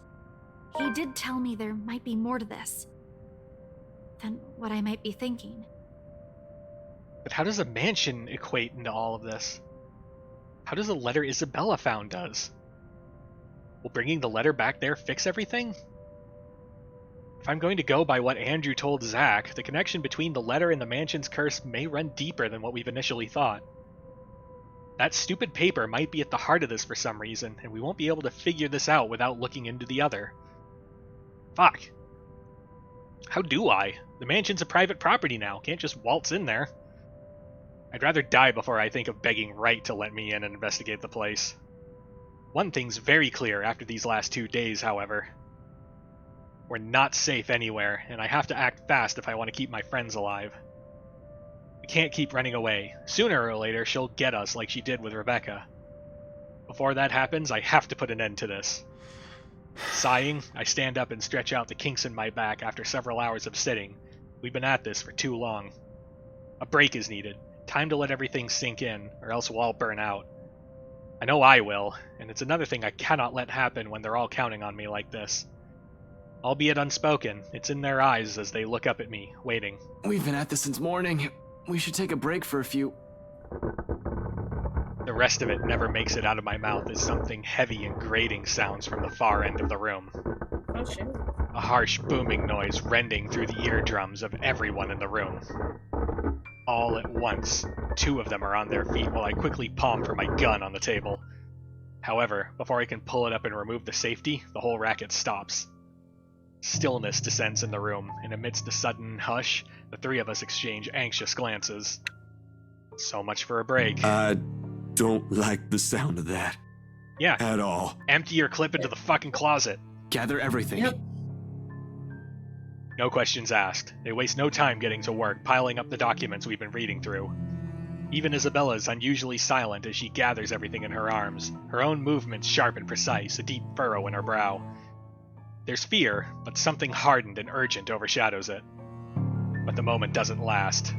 He did tell me there might be more to this than what I might be thinking. But how does a mansion equate into all of this? How does the letter Isabella found does? Will bringing the letter back there fix everything? If I'm going to go by what Andrew told Zach, the connection between the letter and the mansion's curse may run deeper than what we've initially thought. That stupid paper might be at the heart of this for some reason, and we won't be able to figure this out without looking into the other. Fuck. How do I? The mansion's a private property now, can't just waltz in there. I'd rather die before I think of begging Wright to let me in and investigate the place. One thing's very clear after these last 2 days, however. We're not safe anywhere, and I have to act fast if I want to keep my friends alive. We can't keep running away. Sooner or later, she'll get us like she did with Rebecca. Before that happens, I have to put an end to this. Sighing, I stand up and stretch out the kinks in my back after several hours of sitting. We've been at this for too long. A break is needed. Time to let everything sink in, or else we'll all burn out. I know I will, and it's another thing I cannot let happen when they're all counting on me like this. Albeit unspoken, it's in their eyes as they look up at me, waiting. We've been at this since morning. We should take a break for a few... The rest of it never makes it out of my mouth as something heavy and grating sounds from the far end of the room. Oh shit. A harsh booming noise rending through the eardrums of everyone in the room. All at once, 2 of them are on their feet while I quickly palm for my gun on the table. However, before I can pull it up and remove the safety, the whole racket stops. Stillness descends in the room, and amidst the sudden hush, the 3 of us exchange anxious glances. So much for a break. I don't like the sound of that. Yeah. At all. Empty your clip into the fucking closet. Gather everything. Yep. No questions asked. They waste no time getting to work, piling up the documents we've been reading through. Even Isabella is unusually silent as she gathers everything in her arms, her own movements sharp and precise, a deep furrow in her brow. There's fear, but something hardened and urgent overshadows it. But the moment doesn't last.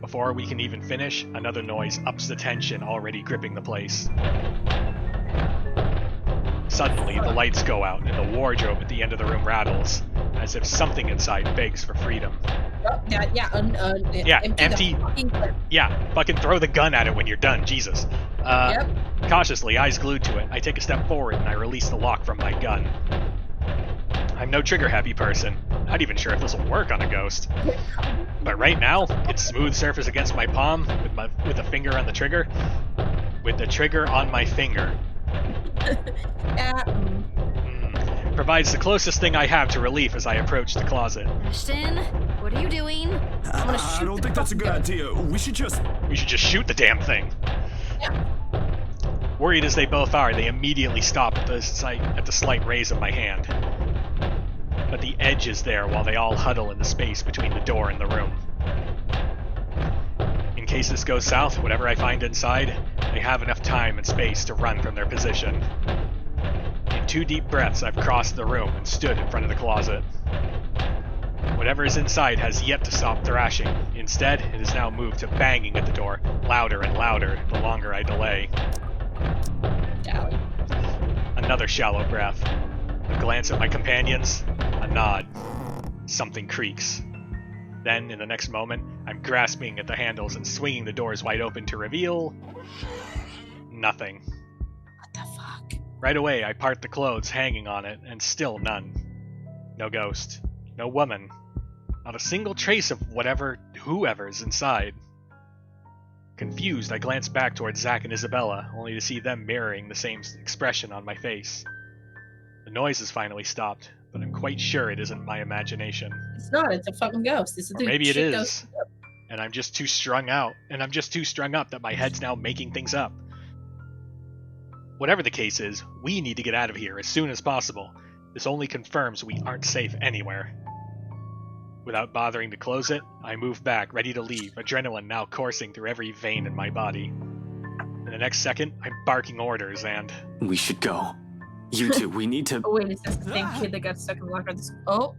Before we can even finish, another noise ups the tension already gripping the place. Suddenly, the lights go out and the wardrobe at the end of the room rattles, as if something inside begs for freedom. Yeah, empty. empty. The fucking clip. Yeah, fucking throw the gun at it when you're done, Jesus. Yep. Cautiously, eyes glued to it, I take a step forward and I release the lock from my gun. I'm no trigger-happy person. Not even sure if this will work on a ghost. But right now, it's smooth surface against my palm, with a finger on the trigger. With the trigger on my finger. Provides the closest thing I have to relief as I approach the closet. Ashton, what are you doing? I don't think that's a good idea. We should just shoot the damn thing. Yeah. Worried as they both are, they immediately stop at the slight raise of my hand. But the edge is there while they all huddle in the space between the door and the room. In case this goes south, whatever I find inside, they have enough time and space to run from their position. In 2 deep breaths, I've crossed the room and stood in front of the closet. Whatever is inside has yet to stop thrashing. Instead, it has now moved to banging at the door, louder and louder, the longer I delay. Another shallow breath. A glance at my companions, a nod. Something creaks. Then, in the next moment, I'm grasping at the handles and swinging the doors wide open to reveal... nothing. What the fuck? Right away, I part the clothes hanging on it, and still none. No ghost. No woman. Not a single trace of whoever's inside. Confused, I glance back towards Zach and Isabella, only to see them mirroring the same expression on my face. The noise has finally stopped, but I'm quite sure it isn't my imagination. It's not. It's a fucking ghost. Or maybe it is. And I'm just too strung out, and I'm just too strung up that my head's now making things up. Whatever the case is, we need to get out of here as soon as possible. This only confirms we aren't safe anywhere. Without bothering to close it, I move back, ready to leave, adrenaline now coursing through every vein in my body. In the next second, I'm barking orders and... We should go. You two, we need to... Oh wait, is this the same kid that got stuck in the locker? Oh!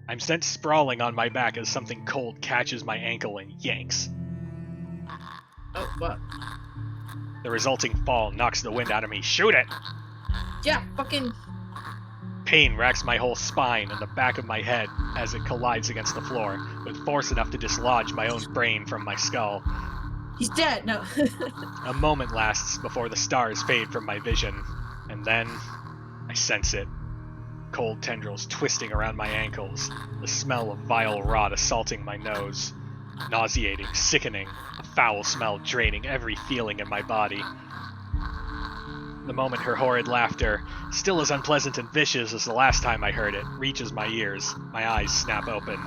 I'm sent sprawling on my back as something cold catches my ankle and yanks. Oh, what? The resulting fall knocks the wind out of me. Shoot it! Yeah, fucking... Pain racks my whole spine and the back of my head as it collides against the floor, with force enough to dislodge my own brain from my skull. He's dead, no. A moment lasts before the stars fade from my vision, and then I sense it. Cold tendrils twisting around my ankles, the smell of vile rot assaulting my nose. Nauseating, sickening, a foul smell draining every feeling in my body. The moment her horrid laughter, still as unpleasant and vicious as the last time I heard it, reaches my ears, my eyes snap open.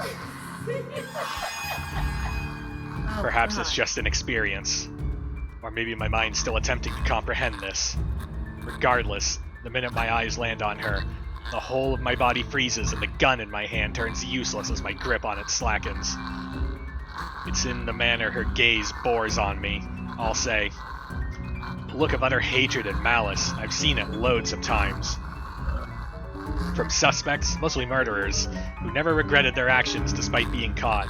Perhaps it's just an experience. Or maybe my mind's still attempting to comprehend this. Regardless, the minute my eyes land on her, the whole of my body freezes and the gun in my hand turns useless as my grip on it slackens. It's in the manner her gaze bores on me, I'll say. A look of utter hatred and malice. I've seen it loads of times. From suspects, mostly murderers, who never regretted their actions despite being caught,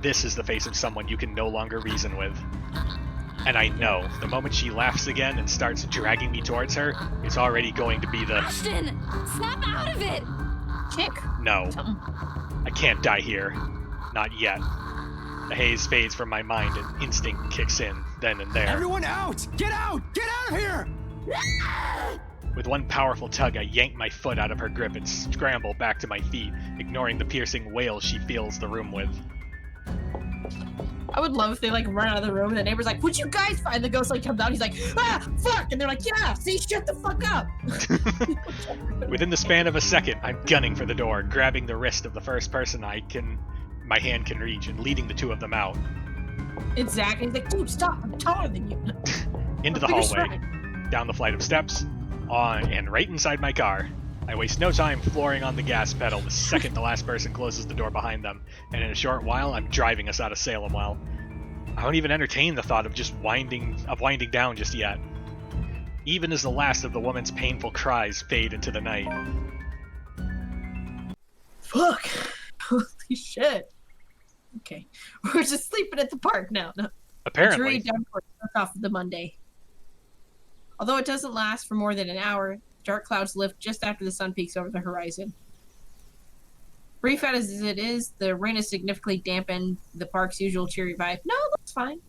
this is the face of someone you can no longer reason with. And I know, the moment she laughs again and starts dragging me towards her, it's already going to be the... Ashton! Snap out of it! Kick. No. I can't die here. Not yet. The haze fades from my mind and instinct kicks in, then and there. Everyone out! Get out! Get out of here! With one powerful tug, I yank my foot out of her grip and scramble back to my feet, ignoring the piercing wails she fills the room with. I would love if they like run out of the room and the neighbor's like, "Would you guys find?" The ghost like comes out, he's like, "Ah, fuck!" And they're like, "Yeah, see, shut the fuck up." Within the span of a second, I'm gunning for the door, grabbing the wrist of the first person my hand can reach, and leading the two of them out. It's Zach, and he's like, "Dude, stop! I'm taller than you." Into the hallway, down the flight of steps, on and right inside my car. I waste no time flooring on the gas pedal the second the last person closes the door behind them, and in a short while, I'm driving us out of Salem well. I don't even entertain the thought of winding down just yet. Even as the last of the woman's painful cries fade into the night. Fuck. Holy shit. Okay. We're just sleeping at the park now. No. Apparently. Down for off the Monday. Although it doesn't last for more than an hour, dark clouds lift just after the sun peaks over the horizon. Brief as it is, the rain has significantly dampened the park's usual cheery vibe. No, that's fine.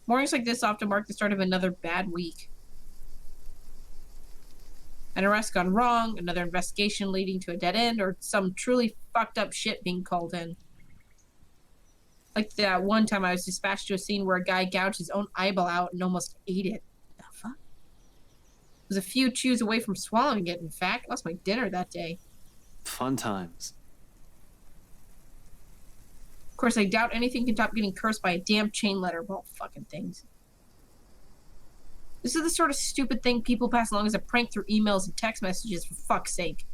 Mornings like this often mark the start of another bad week. An arrest gone wrong, another investigation leading to a dead end, or some truly fucked up shit being called in. Like that one time I was dispatched to a scene where a guy gouged his own eyeball out and almost ate it. The fuck? I was a few chews away from swallowing it, in fact. I lost my dinner that day. Fun times. Of course, I doubt anything can top getting cursed by a damn chain letter of all fucking things. This is the sort of stupid thing people pass along as a prank through emails and text messages, for fuck's sake.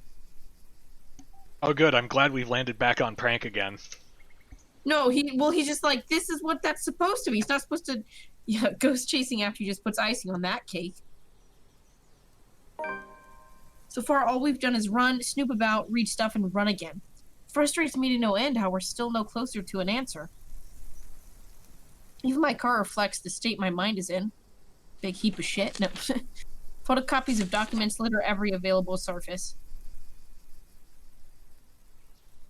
Oh good, I'm glad we've landed back on prank again. No, he's just like, this is what that's supposed to be. He's not supposed to, ghost chasing after you just puts icing on that cake. So far, all we've done is run, snoop about, read stuff, and run again. Frustrates me to no end how we're still no closer to an answer. Even my car reflects the state my mind is in. Big heap of shit. No. Photocopies of documents litter every available surface.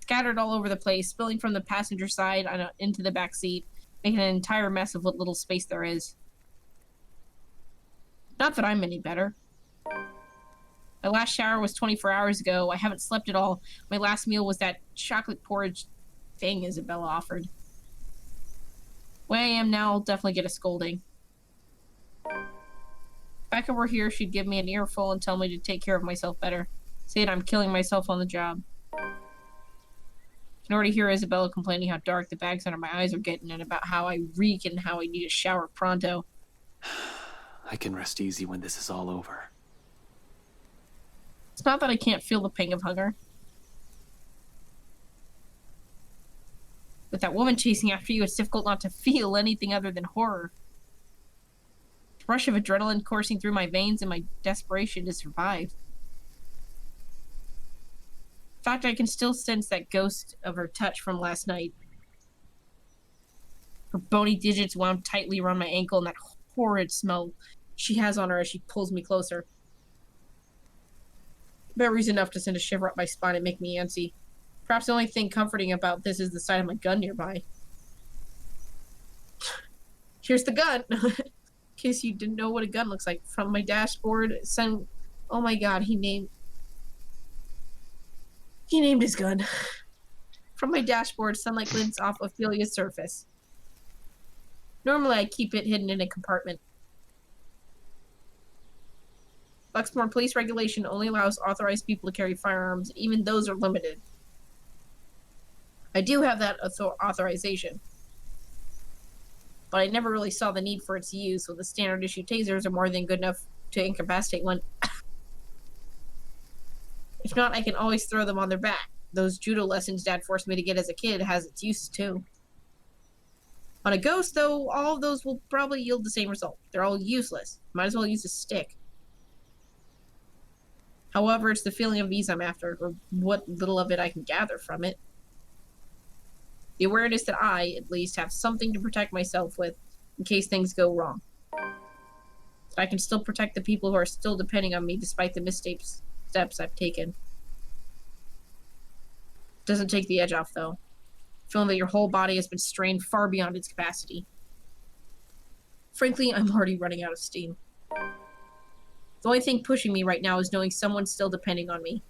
Scattered all over the place, spilling from the passenger side into the back seat, making an entire mess of what little space there is. Not that I'm any better. My last shower was 24 hours ago. I haven't slept at all. My last meal was that chocolate porridge thing Isabella offered. The way I am now, I'll definitely get a scolding. If Becca were here, she'd give me an earful and tell me to take care of myself better. Say that I'm killing myself on the job. I can already hear Isabella complaining how dark the bags under my eyes are getting and about how I reek and how I need a shower pronto. I can rest easy when this is all over. It's not that I can't feel the pang of hunger. With that woman chasing after you, it's difficult not to feel anything other than horror. The rush of adrenaline coursing through my veins and my desperation to survive. In fact, I can still sense that ghost of her touch from last night. Her bony digits wound tightly around my ankle and that horrid smell she has on her as she pulls me closer. Memory's enough to send a shiver up my spine and make me antsy. Perhaps the only thing comforting about this is the sight of my gun nearby. Here's the gun! In case you didn't know what a gun looks like. From my dashboard, oh my god, he named his gun. From my dashboard, sunlight glints off Ophelia's surface. Normally I keep it hidden in a compartment. Luxmore police regulation only allows authorized people to carry firearms, even those are limited. I do have that authorization, but I never really saw the need for its use, so the standard issue tasers are more than good enough to incapacitate one. If not, I can always throw them on their back. Those judo lessons Dad forced me to get as a kid has its uses too. On a ghost, though, all of those will probably yield the same result. They're all useless. Might as well use a stick. However, it's the feeling of ease I'm after, or what little of it I can gather from it. The awareness that I, at least, have something to protect myself with in case things go wrong. That I can still protect the people who are still depending on me despite the missteps I've taken. Doesn't take the edge off, though. Feeling that your whole body has been strained far beyond its capacity. Frankly, I'm already running out of steam. The only thing pushing me right now is knowing someone's still depending on me.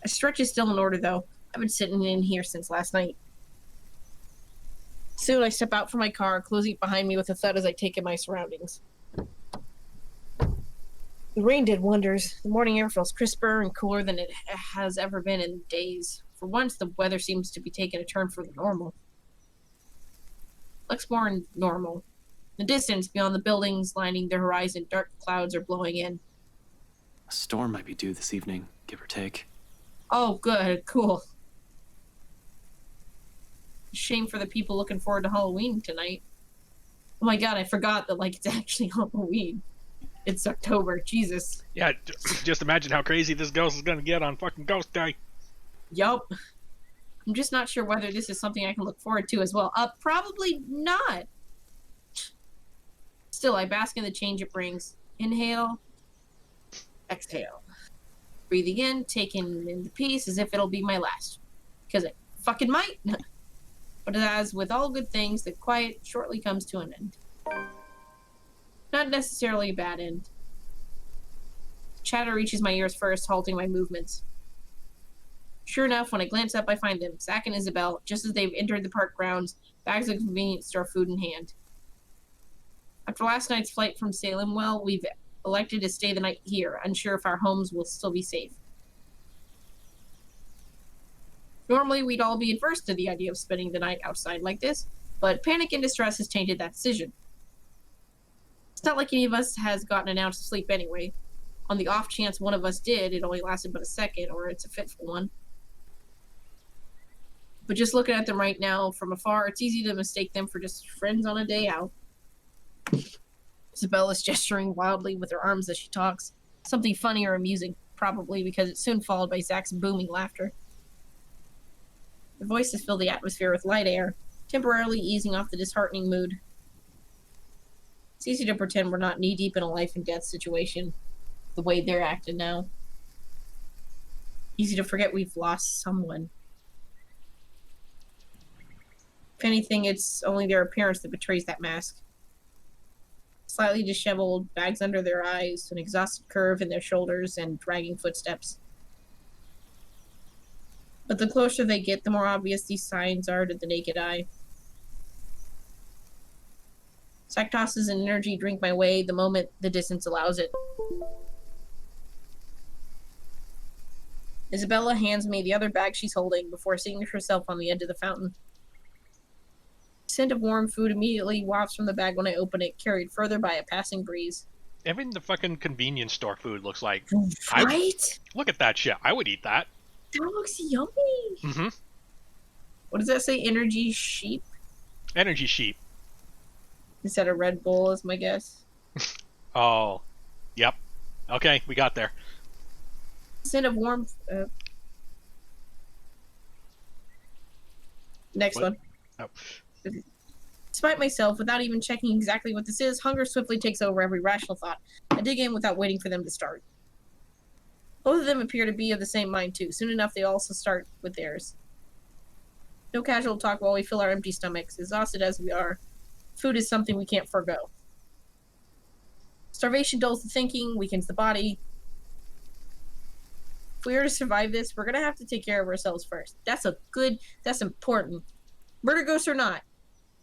A stretch is still in order, though. I've been sitting in here since last night. Soon I step out from my car, closing it behind me with a thud as I take in my surroundings. The rain did wonders. The morning air feels crisper and cooler than it has ever been in days. For once, the weather seems to be taking a turn for the normal. Looks more normal. In the distance, beyond the buildings lining the horizon, dark clouds are blowing in. A storm might be due this evening, give or take. Oh, good. Cool. Shame for the people looking forward to Halloween tonight. Oh my god, I forgot that, it's actually Halloween. It's October. Jesus. Yeah, just imagine how crazy this ghost is gonna get on fucking Ghost Day. Yup. I'm just not sure whether this is something I can look forward to as well. Probably not. Still, I bask in the change it brings. Inhale. Exhale. Breathing in, taking in the peace as if it'll be my last. Because it fucking might. But as with all good things, the quiet shortly comes to an end. Not necessarily a bad end. Chatter reaches my ears first, halting my movements. Sure enough, when I glance up, I find them, Zach and Isabel, just as they've entered the park grounds, bags of convenience store food in hand. After last night's flight from Salem, well, we've elected to stay the night here, unsure if our homes will still be safe. Normally, we'd all be adverse to the idea of spending the night outside like this, but panic and distress has tainted that decision. It's not like any of us has gotten an ounce of sleep anyway. On the off chance one of us did, it only lasted but a second, or it's a fitful one. But just looking at them right now from afar, it's easy to mistake them for just friends on a day out. Isabella's gesturing wildly with her arms as she talks. Something funny or amusing, probably, because it's soon followed by Zach's booming laughter. The voices fill the atmosphere with light air, temporarily easing off the disheartening mood. It's easy to pretend we're not knee-deep in a life-and-death situation, the way they're acting now. Easy to forget we've lost someone. If anything, it's only their appearance that betrays that mask. Slightly disheveled, bags under their eyes, an exhausted curve in their shoulders, and dragging footsteps. But the closer they get, the more obvious these signs are to the naked eye. Zach tosses an energy drink my way the moment the distance allows it. Isabella hands me the other bag she's holding before seating herself on the edge of the fountain. The scent of warm food immediately wafts from the bag when I open it, carried further by a passing breeze. Even the fucking convenience store food looks like... Right? Look at that shit. I would eat that. That looks yummy. Mm-hmm. What does that say? Energy sheep? Energy sheep. Instead of Red Bull is my guess. Oh. Yep. Okay, we got there. Scent of warm... Next What? one. Oh. Despite myself, without even checking exactly what this is, hunger swiftly takes over every rational thought. I dig in without waiting for them to start. Both of them appear to be of the same mind, too. Soon enough, they also start with theirs. No casual talk while we fill our empty stomachs. Exhausted as we are, food is something we can't forgo. Starvation dulls the thinking, weakens the body. If we are to survive this, we're going to have to take care of ourselves first. That's important. Murder ghosts or not.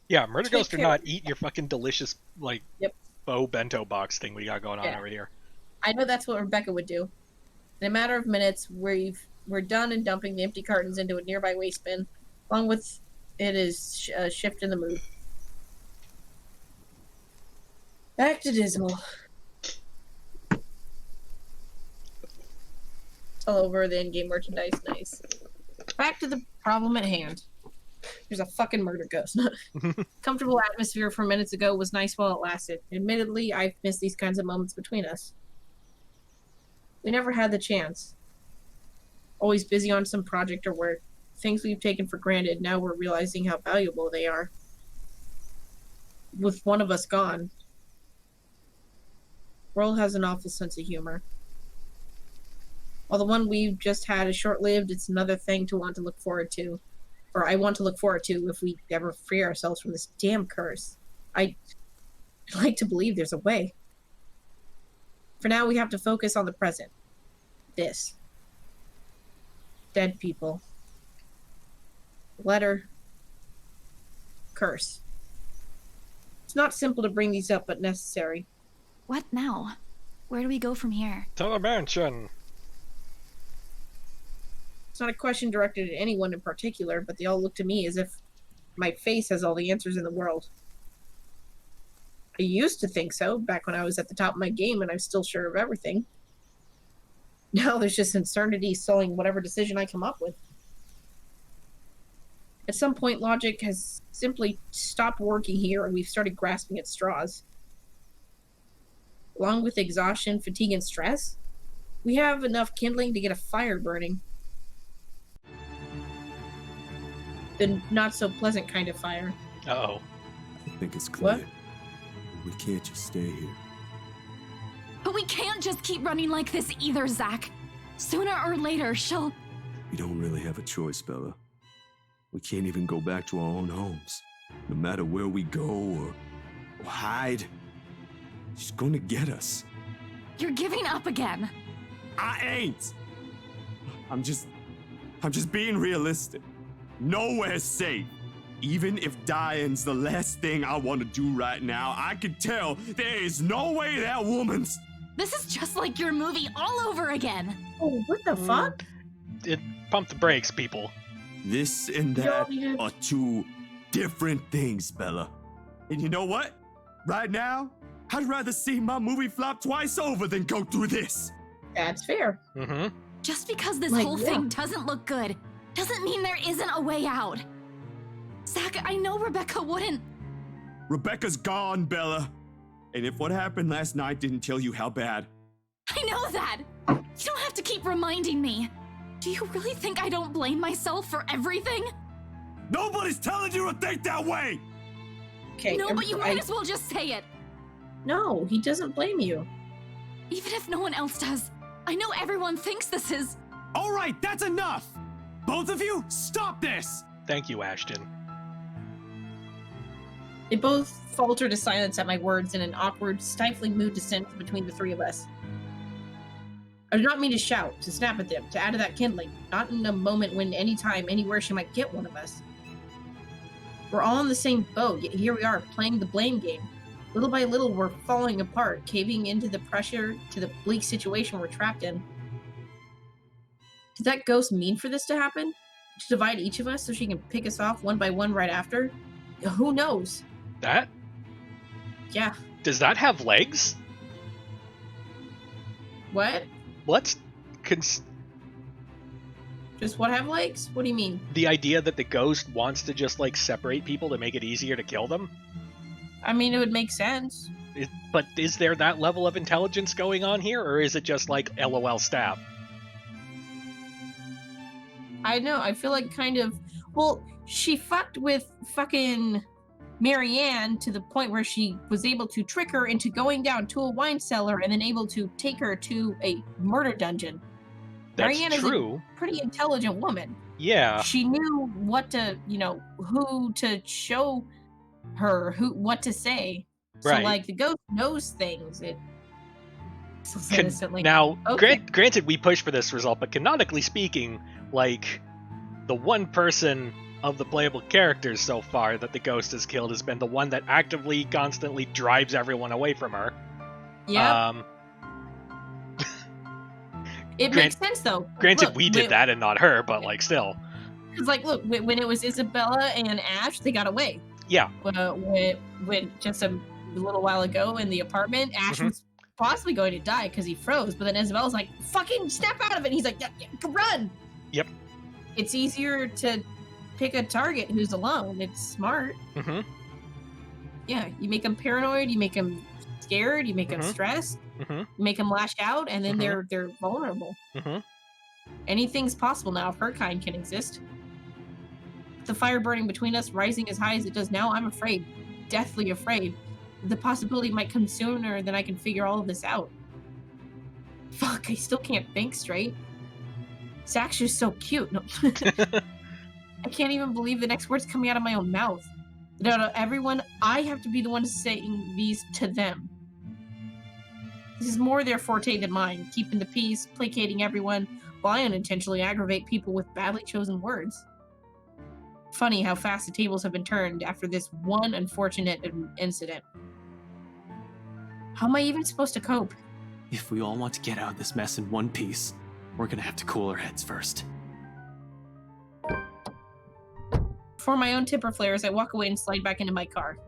Yeah, murder ghost or not, eat your fucking delicious, like, Yep. faux bento box thing we got going on Yeah. over here. I know that's what Rebecca would do. In a matter of minutes, we're done and dumping the empty cartons into a nearby waste bin. Along with it is a shift in the mood. Back to Dismal. It's all over the in-game merchandise. Nice. Back to the problem at hand. There's a fucking murder ghost. Comfortable atmosphere from minutes ago was nice while it lasted. Admittedly, I've missed these kinds of moments between us. We never had the chance. Always busy on some project or work. Things we've taken for granted, now we're realizing how valuable they are. With one of us gone. World has an awful sense of humor. While the one we've just had is short-lived, it's another thing to want to look forward to. Or I want to look forward to if we ever free ourselves from this damn curse. I'd like to believe there's a way. For now, we have to focus on the present. This. Dead people. Letter. Curse. It's not simple to bring these up, but necessary. What now? Where do we go from here? To the mansion. It's not a question directed at anyone in particular, but they all look to me as if my face has all the answers in the world. I used to think so, back when I was at the top of my game and I'm still sure of everything. Now there's just uncertainty sullying whatever decision I come up with. At some point, logic has simply stopped working here and we've started grasping at straws. Along with exhaustion, fatigue, and stress, we have enough kindling to get a fire burning. The not-so-pleasant kind of fire. Uh-oh. I think it's clear. What? We can't just stay here. But we can't just keep running like this either, Zach. Sooner or later, she'll... We don't really have a choice, Bella. We can't even go back to our own homes. No matter where we go or hide, she's gonna get us. You're giving up again. I ain't! I'm just being realistic. Nowhere's safe. Even if dying's the last thing I want to do right now, I can tell there is no way that woman's... This is just like your movie all over again. Oh, what the fuck? Pump the brakes, people. This and that are two different things, Bella. And you know what? Right now, I'd rather see my movie flop twice over than go through this. That's fair. Mm-hmm. Just because this Like, whole yeah. thing doesn't look good, doesn't mean there isn't a way out. Zach, I know Rebecca wouldn't... Rebecca's gone, Bella. And if what happened last night didn't tell you how bad... I know that! You don't have to keep reminding me. Do you really think I don't blame myself for everything? Nobody's telling you to think that way! Okay. No, but you might as well just say it. No, he doesn't blame you. Even if no one else does, I know everyone thinks this is... All right, that's enough! Both of you, stop this! Thank you, Ashton. They both falter to silence at my words, and an awkward, stifling mood descends between the three of us. I do not mean to shout, to snap at them, to add to that kindling, not in a moment when anytime, anywhere she might get one of us. We're all in the same boat, yet here we are, playing the blame game. Little by little, we're falling apart, caving into the pressure to the bleak situation we're trapped in. Did that ghost mean for this to happen? To divide each of us so she can pick us off one by one right after? Who knows? That? Yeah. Does that have legs? What? Let's Just what have legs? What do you mean? the idea that the ghost wants to just like separate people to make it easier to kill them. I mean, it would make sense. But is there that level of intelligence going on here, or is it just like LOL stab? I know, I feel like kind of... Well, she fucked with fucking Marianne to the point where she was able to trick her into going down to a wine cellar and then able to take her to a murder dungeon. That's Marianne true. is a pretty intelligent woman. Yeah. She knew what to, who to show her, what to say. So, Right. like, the ghost knows things. It innocently. Now, Okay. granted, we push for this result, but canonically speaking, like, the one person of the playable characters so far that the ghost has killed has been the one that actively, constantly drives everyone away from her. Yeah. It makes sense, though. Granted, Look, we did that and not her, but, like, still. It's like, look, when it was Isabella and Ash, they got away. Yeah. When just a little while ago in the apartment, Ash was possibly going to die because he froze, but then Isabella's like, fucking snap out of it. And he's like, yeah, run. Yep. It's easier to pick a target who's alone. It's smart. Mm-hmm. Yeah, you make them paranoid, you make them scared, you make them stressed, you make them lash out, and then they're vulnerable. Anything's possible now if her kind can exist. The fire burning between us, rising as high as it does now, I'm afraid, deathly afraid. The possibility might come sooner than I can figure all of this out. Fuck, I still can't think straight. Zach's just so cute. No. I can't even believe the next words coming out of my own mouth. Out of everyone, I have to be the one saying these to them. This is more their forte than mine, keeping the peace, placating everyone, while I unintentionally aggravate people with badly chosen words. Funny how fast the tables have been turned after this one unfortunate incident. How am I even supposed to cope? If we all want to get out of this mess in one piece, we're gonna have to cool our heads first. Before my own temper flares, I walk away and slide back into my car.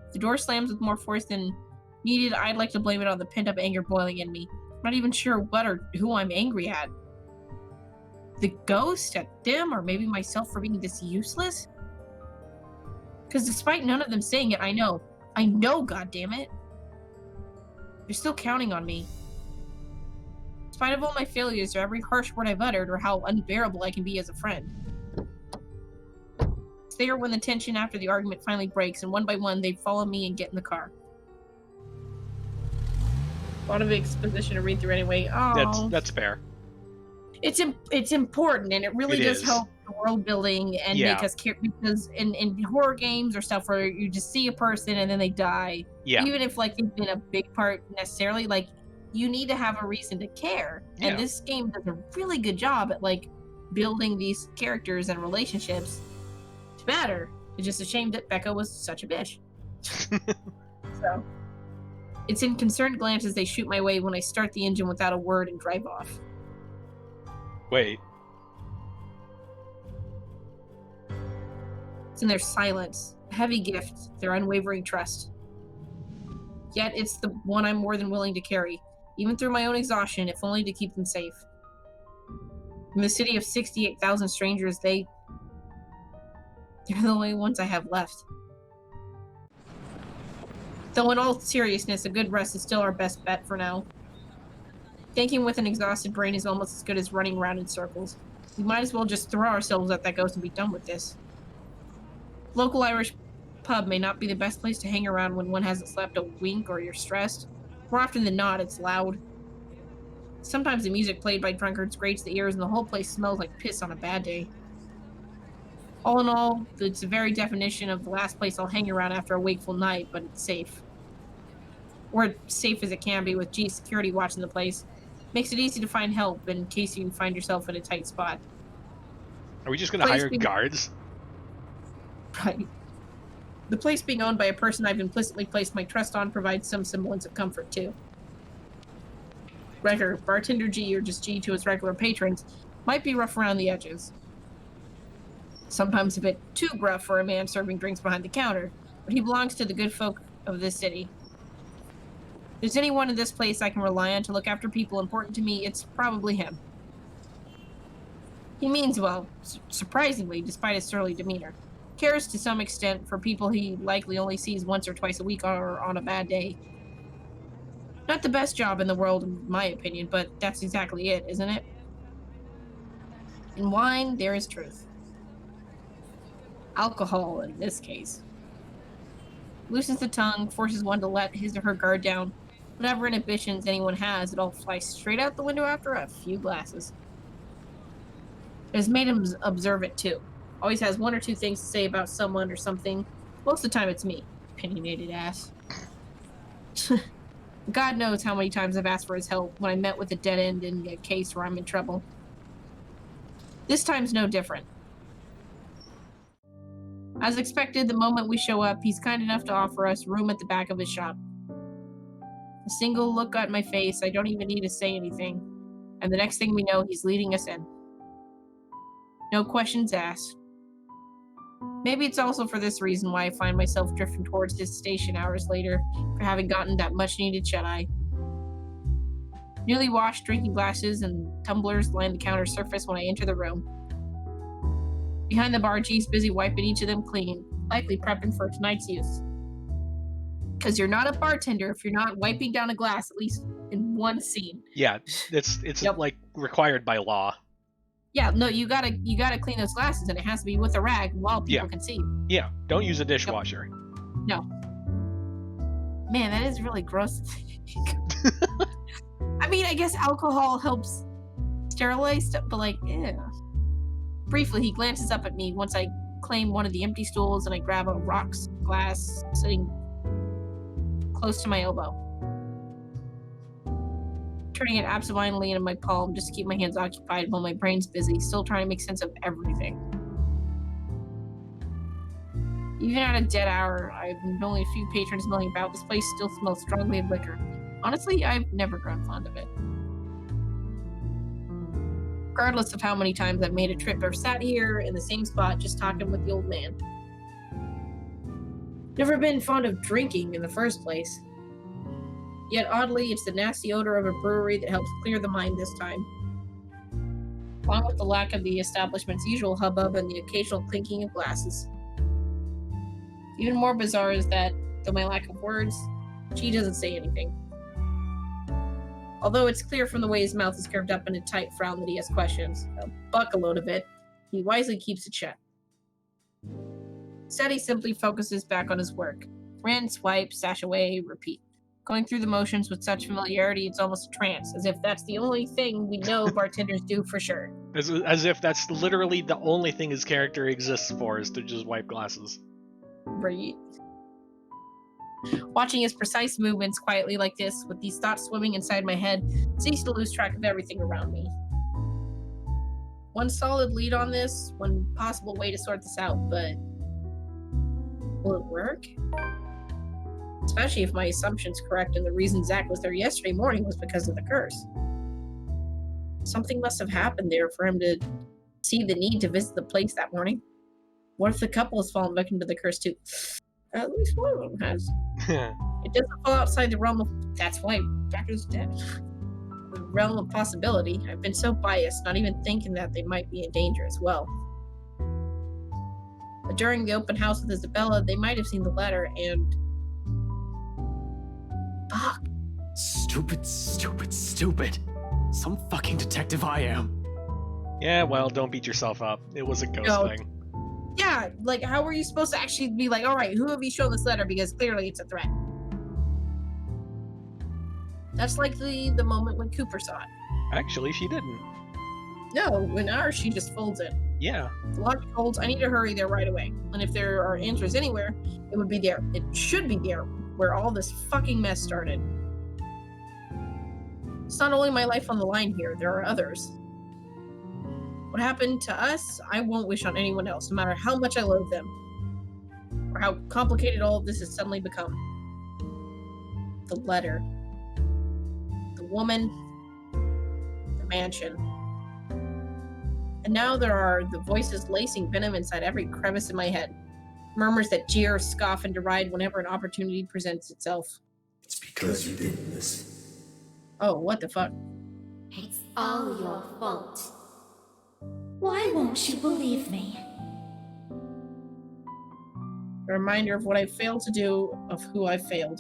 If the door slams with more force than needed, I'd like to blame it on the pent-up anger boiling in me. I'm not even sure what or who I'm angry at. The ghost, at them, or maybe myself for being this useless? Because despite none of them saying it, I know, goddammit. They're still counting on me. In spite of all my failures or every harsh word I've uttered or how unbearable I can be as a friend. It's there when the tension after the argument finally breaks, and one by one they follow me and get in the car. A lot of exposition to read through anyway. Oh, That's fair. it's important, and it really It does is. help the world building and Yeah. make us care, because in horror games or stuff where you just see a person and then they die, Yeah. even if like they've been a big part necessarily, like you need to have a reason to care. Yeah. And this game does a really good job at like building these characters and relationships to matter. It's just a shame that Becca was such a bitch. So it's in concerned glances they shoot my way when I start the engine without a word and drive off. Wait. It's in their silence, a heavy gift, their unwavering trust. Yet it's the one I'm more than willing to carry, even through my own exhaustion, if only to keep them safe. In the city of 68,000 strangers, they're the only ones I have left. Though in all seriousness, a good rest is still our best bet for now. Thinking with an exhausted brain is almost as good as running around in circles. We might as well just throw ourselves at that ghost and be done with this. Local Irish pub may not be the best place to hang around when one hasn't slept a wink or you're stressed. More often than not, it's loud. Sometimes the music played by drunkards grates the ears and the whole place smells like piss on a bad day. All in all, it's the very definition of the last place I'll hang around after a wakeful night, but it's safe. Or as safe as it can be with G security watching the place. Makes it easy to find help in case you find yourself in a tight spot. Are we just gonna hire guards? Right. The place being owned by a person I've implicitly placed my trust on provides some semblance of comfort, too. Whether bartender G or just G to his regular patrons might be rough around the edges. Sometimes a bit too gruff for a man serving drinks behind the counter, but he belongs to the good folk of this city. If there's anyone in this place I can rely on to look after people important to me, it's probably him. He means well, surprisingly, despite his surly demeanor. Cares to some extent for people he likely only sees once or twice a week or on a bad day. Not the best job in the world, in my opinion, but that's exactly it, isn't it? In wine, there is truth. Alcohol, in this case. Loosens the tongue, forces one to let his or her guard down. Whatever inhibitions anyone has, it all flies straight out the window after a few glasses. It has made him observe it, too. Always has one or two things to say about someone or something. Most of the time it's me. Opinionated ass. God knows how many times I've asked for his help when I met with a dead end in a case where I'm in trouble. This time's no different. As expected, the moment we show up, he's kind enough to offer us room at the back of his shop. A single look at my face, I don't even need to say anything, and the next thing we know, he's leading us in. No questions asked. Maybe it's also for this reason why I find myself drifting towards his station hours later for having gotten that much-needed shut-eye. Newly washed drinking glasses and tumblers line the counter surface when I enter the room. Behind the bar, G's busy wiping each of them clean, likely prepping for tonight's use. Because you're not a bartender if you're not wiping down a glass at least in one scene. Yeah, it's yep. Like required by law. Yeah, no, you gotta clean those glasses, and it has to be with a rag while people can see you. Yeah, don't use a dishwasher. No. Man, that is really gross. I mean, I guess alcohol helps sterilize stuff, but like, ew. Briefly, he glances up at me once I claim one of the empty stools and I grab a rocks glass sitting close to my elbow. Turning it absentmindedly into my palm just to keep my hands occupied while my brain's busy, still trying to make sense of everything. Even at a dead hour, I've only a few patrons milling about. This place still smells strongly of liquor. Honestly, I've never grown fond of it. Regardless of how many times I've made a trip or sat here in the same spot just talking with the old man. Never been fond of drinking in the first place. Yet oddly, it's the nasty odor of a brewery that helps clear the mind this time. Along with the lack of the establishment's usual hubbub and the occasional clinking of glasses. Even more bizarre is that, though my lack of words, G doesn't say anything. Although it's clear from the way his mouth is curved up in a tight frown that he has questions, a buckload of it, he wisely keeps it shut. Instead, he simply focuses back on his work. Rinse, wipe, stash away, repeat. going through the motions with such familiarity it's almost a trance, as if that's the only thing we know bartenders do for sure. As if that's literally the only thing his character exists for, is to just wipe glasses. Right. Watching his precise movements quietly like this, with these thoughts swimming inside my head, ceased to lose track of everything around me. One solid lead on this, one possible way to sort this out, but will it work? Especially if my assumption's correct and the reason Zach was there yesterday morning was because of the curse. Something must have happened there for him to see the need to visit the place that morning. What if the couple has fallen victim to the curse too? At least one of them has. It doesn't fall outside the realm of... That's why Becca's dead. The realm of possibility. I've been so biased, not even thinking that they might be in danger as well. But during the open house with Isabella, they might have seen the letter and... Fuck. Stupid, stupid, stupid. Some fucking detective I am. Yeah, well, don't beat yourself up. It was a ghost thing. Yeah, like, how were you supposed to actually be like, alright, who have you shown this letter? Because clearly it's a threat. That's like the moment when Cooper saw it. Actually, she didn't. No, when ours, she just folds it. Yeah. The logic holds, I need to hurry there right away. And if there are answers anywhere, it would be there. It should be there, where all this fucking mess started. It's not only my life on the line here, there are others. What happened to us, I won't wish on anyone else, no matter how much I loathe them. Or how complicated all of this has suddenly become. The letter. The woman. The mansion. And now there are the voices lacing venom inside every crevice in my head. Murmurs that jeer, scoff, and deride whenever an opportunity presents itself. It's because you didn't listen. Oh, what the fuck? It's all your fault. Why won't you believe me? A reminder of what I failed to do, of who I failed.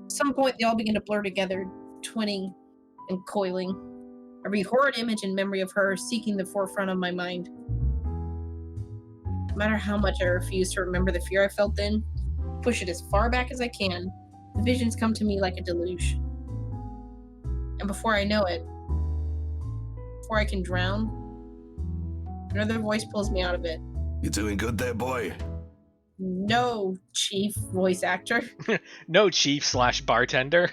At some point, they all begin to blur together, twinning and coiling. Every horrid image and memory of her seeking the forefront of my mind. No matter how much I refuse to remember the fear I felt then, push it as far back as I can, the visions come to me like a deluge. And before I know it, before I can drown, another voice pulls me out of it. You doing good there, boy? No, chief voice actor. No, chief / bartender.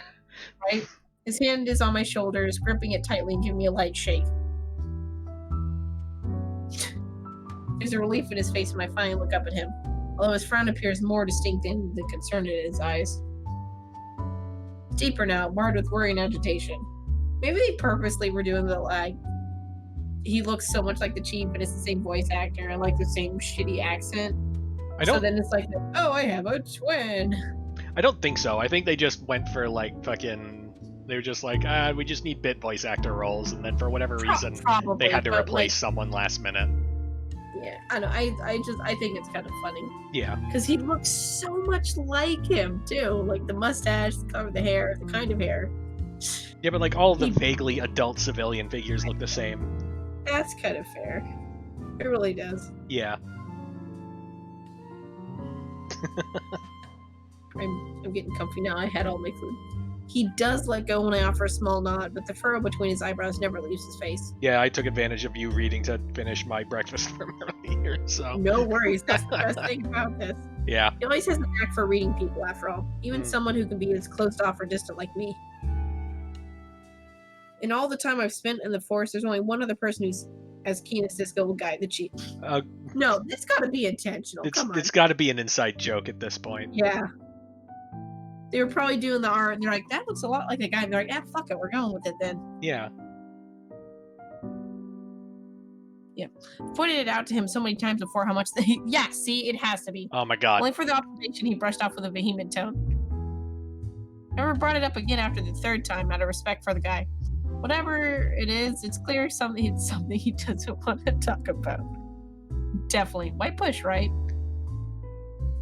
Right? His hand is on my shoulders, gripping it tightly and giving me a light shake. There's a relief in his face when I finally look up at him, although his frown appears more distinct than the concern in his eyes. Deeper now, marred with worry and agitation. Maybe they purposely were doing the, like, he looks so much like the chief, but it's the same voice actor and, like, the same shitty accent. So then it's like, oh, I have a twin. I don't think so. I think they just went for, like, fucking... They were just like, we just need bit voice actor roles, and then for whatever reason, probably, they had to but, replace someone last minute. Yeah, I know. I think it's kind of funny. Yeah. Because he looks so much like him, too. Like, the mustache, the color of the hair, the kind of hair. Yeah, but, like, all of the vaguely adult civilian figures look the same. That's kind of fair. It really does. Yeah. I'm getting comfy now. I had all my food. He does let go when I offer a small nod, but the furrow between his eyebrows never leaves his face. Yeah, I took advantage of you reading to finish my breakfast from earlier, so... No worries. That's the best thing about this. Yeah. He always has a knack for reading people, after all. Even someone who can be as closed off or distant like me. In all the time I've spent in the force, there's only one other person who's as keen as this old guy, the chief. No, it's gotta be intentional. Come on. It's gotta be an inside joke at this point. Yeah. They were probably doing the art, and they're like, that looks a lot like the guy. And they're like, yeah, fuck it, we're going with it then. Yeah. Yeah. Pointed it out to him so many times before how much they... Yeah, see, it has to be. Oh my god. Only for the observation, he brushed off with a vehement tone. Never brought it up again after the third time, out of respect for the guy. Whatever it is, it's clear it's something he doesn't want to talk about. Definitely. Why push, right?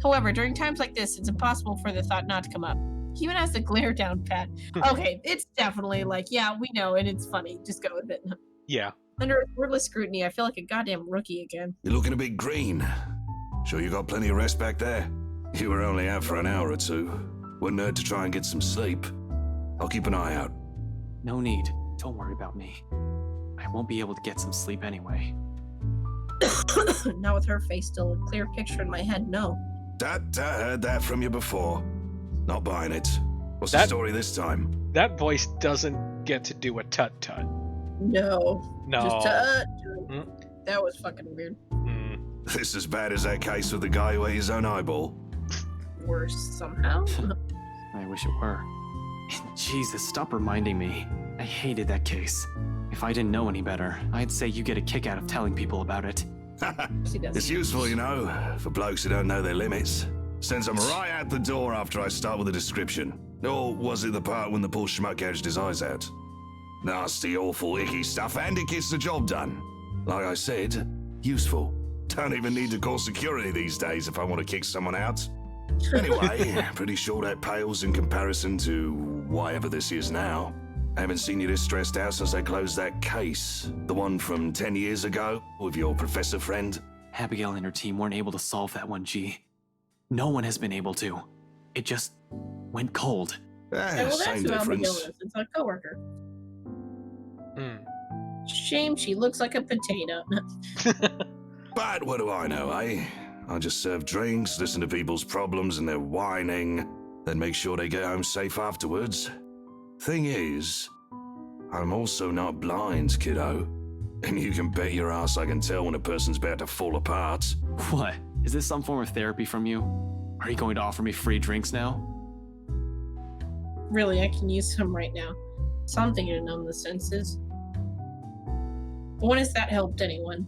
However, during times like this, it's impossible for the thought not to come up. He even has the glare down pat. Okay, it's definitely like, yeah, we know, and it's funny. Just go with it. Yeah. Under wordless scrutiny, I feel like a goddamn rookie again. You're looking a bit green. Sure you got plenty of rest back there? You were only out for an hour or two. Wouldn't hurt to try and get some sleep. I'll keep an eye out. No need. Don't worry about me. I won't be able to get some sleep anyway. Not with her face still a clear picture in my head, no. I heard that from you before. Not buying it. What's the story this time? That voice doesn't get to do a tut-tut. No. No. Just that was fucking weird. This as bad as that case with the guy who ate his own eyeball. Worse somehow. I wish it were. Jesus, stop reminding me. I hated that case. If I didn't know any better, I'd say you get a kick out of telling people about it. It's useful, you know, for blokes who don't know their limits. Sends them right out the door after I start with a description. Or was it the part when the poor schmuck gouged his eyes out? Nasty, awful, icky stuff, and it gets the job done. Like I said, useful. Don't even need to call security these days if I want to kick someone out. Anyway, pretty sure that pales in comparison to whatever this is now. I haven't seen you this stressed out since I closed that case. The one from 10 years ago with your professor friend. Abigail and her team weren't able to solve that one, G. No one has been able to. It just went cold. Well, that's Same who Abigail difference. is. It's a coworker. Shame she looks like a potato. But what do I know, eh? I just serve drinks, listen to people's problems and their whining, then make sure they get home safe afterwards. Thing is, I'm also not blind, kiddo. And you can bet your ass I can tell when a person's about to fall apart. What? Is this some form of therapy from you? Are you going to offer me free drinks now? Really, I can use some right now. Something to numb the senses. But when has that helped anyone?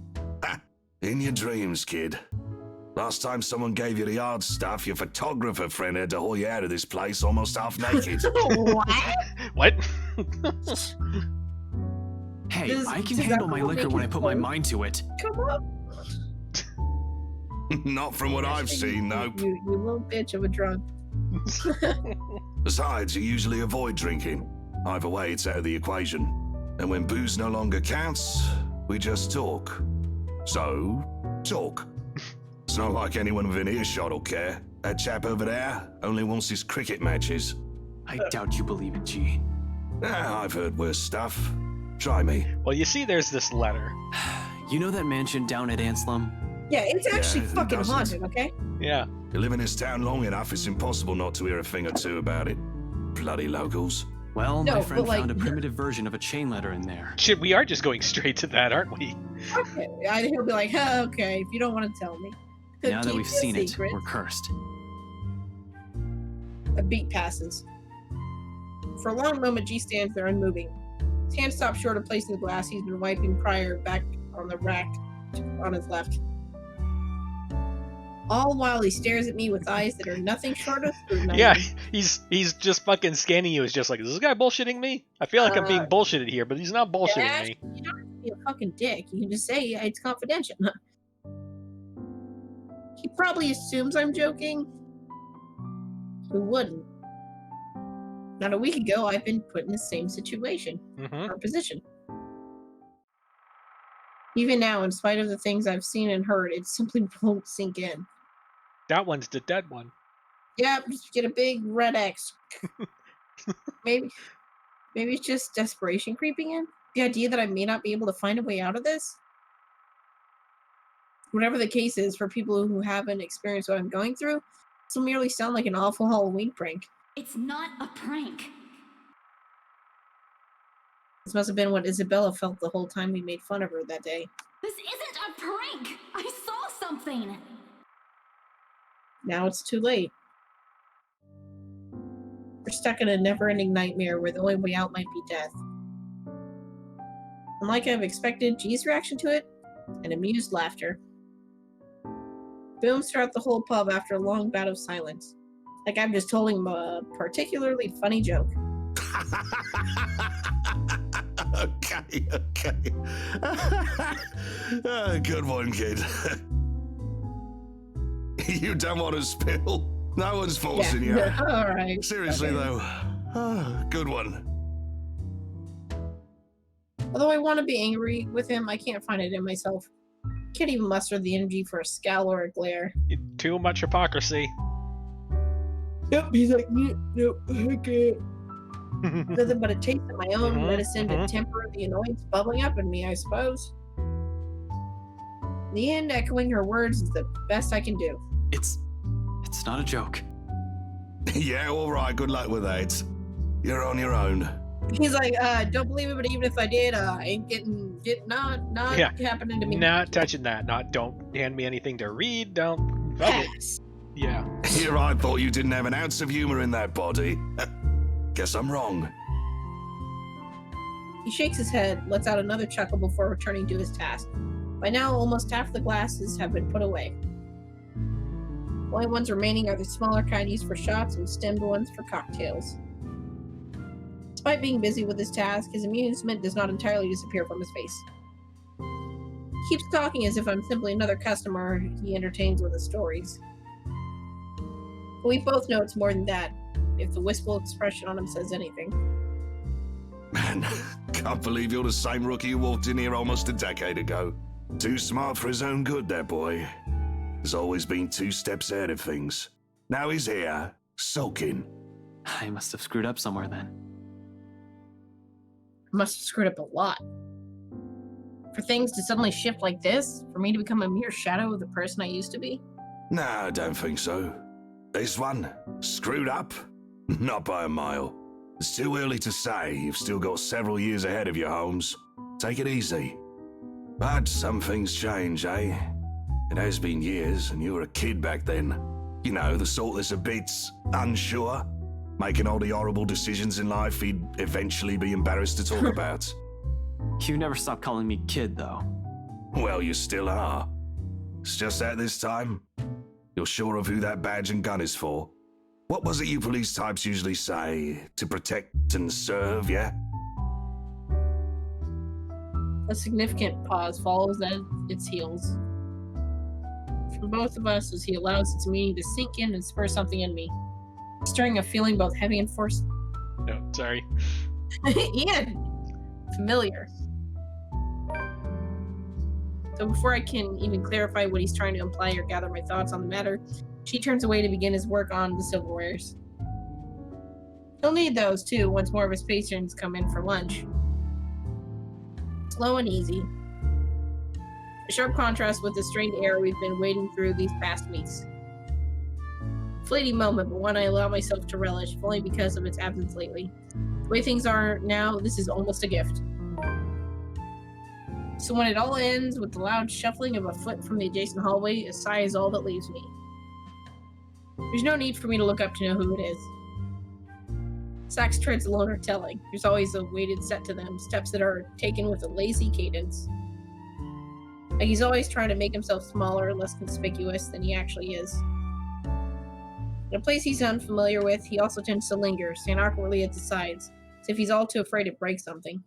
In your dreams, kid. Last time someone gave you the hard stuff, your photographer friend had to haul you out of this place almost half naked. What? What? Hey, I can handle my liquor when I put my mind to it. Come on. Not from what I've seen, nope. You little bitch of a drunk. Besides, you usually avoid drinking. Either way, it's out of the equation. And when booze no longer counts, we just talk. So, talk. It's not like anyone within earshot will care. That chap over there only wants his cricket matches. I doubt you believe it, G. I've heard worse stuff. Try me. Well, you see there's this letter. You know that mansion down at Anslum? Yeah, it's actually who fucking doesn't? haunted, okay? Yeah. You live in this town long enough, it's impossible not to hear a thing or two about it. Bloody locals. Well, No, my but, friend like- found a primitive version of a chain letter in there. Shit, we are just going straight to that, aren't we? Okay. He'll be like, okay, if you don't want to tell me. Now that Keep we've it seen it, secret. we're cursed. A beat passes. For a long moment, G stands there unmoving. His hand stops short of placing the glass he's been wiping prior back on the rack on his left. All while he stares at me with eyes that are nothing short of scrutinizing. Yeah, he's just fucking scanning you. Is just like, is this guy bullshitting me? I feel like I'm being bullshitted here, but he's not bullshitting Yeah, me. you don't have to be a fucking dick. You can just say it's confidential. He probably assumes I'm joking. Who wouldn't? Not a week ago, I've been put in the same situation or position. Even now, in spite of the things I've seen and heard, it simply won't sink in. That one's the dead one. Yep, just get a big red X. maybe it's just desperation creeping in. The idea that I may not be able to find a way out of this. Whatever the case is, for people who haven't experienced what I'm going through, this will merely sound like an awful Halloween prank. It's not a prank. This must have been what Isabella felt the whole time we made fun of her that day. This isn't a prank! I saw something! Now it's too late. We're stuck in a never-ending nightmare where the only way out might be death. Unlike I've expected, G's reaction to it, an amused laughter. Booms throughout the whole pub after a long bout of silence. Like I'm just told him a particularly funny joke. Okay. Good one, kid. You don't want to spill. No one's forcing you. Alright. Seriously, though. Good one. Although I want to be angry with him, I can't find it in myself. Can't even muster the energy for a scowl or a glare. Too much hypocrisy. Yep, he's like, nope, I can't. Nothing but a taste of my own medicine to temper the annoyance bubbling up in me, I suppose. In the end, echoing her words is the best I can do. It's not a joke. Yeah, all right. Good luck with that. You're on your own. He's like, don't believe it, but even if I did, ain't not happening to me. Not touching that. Don't hand me anything to read. Don't. Fuck it. Yeah. Here I thought you didn't have an ounce of humor in that body. Guess I'm wrong. He shakes his head, lets out another chuckle before returning to his task. By now, almost half the glasses have been put away. The only ones remaining are the smaller kind used for shots and stemmed ones for cocktails. Despite being busy with his task, his amusement does not entirely disappear from his face. He keeps talking as if I'm simply another customer he entertains with his stories. But we both know it's more than that, if the wistful expression on him says anything. Man, can't believe you're the same rookie who walked in here almost a decade ago. Too smart for his own good, that boy. Has always been 2 steps ahead of things. Now he's here, sulking. I must have screwed up somewhere then. I must have screwed up a lot. For things to suddenly shift like this, for me to become a mere shadow of the person I used to be? Nah, I don't think so. This one, screwed up? Not by a mile. It's too early to say. You've still got several years ahead of you, Holmes. Take it easy. But some things change, eh? It has been years, and you were a kid back then. You know, the sort that's a bit unsure, making all the horrible decisions in life he'd eventually be embarrassed to talk about. You never stop calling me kid, though. Well, you still are. It's just that this time, you're sure of who that badge and gun is for. What was it you police types usually say? To protect and serve, yeah? A significant pause follows at its heels. From both of us as he allows its meaning to sink in and spur something in me, stirring a feeling both heavy and forced. No, sorry. Ian! Familiar. So before I can even clarify what he's trying to imply or gather my thoughts on the matter, she turns away to begin his work on the silverwares. He'll need those too once more of his patrons come in for lunch. Slow and easy. A sharp contrast with the strained air we've been wading through these past weeks. Fleeting moment, but one I allow myself to relish, if only because of its absence lately. The way things are now, this is almost a gift. So when it all ends with the loud shuffling of a foot from the adjacent hallway, a sigh is all that leaves me. There's no need for me to look up to know who it is. Sax treads alone are telling. There's always a weighted set to them, steps that are taken with a lazy cadence. Like he's always trying to make himself smaller, less conspicuous than he actually is. In a place he's unfamiliar with, he also tends to linger, stand awkwardly at the sides, as if he's all too afraid to break something.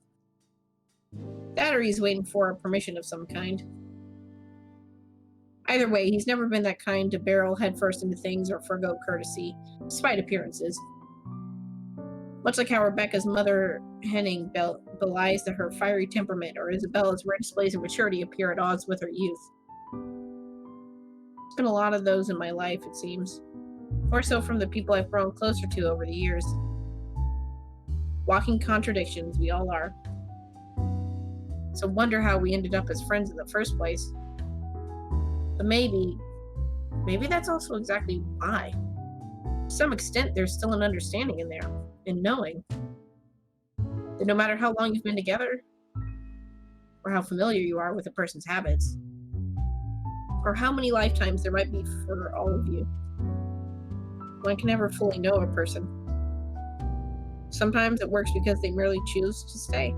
That or he's waiting for permission of some kind. Either way, he's never been that kind to barrel headfirst into things or forgo courtesy, despite appearances. Much like how Rebecca's mother, Henning, belies that her fiery temperament, or Isabella's rare displays of maturity appear at odds with her youth. There's been a lot of those in my life, it seems. More so from the people I've grown closer to over the years. Walking contradictions, we all are. So wonder how we ended up as friends in the first place. But maybe that's also exactly why. To some extent, there's still an understanding in there, in knowing that no matter how long you've been together, or how familiar you are with a person's habits, or how many lifetimes there might be for all of you, one can never fully know a person. Sometimes it works because they merely choose to stay.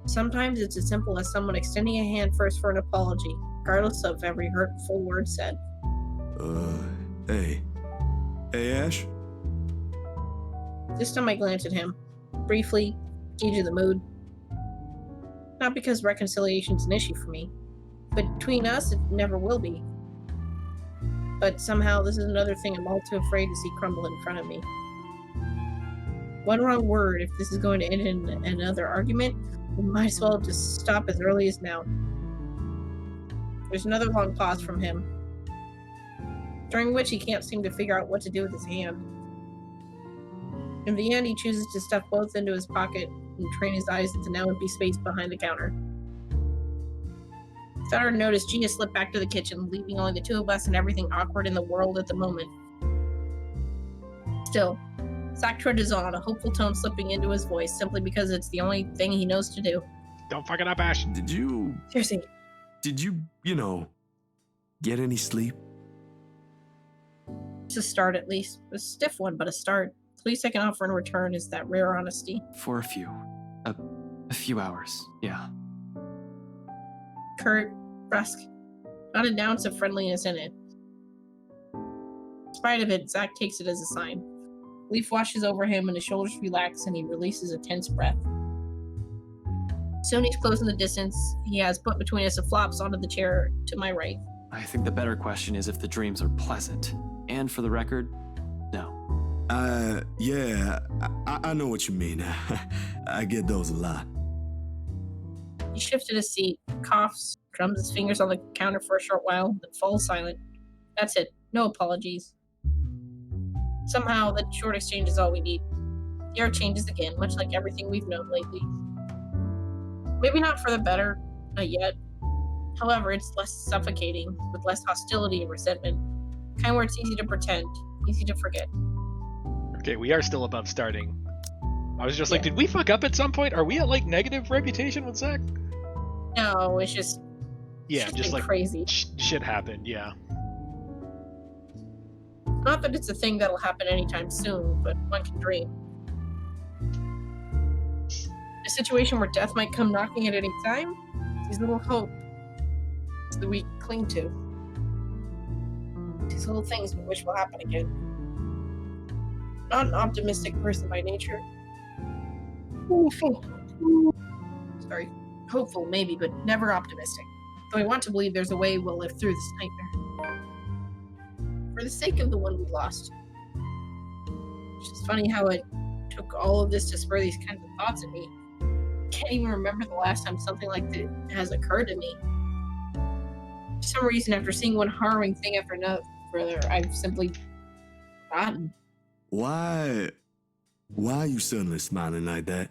Sometimes it's as simple as someone extending a hand first for an apology, regardless of every hurtful word said. Hey, Ash? This time I glance at him, briefly, gauge the mood. Not because reconciliation's an issue for me, but between us it never will be. But somehow this is another thing I'm all too afraid to see crumble in front of me. One wrong word, if this is going to end in another argument, we might as well just stop as early as now. There's another long pause from him. during which he can't seem to figure out what to do with his hand. In the end, he chooses to stuff both into his pocket and train his eyes into now empty space behind the counter. Without our notice, Gia slipped back to the kitchen, leaving only the two of us and everything awkward in the world at the moment. Still, Zach trudges on, a hopeful tone slipping into his voice simply because it's the only thing he knows to do. Don't fuck it up, Ash. Seriously. Did you, get any sleep? It's a start, at least. A stiff one, but a start. Please take an offer in return is that rare honesty. For a few. A few hours, yeah. Curt, brusque, not an ounce of friendliness in it. In spite of it, Zach takes it as a sign. Leaf washes over him and his shoulders relax and he releases a tense breath. Soon he's close in the distance. He has put between us a flops onto the chair to my right. I think the better question is if the dreams are pleasant. And for the record, no. Yeah, I know what you mean. I get those a lot. He shifted his seat, coughs, drums his fingers on the counter for a short while, then falls silent. That's it. No apologies. Somehow, that short exchange is all we need. The air changes again, much like everything we've known lately. Maybe not for the better, not yet. However, it's less suffocating, with less hostility and resentment. Kind where it's easy to pretend, easy to forget. Okay, we are still above starting. I was just like, did we fuck up at some point? Are we at, negative reputation with Zach? No, it's just... Yeah, just crazy. Shit happened, yeah. Not that it's a thing that'll happen anytime soon, but one can dream. A situation where death might come knocking at any time? These little hopes that we cling to. These little things we wish will happen again. Not an optimistic person by nature. Sorry. Hopeful, maybe, but never optimistic. Though I want to believe there's a way we'll live through this nightmare. For the sake of the one we lost. It's just funny how it took all of this to spur these kinds of thoughts in me. Can't even remember the last time something like that has occurred to me. For some reason, after seeing one harrowing thing after another, I've simply forgotten. Why are you suddenly smiling like that?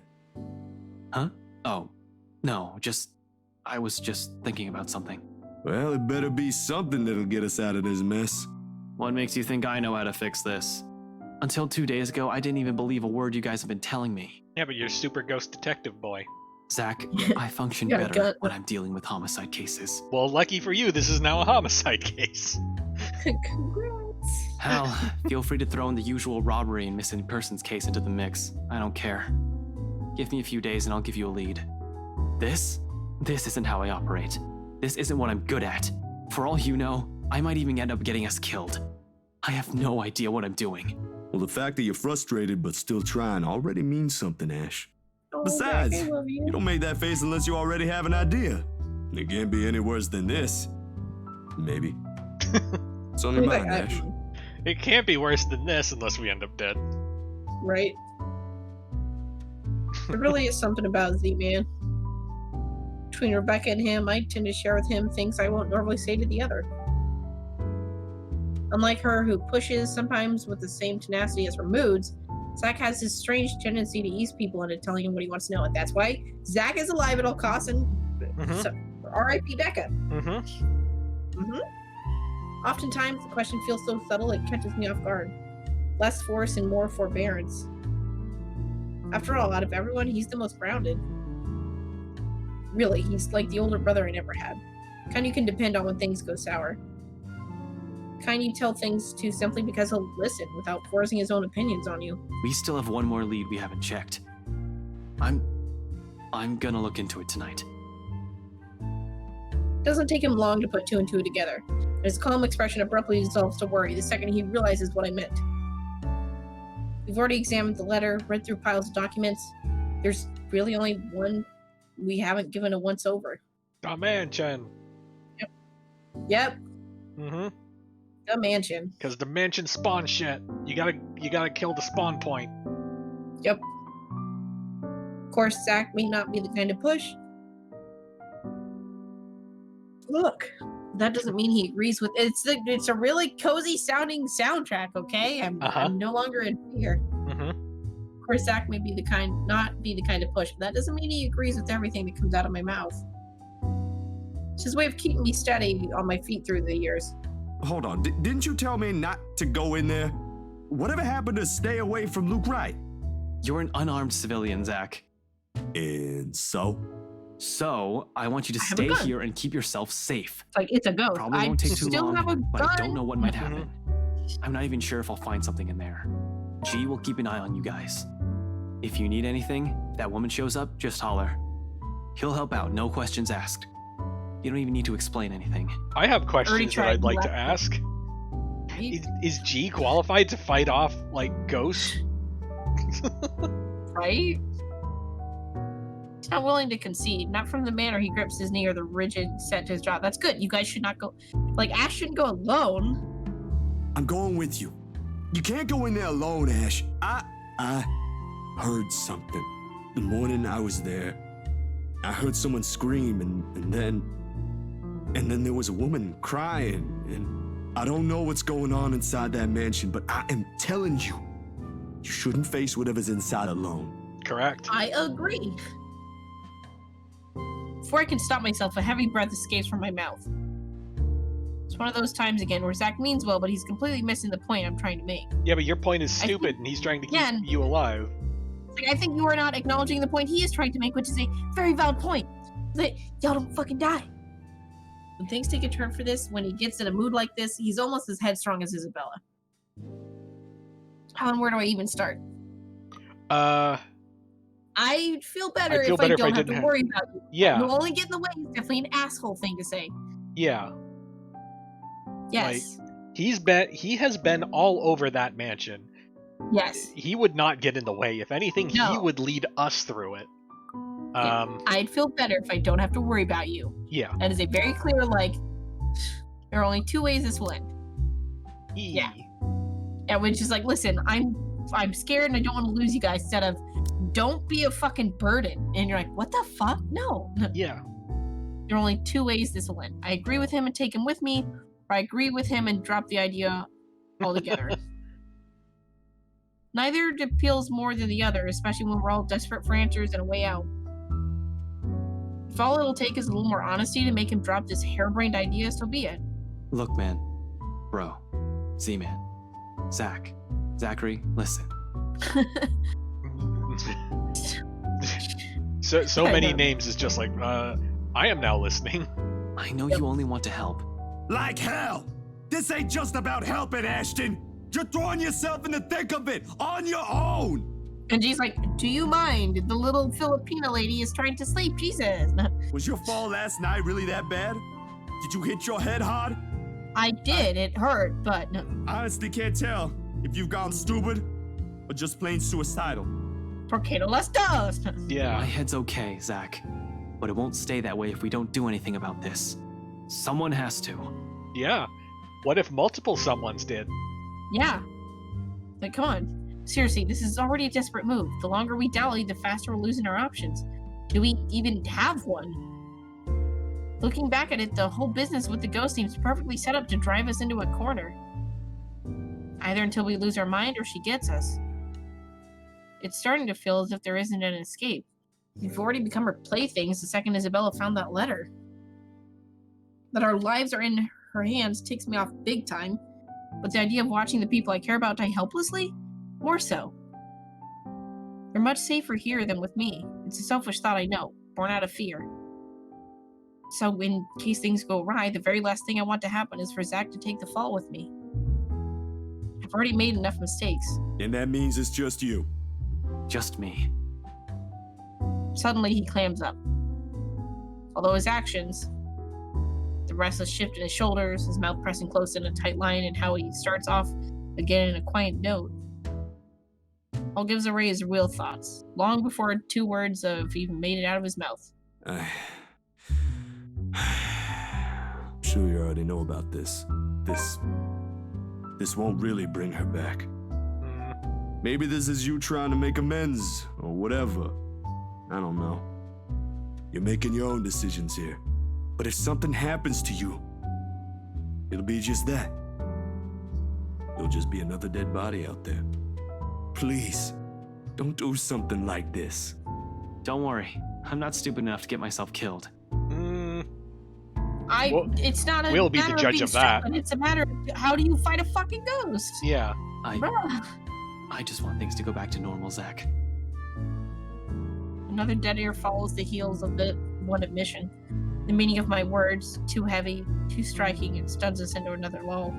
Huh? Oh, no, I was just thinking about something. Well, it better be something that'll get us out of this mess. What makes you think I know how to fix this? Until 2 days ago, I didn't even believe a word you guys have been telling me. Yeah, but you're super ghost detective boy. Zach, I function better when I'm dealing with homicide cases. Well, lucky for you, this is now a homicide case. Congrats. Hell, feel free to throw in the usual robbery and missing persons case into the mix. I don't care. Give me a few days and I'll give you a lead. This isn't how I operate. This isn't what I'm good at. For all you know, I might even end up getting us killed. I have no idea what I'm doing. Well, the fact that you're frustrated but still trying already means something, Ash. Besides, Zach, I love you. You don't make that face unless you already have an idea. It can't be any worse than this. Maybe. It's on your mind, Ash. It can't be worse than this unless we end up dead. Right. There really is something about Z-Man. Between Rebecca and him, I tend to share with him things I won't normally say to the other. Unlike her, who pushes, sometimes with the same tenacity as her moods, Zach has this strange tendency to ease people into telling him what he wants to know, and that's why Zach is alive at all costs, and so, R.I.P. Becca. Oftentimes, the question feels so subtle it catches me off guard. Less force and more forbearance. After all, out of everyone, he's the most grounded. Really, he's like the older brother I never had. Kind you can depend on when things go sour. Kind you tell things to simply because he'll listen without forcing his own opinions on you. We still have one more lead we haven't checked. I'm gonna look into it tonight. It doesn't take him long to put two and two together. His calm expression abruptly dissolves to worry the second he realizes what I meant. We've already examined the letter, read through piles of documents. There's really only one we haven't given a once-over. The mansion. Yep. Mm-hmm. The mansion. Because the mansion spawn shit. You gotta kill the spawn point. Yep. Of course, Zach may not be the kind to push. Look, That doesn't mean he agrees with it's a really cozy sounding soundtrack, okay? I'm no longer in fear. Of course, Zach may be not be the kind to push, but that doesn't mean he agrees with everything that comes out of my mouth. It's his way of keeping me steady on my feet through the years. Hold on, didn't you tell me not to go in there? Whatever happened to stay away from Luke Wright? You're an unarmed civilian, Zach. And so? So, I want you to stay here and keep yourself safe. It's like, it's a ghost. Probably won't take too long, have a but I gun. don't know what might happen. I'm not even sure if I'll find something in there. G will keep an eye on you guys. If you need anything, if that woman shows up, just holler. He'll help out, no questions asked. You don't even need to explain anything. I have questions that I'd like to ask. Is G qualified to fight off, like, ghosts? Right? He's not willing to concede, not from the manner he grips his knee or the rigid set to his jaw. That's good. You guys should not go. Like, Ash shouldn't go alone. I'm going with you. You can't go in there alone, Ash. I heard something. The morning I was there, I heard someone scream, and then there was a woman crying, and I don't know what's going on inside that mansion, but I am telling you, you shouldn't face whatever's inside alone. Correct. I agree. Before I can stop myself, a heavy breath escapes from my mouth. It's one of those times again where Zach means well, but he's completely missing the point I'm trying to make. Yeah, but your point is stupid, and he's trying to keep you alive. Like, I think you are not acknowledging the point he is trying to make, which is a very valid point. That y'all don't fucking die. When things take a turn for this, when he gets in a mood like this, he's almost as headstrong as Isabella. How and where do I even start? I'd feel better if I don't have to worry about you. Yeah. You'll only get in the way is definitely an asshole thing to say. Yeah. Yes. Like, he has been all over that mansion. Yes. He would not get in the way. If anything, he would lead us through it. I'd feel better if I don't have to worry about you. Yeah. That is a very clear, like, there are only two ways this will end. Yeah. Yeah, which is like, listen, I'm scared and I don't want to lose you guys, instead of, don't be a fucking burden. And you're like, what the fuck? No. Yeah. There are only two ways this will end. I agree with him and take him with me, or I agree with him and drop the idea altogether. Neither appeals more than the other, especially when we're all desperate for answers and a way out. If all it'll take is a little more honesty to make him drop this harebrained idea, so be it. Look, man. Bro. Z-Man. Zach. Zachary, listen. so many names is just like, I am now listening. I know you only want to help. Like hell! This ain't just about helping, Ashton! You're throwing yourself in the thick of it, on your own! And G's like, do you mind? The little Filipina lady is trying to sleep, Jesus. Was your fall last night really that bad? Did you hit your head hard? I did, it hurt, but... Honestly can't tell if you've gone stupid or just plain suicidal. Porque no las dos. Yeah. My head's okay, Zach. But it won't stay that way if we don't do anything about this. Someone has to. Yeah. What if multiple someones did? Yeah. Like, come on. Seriously, this is already a desperate move. The longer we dally, the faster we're losing our options. Do we even have one? Looking back at it, the whole business with the ghost seems perfectly set up to drive us into a corner. Either until we lose our mind or she gets us. It's starting to feel as if there isn't an escape. We've already become her playthings the second Isabella found that letter. That our lives are in her hands takes me off big time, but the idea of watching the people I care about die helplessly? More so. They're much safer here than with me. It's a selfish thought, I know, born out of fear. So in case things go awry, the very last thing I want to happen is for Zach to take the fall with me. I've already made enough mistakes. And that means it's just you. Just me. Suddenly he clams up. Although his actions, the restless shift in his shoulders, his mouth pressing close in a tight line, and how he starts off again in a quiet note, all gives away his real thoughts, long before 2 words have even made it out of his mouth. I'm sure you already know about this. This won't really bring her back. Maybe this is you trying to make amends, or whatever. I don't know. You're making your own decisions here. But if something happens to you, It'll be just that. There'll just be another dead body out there. Please, don't do something like this. Don't worry, I'm not stupid enough to get myself killed. It's not a we'll be matter the judge being of that. stupid, it's a matter of how do you fight a fucking ghost? Yeah. I just want things to go back to normal, Zach. Another dead ear follows the heels of the one admission. The meaning of my words, too heavy, too striking, it stuns us into another lull.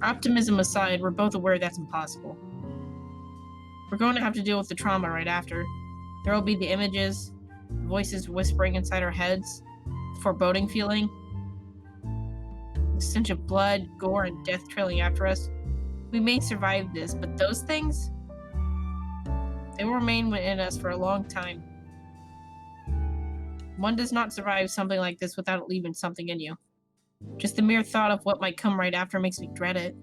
Optimism aside, we're both aware that's impossible. We're going to have to deal with the trauma right after. There will be the images, voices whispering inside our heads, the foreboding feeling, the stench of blood, gore, and death trailing after us. We may survive this, but those things, they will remain within us for a long time. One does not survive something like this without it leaving something in you. Just the mere thought of what might come right after makes me dread it.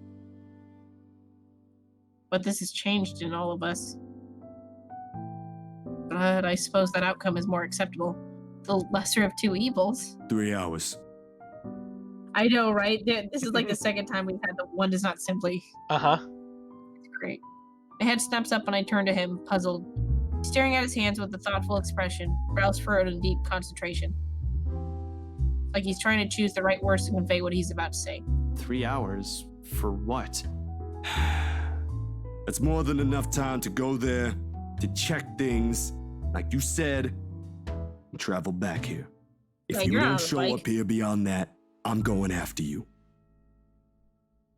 But this has changed in all of us. But I suppose that outcome is more acceptable. The lesser of two evils. 3 hours. I know, right? This is like the second time we've had the one does not simply. Uh-huh. It's great. My head snaps up and I turn to him, puzzled, staring at his hands with a thoughtful expression, brows furrowed in deep concentration. Like he's trying to choose the right words to convey what he's about to say. 3 hours? For what? That's more than enough time to go there, to check things, like you said, and travel back here. If Yeah, you you're don't on the show bike. up here beyond that, I'm going after you.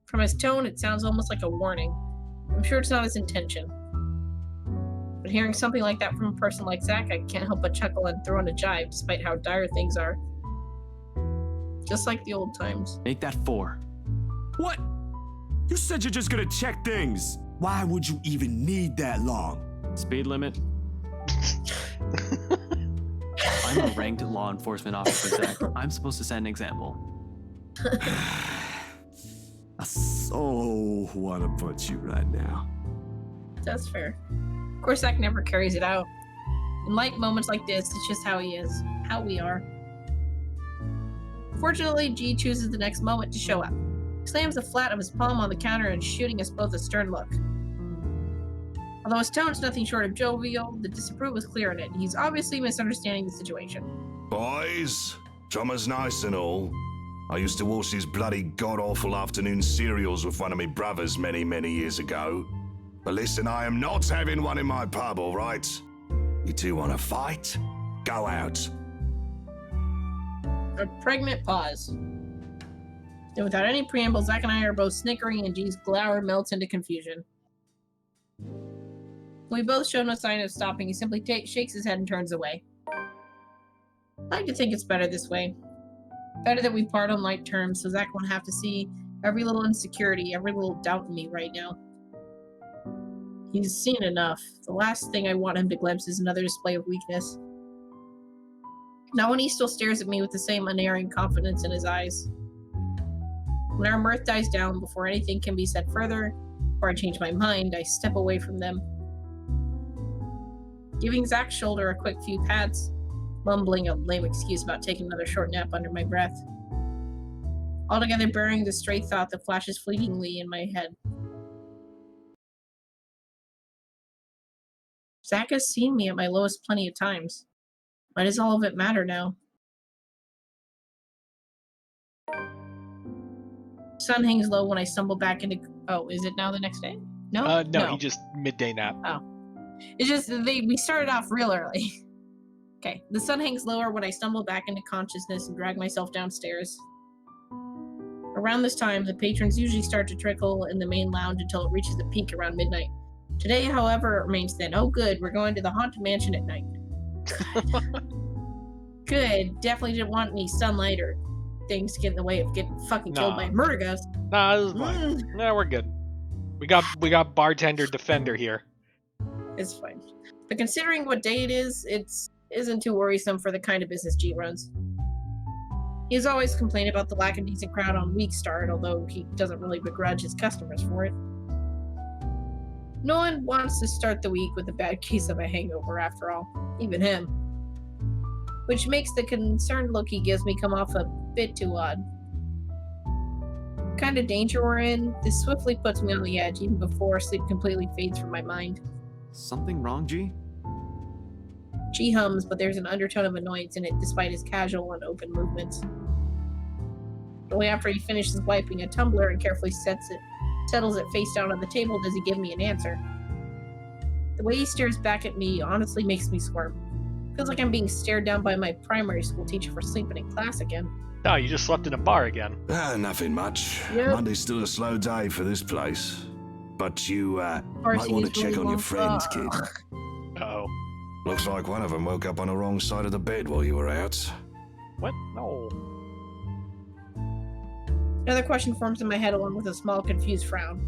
From his tone, it sounds almost like a warning. I'm sure it's not his intention. But hearing something like that from a person like Zach, I can't help but chuckle and throw in a jibe, despite how dire things are. Just like the old times. Make that 4. What? You said you're just gonna check things. Why would you even need that long? Speed limit. I'm a ranked law enforcement officer, Zach. I'm supposed to set an example. I so wanna punch you right now. That's fair. Of course, Zach never carries it out. In light moments like this, it's just how he is. How we are. Fortunately, G chooses the next moment to show up. He slams the flat of his palm on the counter and shooting us both a stern look. Although his tone's nothing short of jovial, the disapproval is clear in it. He's obviously misunderstanding the situation. Boys, drummer's nice and all. I used to watch these bloody god-awful afternoon serials with one of my brothers many, many years ago. But listen, I am not having one in my pub, all right? You two want to fight? Go out. A pregnant pause. Then without any preamble, Zach and I are both snickering and G's glower melts into confusion. We both show no sign of stopping. He simply shakes his head and turns away. I like to think it's better this way. Better that we part on light terms so Zach won't have to see every little insecurity, every little doubt in me right now. He's seen enough. The last thing I want him to glimpse is another display of weakness. Not when he still stares at me with the same unerring confidence in his eyes. When our mirth dies down before anything can be said further, or I change my mind, I step away from them. Giving Zach's shoulder a quick few pats, mumbling a lame excuse about taking another short nap under my breath. Altogether burying the stray thought that flashes fleetingly in my head. Zach has seen me at my lowest plenty of times. Why does all of it matter now? Sun hangs low when I stumble back into... Oh, is it now the next day? No? No, he just midday nap. Oh. It's just we started off real early. Okay, the sun hangs lower when I stumble back into consciousness and drag myself downstairs. Around this time, the patrons usually start to trickle in the main lounge until it reaches a peak around midnight. Today, however, it remains thin. Oh good, we're going to the Haunted Mansion at night. Good, definitely didn't want any sunlight or things to get in the way of getting fucking killed by a murder ghost. Nah, this is fine. Nah, we're good. We got bartender defender here. It's fine. But considering what day it is, it isn't too worrisome for the kind of business G runs. He's always complained about the lack of decent crowd on week start, although he doesn't really begrudge his customers for it. No one wants to start the week with a bad case of a hangover, after all. Even him. Which makes the concerned look he gives me come off a bit too odd. kind of danger we're in, this swiftly puts me on the edge, even before sleep completely fades from my mind. Something wrong, G? G hums, but there's an undertone of annoyance in it, despite his casual and open movements. Only after he finishes wiping a tumbler and carefully settles it face down on the table does he give me an answer. The way he stares back at me honestly makes me squirm. Feels like I'm being stared down by my primary school teacher for sleeping in class again. Oh, you just slept in a bar again. Nothing much. Yep. Monday's still a slow day for this place. But you might Varsity want is to check really on your long. friends, kid. Uh-oh. Looks like one of them woke up on the wrong side of the bed while you were out. What? No. Another question forms in my head along with a small, confused frown.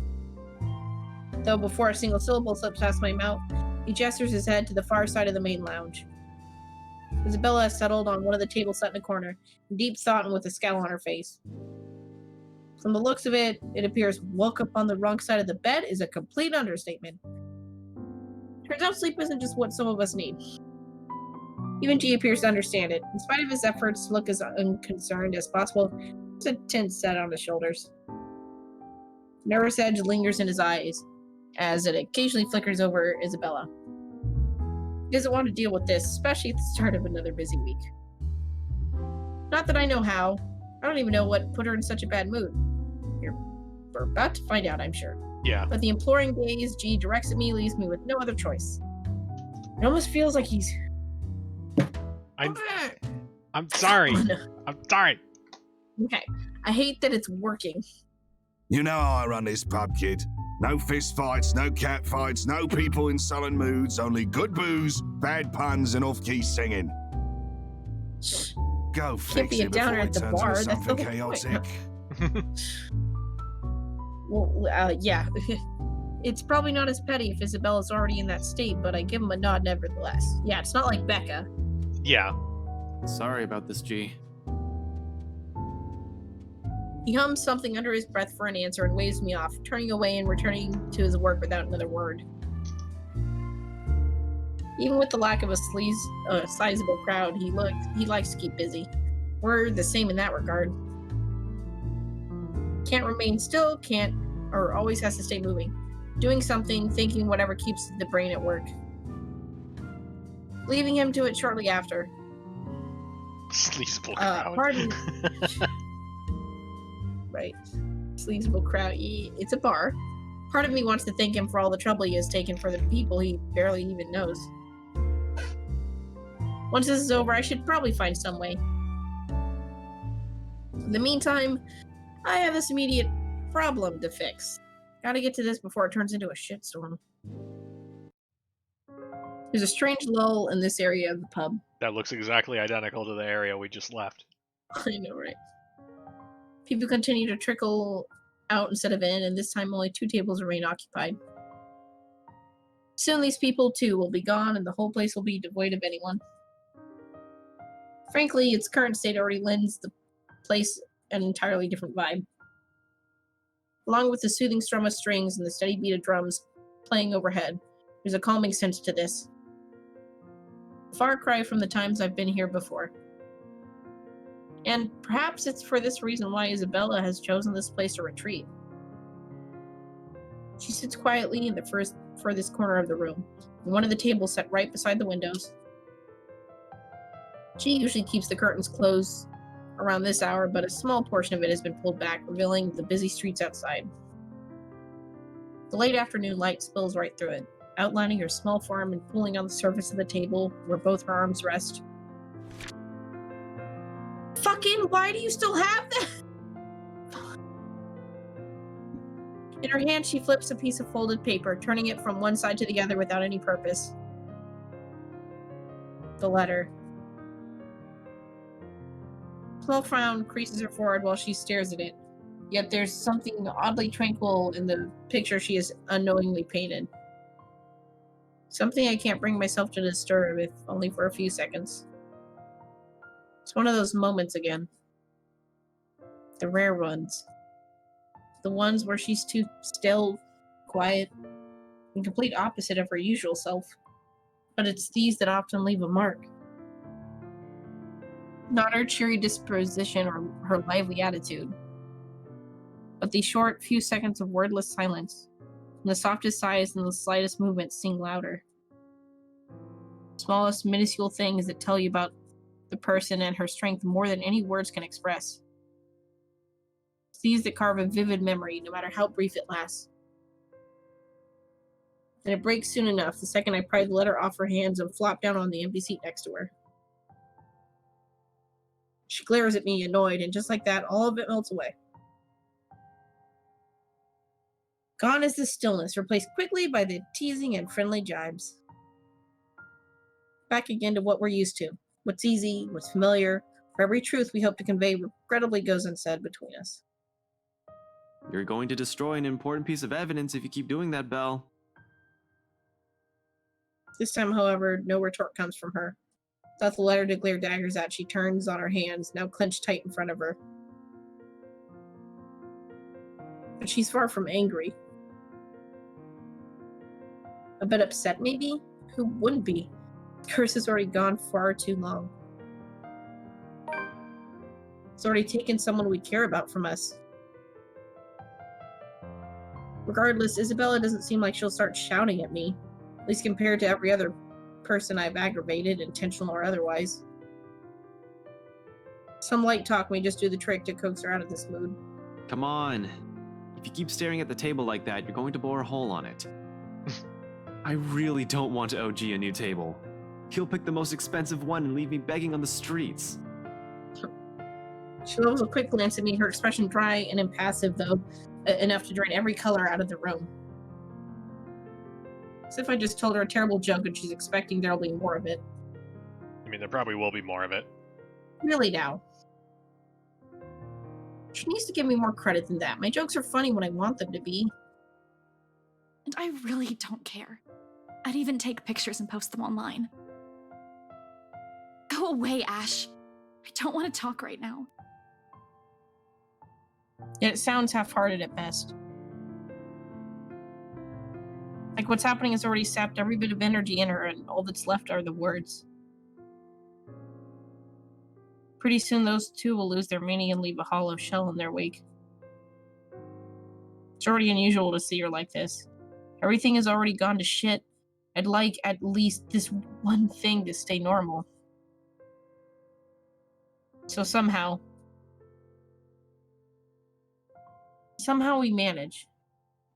Though before a single syllable slips past my mouth, he gestures his head to the far side of the main lounge. Isabella has settled on one of the tables set in a corner, in deep thought and with a scowl on her face. From the looks of it, it appears woke up on the wrong side of the bed is a complete understatement. Turns out sleep isn't just what some of us need. Even G appears to understand it. In spite of his efforts to look as unconcerned as possible, there's a tense set on his shoulders. Nervous edge lingers in his eyes, as it occasionally flickers over Isabella. He doesn't want to deal with this, especially at the start of another busy week. Not that I know how. I don't even know what put her in such a bad mood. We're about to find out, I'm sure. Yeah. But the imploring gaze G directs at me leaves me with no other choice. It almost feels like he's... I'm sorry. Oh, no. I'm sorry. Okay. I hate that it's working. You know how I run this pub, kid. No fist fights, no cat fights, no people in sullen moods, only good booze, bad puns, and off-key singing. Go fix be a it downer before at it the turns bar, into that's the something whole point. chaotic. Well, yeah. It's probably not as petty if Isabella's already in that state, but I give him a nod nevertheless. Yeah, it's not like Becca. Yeah. Sorry about this, G. He hums something under his breath for an answer and waves me off, turning away and returning to his work without another word. Even with the lack of a sizable crowd, he likes to keep busy. We're the same in that regard. Can't remain still, or always has to stay moving. Doing something, thinking, whatever keeps the brain at work. Leaving him to it shortly after. Sleazable crowd. Pardon. Right. Sleazable crowd. It's a bar. Part of me wants to thank him for all the trouble he has taken for the people he barely even knows. Once this is over, I should probably find some way. In the meantime, I have this immediate problem to fix. Gotta get to this before it turns into a shitstorm. There's a strange lull in this area of the pub. That looks exactly identical to the area we just left. I know, right? People continue to trickle out instead of in, and this time only 2 tables remain occupied. Soon these people, too, will be gone, and the whole place will be devoid of anyone. Frankly, its current state already lends the place an entirely different vibe. Along with the soothing strum of strings and the steady beat of drums playing overhead, there's a calming sense to this. A far cry from the times I've been here before. And perhaps it's for this reason why Isabella has chosen this place to retreat. She sits quietly in the furthest corner of the room, in one of the tables set right beside the windows. She usually keeps the curtains closed around this hour, but a small portion of it has been pulled back, revealing the busy streets outside. The late afternoon light spills right through it, outlining her small form and pulling on the surface of the table where both her arms rest. Fucking, why do you still have that? In her hand, she flips a piece of folded paper, turning it from one side to the other without any purpose. The letter. A small frown creases her forehead while she stares at it. Yet there's something oddly tranquil in the picture she has unknowingly painted. Something I can't bring myself to disturb, if only for a few seconds. It's one of those moments again. The rare ones. The ones where she's too still, quiet, and complete opposite of her usual self. But it's these that often leave a mark. Not her cheery disposition or her lively attitude, but these short few seconds of wordless silence, and the softest sighs and the slightest movements sing louder. The smallest minuscule things that tell you about the person and her strength more than any words can express. It's these that carve a vivid memory, no matter how brief it lasts. And it breaks soon enough, the second I pry the letter off her hands and flop down on the empty seat next to her. She glares at me, annoyed, and just like that, all of it melts away. Gone is the stillness, replaced quickly by the teasing and friendly jibes. Back again to what we're used to. What's easy, what's familiar. For every truth we hope to convey regrettably goes unsaid between us. You're going to destroy an important piece of evidence if you keep doing that, Belle. This time, however, no retort comes from her. Without the letter to glare daggers at, she turns on her hands, now clenched tight in front of her. But she's far from angry. A bit upset, maybe? Who wouldn't be? The curse has already gone far too long. It's already taken someone we care about from us. Regardless, Isabella doesn't seem like she'll start shouting at me, at least compared to every other person I've aggravated, intentional or otherwise. Some light talk may just do the trick to coax her out of this mood. Come on. If you keep staring at the table like that, you're going to bore a hole on it. I really don't want to OG a new table. He'll pick the most expensive one and leave me begging on the streets. She levels a quick glance at me, her expression dry and impassive, though, enough to drain every color out of the room. As if I just told her a terrible joke and she's expecting there'll be more of it. I mean, there probably will be more of it. Really now. She needs to give me more credit than that. My jokes are funny when I want them to be. And I really don't care. I'd even take pictures and post them online. Go away, Ash. I don't want to talk right now. Yet it sounds half-hearted at best. Like what's happening has already sapped every bit of energy in her, and all that's left are the words. Pretty soon those two will lose their meaning and leave a hollow shell in their wake. It's already unusual to see her like this. Everything has already gone to shit. I'd like at least this one thing to stay normal. So somehow we manage.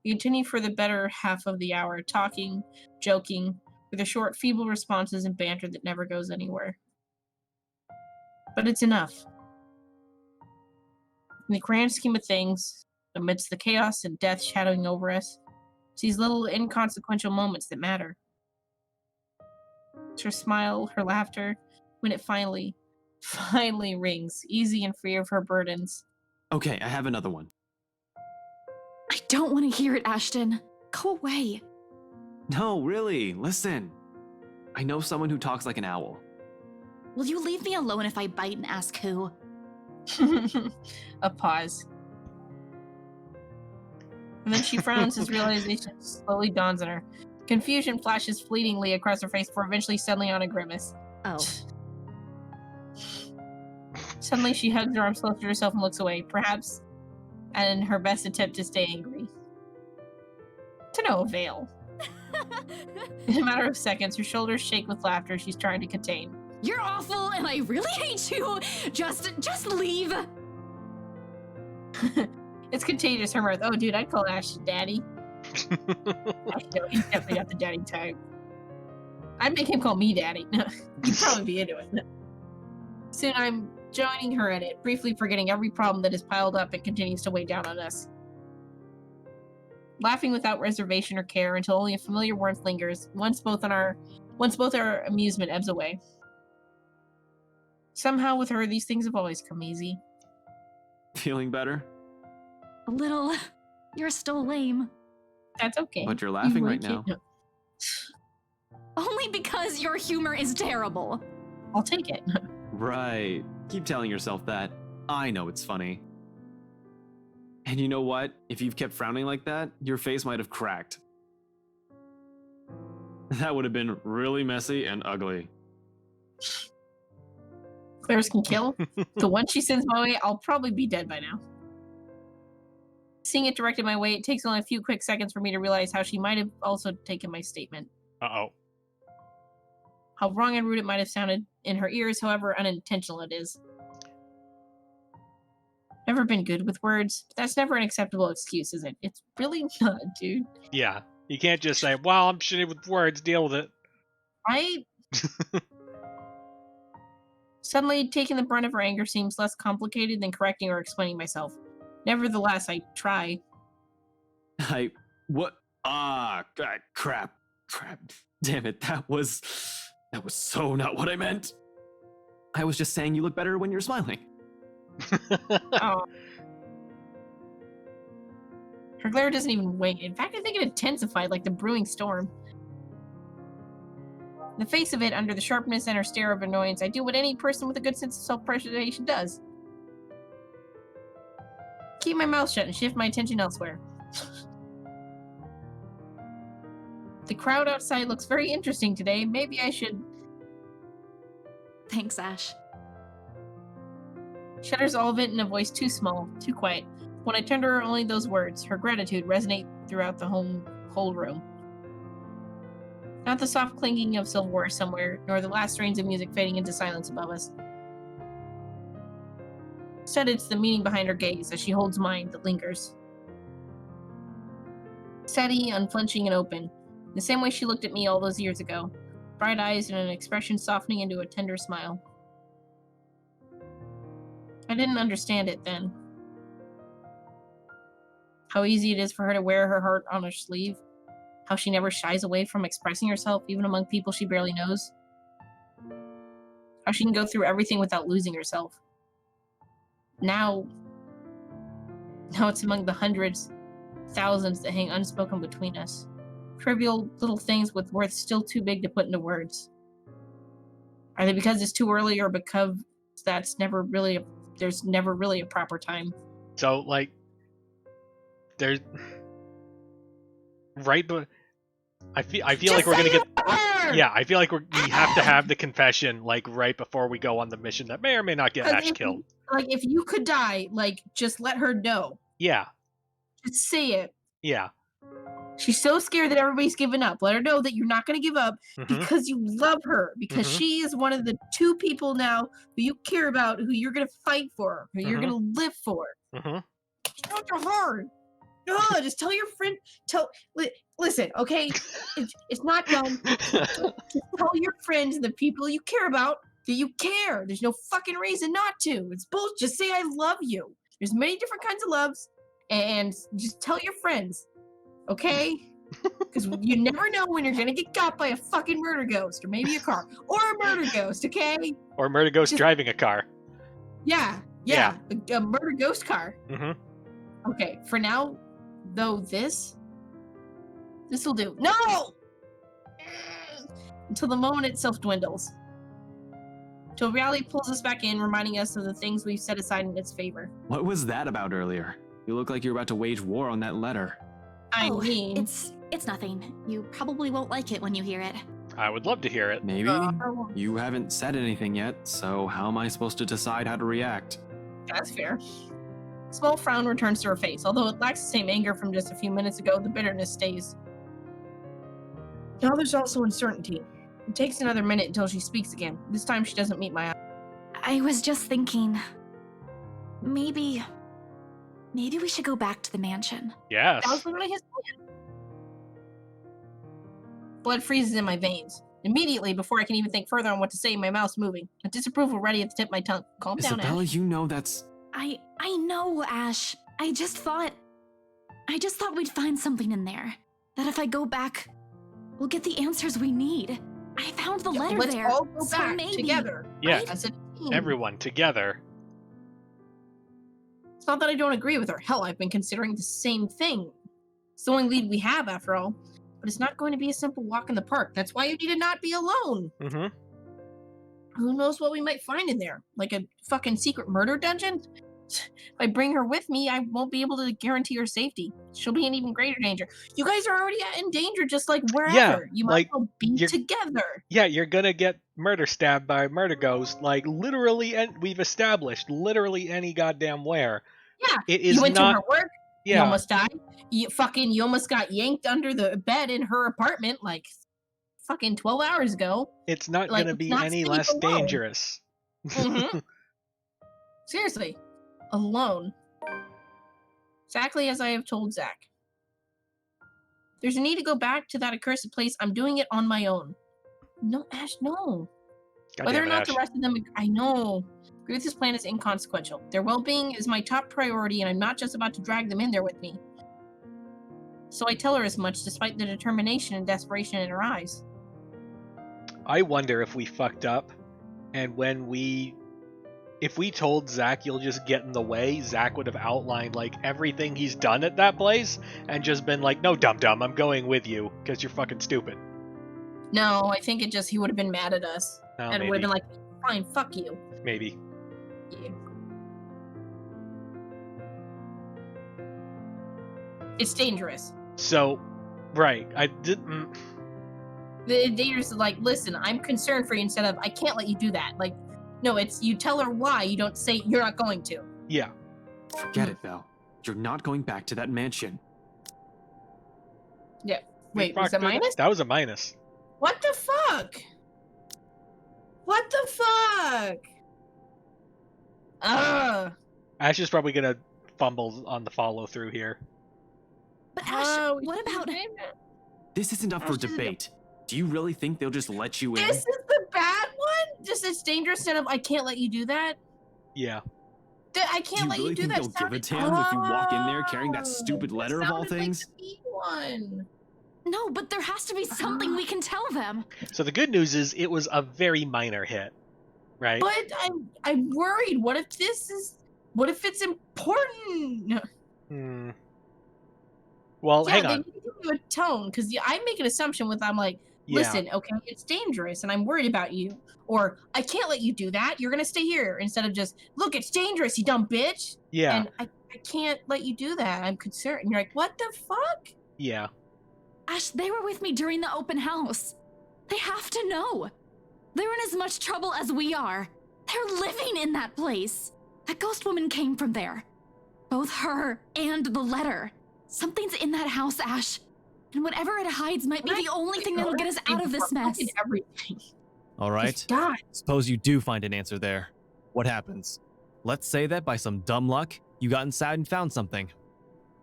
We continue for the better half of the hour, talking, joking, with the short, feeble responses and banter that never goes anywhere. But it's enough. In the grand scheme of things, amidst the chaos and death shadowing over us, it's these little inconsequential moments that matter. It's her smile, her laughter, when it finally rings, easy and free of her burdens. Okay, I have another one. I don't want to hear it, Ashton. Go away. No, really, listen. I know someone who talks like an owl. Will you leave me alone if I bite and ask who? A pause. And then she frowns as realization slowly dawns on her. Confusion flashes fleetingly across her face before eventually settling on a grimace. Oh. Suddenly she hugs her arms close to herself and looks away, perhaps in her best attempt to stay angry. To no avail. In a matter of seconds, her shoulders shake with laughter she's trying to contain. You're awful, and I really hate you. Just leave. It's contagious, her mirth. Oh, dude, I'd call Ash daddy. No, he's definitely not the daddy type. I'd make him call me daddy. No, he'd probably be into it. Soon I'm joining her in it, briefly forgetting every problem that is piled up and continues to weigh down on us. Laughing without reservation or care until only a familiar warmth lingers, once both our amusement ebbs away. Somehow with her, these things have always come easy. Feeling better? A little. You're still lame. That's okay. But you're laughing right now. Only because your humor is terrible. I'll take it. Right. Keep telling yourself that. I know it's funny. And you know what? If you've kept frowning like that, your face might have cracked. That would have been really messy and ugly. Claire's can kill. The one she sends my way, I'll probably be dead by now. Seeing it directed my way, it takes only a few quick seconds for me to realize how she might have also taken my statement. Uh-oh. How wrong and rude it might have sounded in her ears, however unintentional it is. Never been good with words, but that's never an acceptable excuse, is it? It's really not, dude. Yeah. You can't just say, well, I'm shitty with words, deal with it. I... Suddenly, taking the brunt of her anger seems less complicated than correcting or explaining myself. Nevertheless, I try. What? Crap. Damn it, that was so not what I meant. I was just saying you look better when you're smiling. Oh. Her glare doesn't even wane. In fact, I think it intensified like the brewing storm. In the face of it, under the sharpness and her stare of annoyance, I do what any person with a good sense of self-preservation does. Keep my mouth shut and shift my attention elsewhere. The crowd outside looks very interesting today. Maybe I should... Thanks, Ash. Shudders all of it in a voice too small, too quiet. When I turn to her, only those words, her gratitude, resonate throughout the whole room. Not the soft clinking of silverware somewhere, nor the last strains of music fading into silence above us. Instead, it's the meaning behind her gaze as she holds mine that lingers. Steady, unflinching, and open, the same way she looked at me all those years ago, bright eyes and an expression softening into a tender smile. I didn't understand it then. How easy it is for her to wear her heart on her sleeve. How she never shies away from expressing herself, even among people she barely knows. How she can go through everything without losing herself. Now it's among the hundreds, thousands that hang unspoken between us. Trivial little things with worth still too big to put into words. Are they because it's too early, or because there's never really a proper time? So, like, there's... Right, but... I feel like we're gonna get... Yeah, I feel like we have to have the confession, like, right before we go on the mission that may or may not get Ash killed. Like, if you could die, like, just let her know. Yeah. Just say it. Yeah. She's so scared that everybody's given up. Let her know that you're not going to give up because you love her. Because she is one of the two people now who you care about, who you're going to fight for, who you're going to live for. It's not hard. No, just tell your friend. Listen, okay? It's not dumb. Just tell your friends and the people you care about that you care. There's no fucking reason not to. It's bullshit. Just say I love you. There's many different kinds of loves, and just tell your friends. Okay? Because you never know when you're gonna get got by a fucking murder ghost, or maybe a car, or a murder ghost, okay? Or a murder ghost driving a car. Yeah. A murder ghost car. Okay, for now, though, this will do. No! Until the moment itself dwindles. Till reality pulls us back in, reminding us of the things we've set aside in its favor. What was that about earlier? You look like you're about to wage war on that letter. I mean... It's nothing. You probably won't like it when you hear it. I would love to hear it. Maybe. You haven't said anything yet, so how am I supposed to decide how to react? That's fair. A small frown returns to her face. Although it lacks the same anger from just a few minutes ago, the bitterness stays. Now there's also uncertainty. It takes another minute until she speaks again. This time she doesn't meet my eye. I was just thinking... Maybe we should go back to the mansion. Yes. That was literally his plan. Blood freezes in my veins. Immediately, before I can even think further on what to say, my mouth's moving. A disapproval ready at the tip of my tongue. Calm down, Isabella, Ash. you know that's... I know, Ash. I just thought we'd find something in there. That if I go back, we'll get the answers we need. I found the letter let's there. all go so back maybe, together. Yeah. Right? As a team. Everyone together. It's not that I don't agree with her. Hell, I've been considering the same thing. It's the only lead we have, after all. But it's not going to be a simple walk in the park. That's why you need to not be alone. Who knows what we might find in there? Like a fucking secret murder dungeon? If I bring her with me, I won't be able to guarantee her safety. She'll be in even greater danger. You guys are already in danger just like wherever. Yeah, you might as well be together. Yeah, you're gonna get murder stabbed by a murder ghost, like literally, and we've established literally any goddamn where. Yeah, it is you went not. to her work. You Yeah. almost died. You almost got yanked under the bed in her apartment like fucking 12 hours ago. It's not Like, gonna it's be not any safe less alone. dangerous. Mm-hmm. Seriously. Alone. Exactly as I have told Zach. There's a need to go back to that accursed place. I'm doing it on my own. No, Ash, no. God Whether damn or it, not Ash. the rest of them, I know. Grievous' plan is inconsequential. Their well-being is my top priority, and I'm not just about to drag them in there with me. So I tell her as much, despite the determination and desperation in her eyes. I wonder if we fucked up, and if we told Zach you'll just get in the way, Zach would have outlined like everything he's done at that place and just been like, no, dum-dum, I'm going with you because you're fucking stupid. No, I think he would have been mad at us. Oh, and would have been like, fine, fuck you. Maybe. Yeah. It's dangerous. So, right, I didn't... They're just like, listen, I'm concerned for you instead of, I can't let you do that. Like, no, it's, you tell her why, you don't say you're not going to. Yeah. Forget it, Belle. You're not going back to that mansion. Yeah. Wait, was that minus? That was a minus. What the fuck? What the fuck? Ugh. Ash is probably gonna fumble on the follow through here. But Ash, what about... This isn't up for debate. Do you really think they'll just let you in? This is the bad one? Just it's dangerous instead of, I can't let you do that? Yeah. I can't let you do that. Do you really think they'll give it to him if you walk in there carrying that stupid letter of all things? Like the one. No, but there has to be something we can tell them. So the good news is it was a very minor hit, right? But I'm worried. What if it's important? Hmm. Well, Yeah, hang they on. need to give you a tone, because I make an assumption with, I'm like, listen, okay, it's dangerous and I'm worried about you. Or, I can't let you do that. You're going to stay here. Instead of just, look, it's dangerous, you dumb bitch. Yeah. And I can't let you do that. I'm concerned. And you're like, what the fuck? Yeah. Ash, they were with me during the open house. They have to know. They're in as much trouble as we are. They're living in that place. That ghost woman came from there. Both her and the letter. Something's in that house, Ash. And whatever it hides might be the only thing that'll get us out of this mess. Everything. All right. Suppose you do find an answer there. What happens? Let's say that by some dumb luck, you got inside and found something.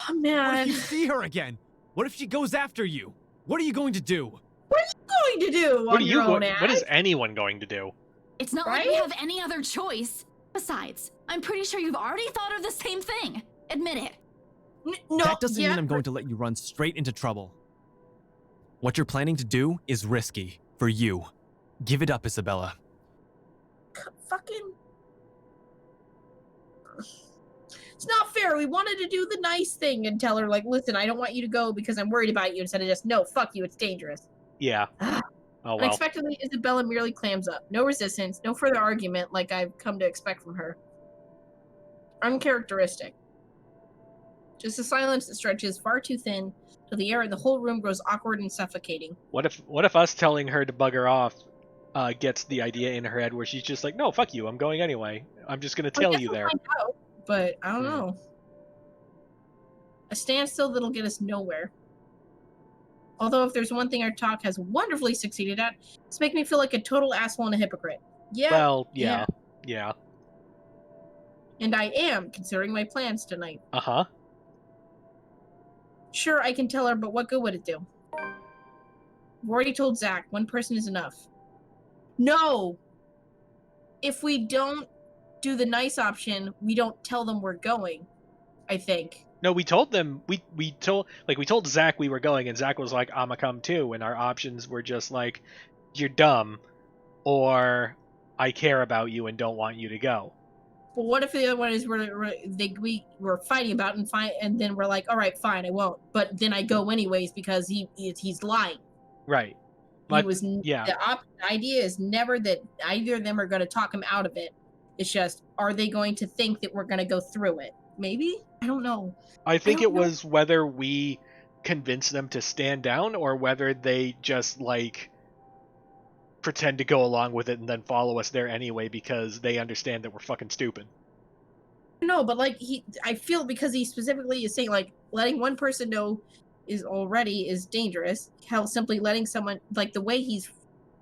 Oh, man. What if you see her again? What if she goes after you? What are you going to do? What are you going to do What on your own, what is anyone going to do? It's not like we have any other choice. Besides, I'm pretty sure you've already thought of the same thing. Admit it. No, that doesn't mean I'm going to let you run straight into trouble. What you're planning to do is risky for you. Give it up, Isabella. Fucking... It's not fair. We wanted to do the nice thing and tell her, like, listen, I don't want you to go because I'm worried about you, instead of just, no, fuck you, it's dangerous. Yeah. Oh, well. Unexpectedly, Isabella merely clams up. No resistance, no further argument like I've come to expect from her. Uncharacteristic. Just a silence that stretches far too thin till the air in the whole room grows awkward and suffocating. What if us telling her to bugger off gets the idea in her head where she's just like, no, fuck you, I'm going anyway. I'm just gonna tell you there. Find out, but I don't know. A standstill that'll get us nowhere. Although if there's one thing our talk has wonderfully succeeded at, it's making me feel like a total asshole and a hypocrite. Yeah. Well, yeah. And I am, considering my plans tonight. Uh-huh. Sure, I can tell her, but what good would it do? I've already told Zach, one person is enough. No! If we don't do the nice option, we don't tell them we're going, I think. No, we told them, we told Zach we were going, and Zach was like, I'ma come too, and our options were just like, you're dumb, or I care about you and don't want you to go. But what if the other one is we were fighting about and then we're like, all right, fine, I won't. But then I go anyways because he's lying. Right. But, The idea is never that either of them are going to talk him out of it. It's just, are they going to think that we're going to go through it? Maybe? I don't know. I think it was whether we convinced them to stand down or whether they just, like, pretend to go along with it and then follow us there anyway because they understand that we're fucking stupid. No, but like I feel because he specifically is saying like letting one person know is dangerous. Hell, simply letting someone like the way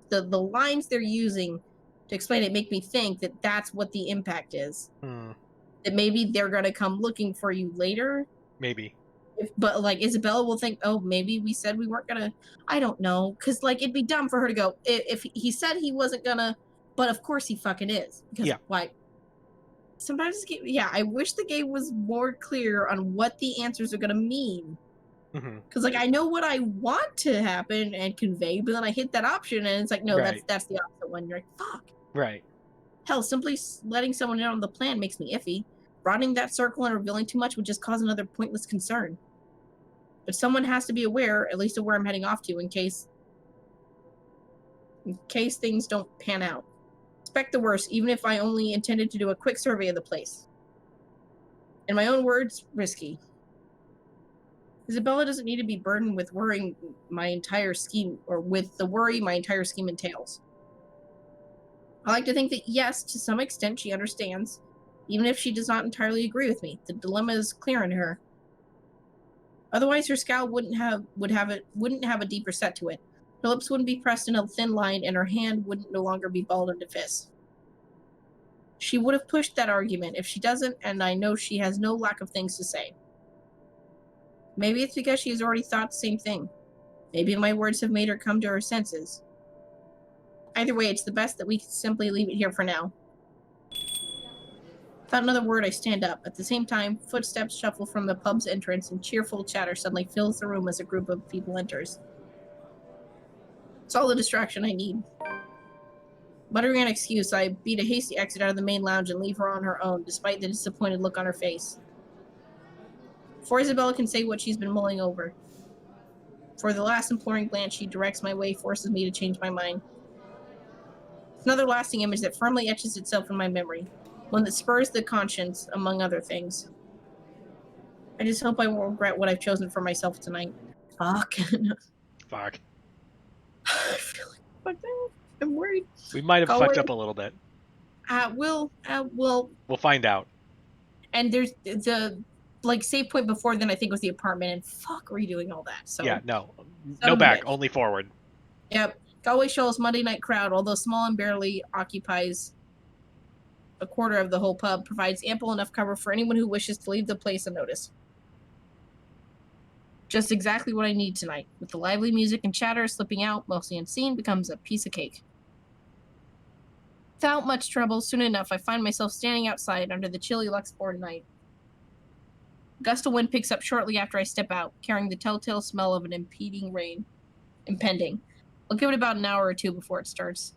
the lines they're using to explain it make me think that that's what the impact is. That maybe they're gonna come looking for you later. Maybe. But like Isabella will think, oh, maybe we said we weren't gonna. I don't know, because like it'd be dumb for her to go if he said he wasn't gonna, but of course he fucking is. Because why? Sometimes, I wish the game was more clear on what the answers are gonna mean. Because like I know what I want to happen and convey, but then I hit that option and it's like, no, Right. that's the opposite one. You're like, fuck. Right. Hell, simply letting someone in on the plan makes me iffy. Broadening that circle and revealing too much would just cause another pointless concern. But someone has to be aware, at least of where I'm heading off to, in case things don't pan out. Expect the worst, even if I only intended to do a quick survey of the place. In my own words, risky. Isabella doesn't need to be burdened with worrying my entire scheme, or with the worry my entire scheme entails. I like to think that yes, to some extent she understands, even if she does not entirely agree with me. The dilemma is clear in her. Otherwise, her scowl wouldn't have a deeper set to it. Her lips wouldn't be pressed in a thin line, and her hand wouldn't no longer be balled into fists. She would have pushed that argument. If she doesn't, and I know she has no lack of things to say. Maybe it's because she has already thought the same thing. Maybe my words have made her come to her senses. Either way, it's the best that we can simply leave it here for now. Without another word, I stand up. At the same time, footsteps shuffle from the pub's entrance, and cheerful chatter suddenly fills the room as a group of people enters. It's all the distraction I need. Muttering an excuse, I beat a hasty exit out of the main lounge and leave her on her own, despite the disappointed look on her face. Before Isabella can say what she's been mulling over, for the last imploring glance she directs my way forces me to change my mind. It's another lasting image that firmly etches itself in my memory, one that spurs the conscience, among other things. I just hope I won't regret what I've chosen for myself tonight. Fuck. Fuck. I feel like fucked up. I'm worried. We might have fucked up a little bit. We'll find out. And there's the save point before then I think was the apartment, and fuck redoing all that. So yeah, no back, only forward. Yep. Galway Shoals Monday night crowd, although small and barely occupies a quarter of the whole pub, provides ample enough cover for anyone who wishes to leave the place unnoticed. Just exactly what I need tonight. With the lively music and chatter slipping out, mostly unseen, becomes a piece of cake. Without much trouble, soon enough, I find myself standing outside under the chilly Luxembourg night. A gust of wind picks up shortly after I step out, carrying the telltale smell of an impending rain. I'll give it about an hour or two before it starts.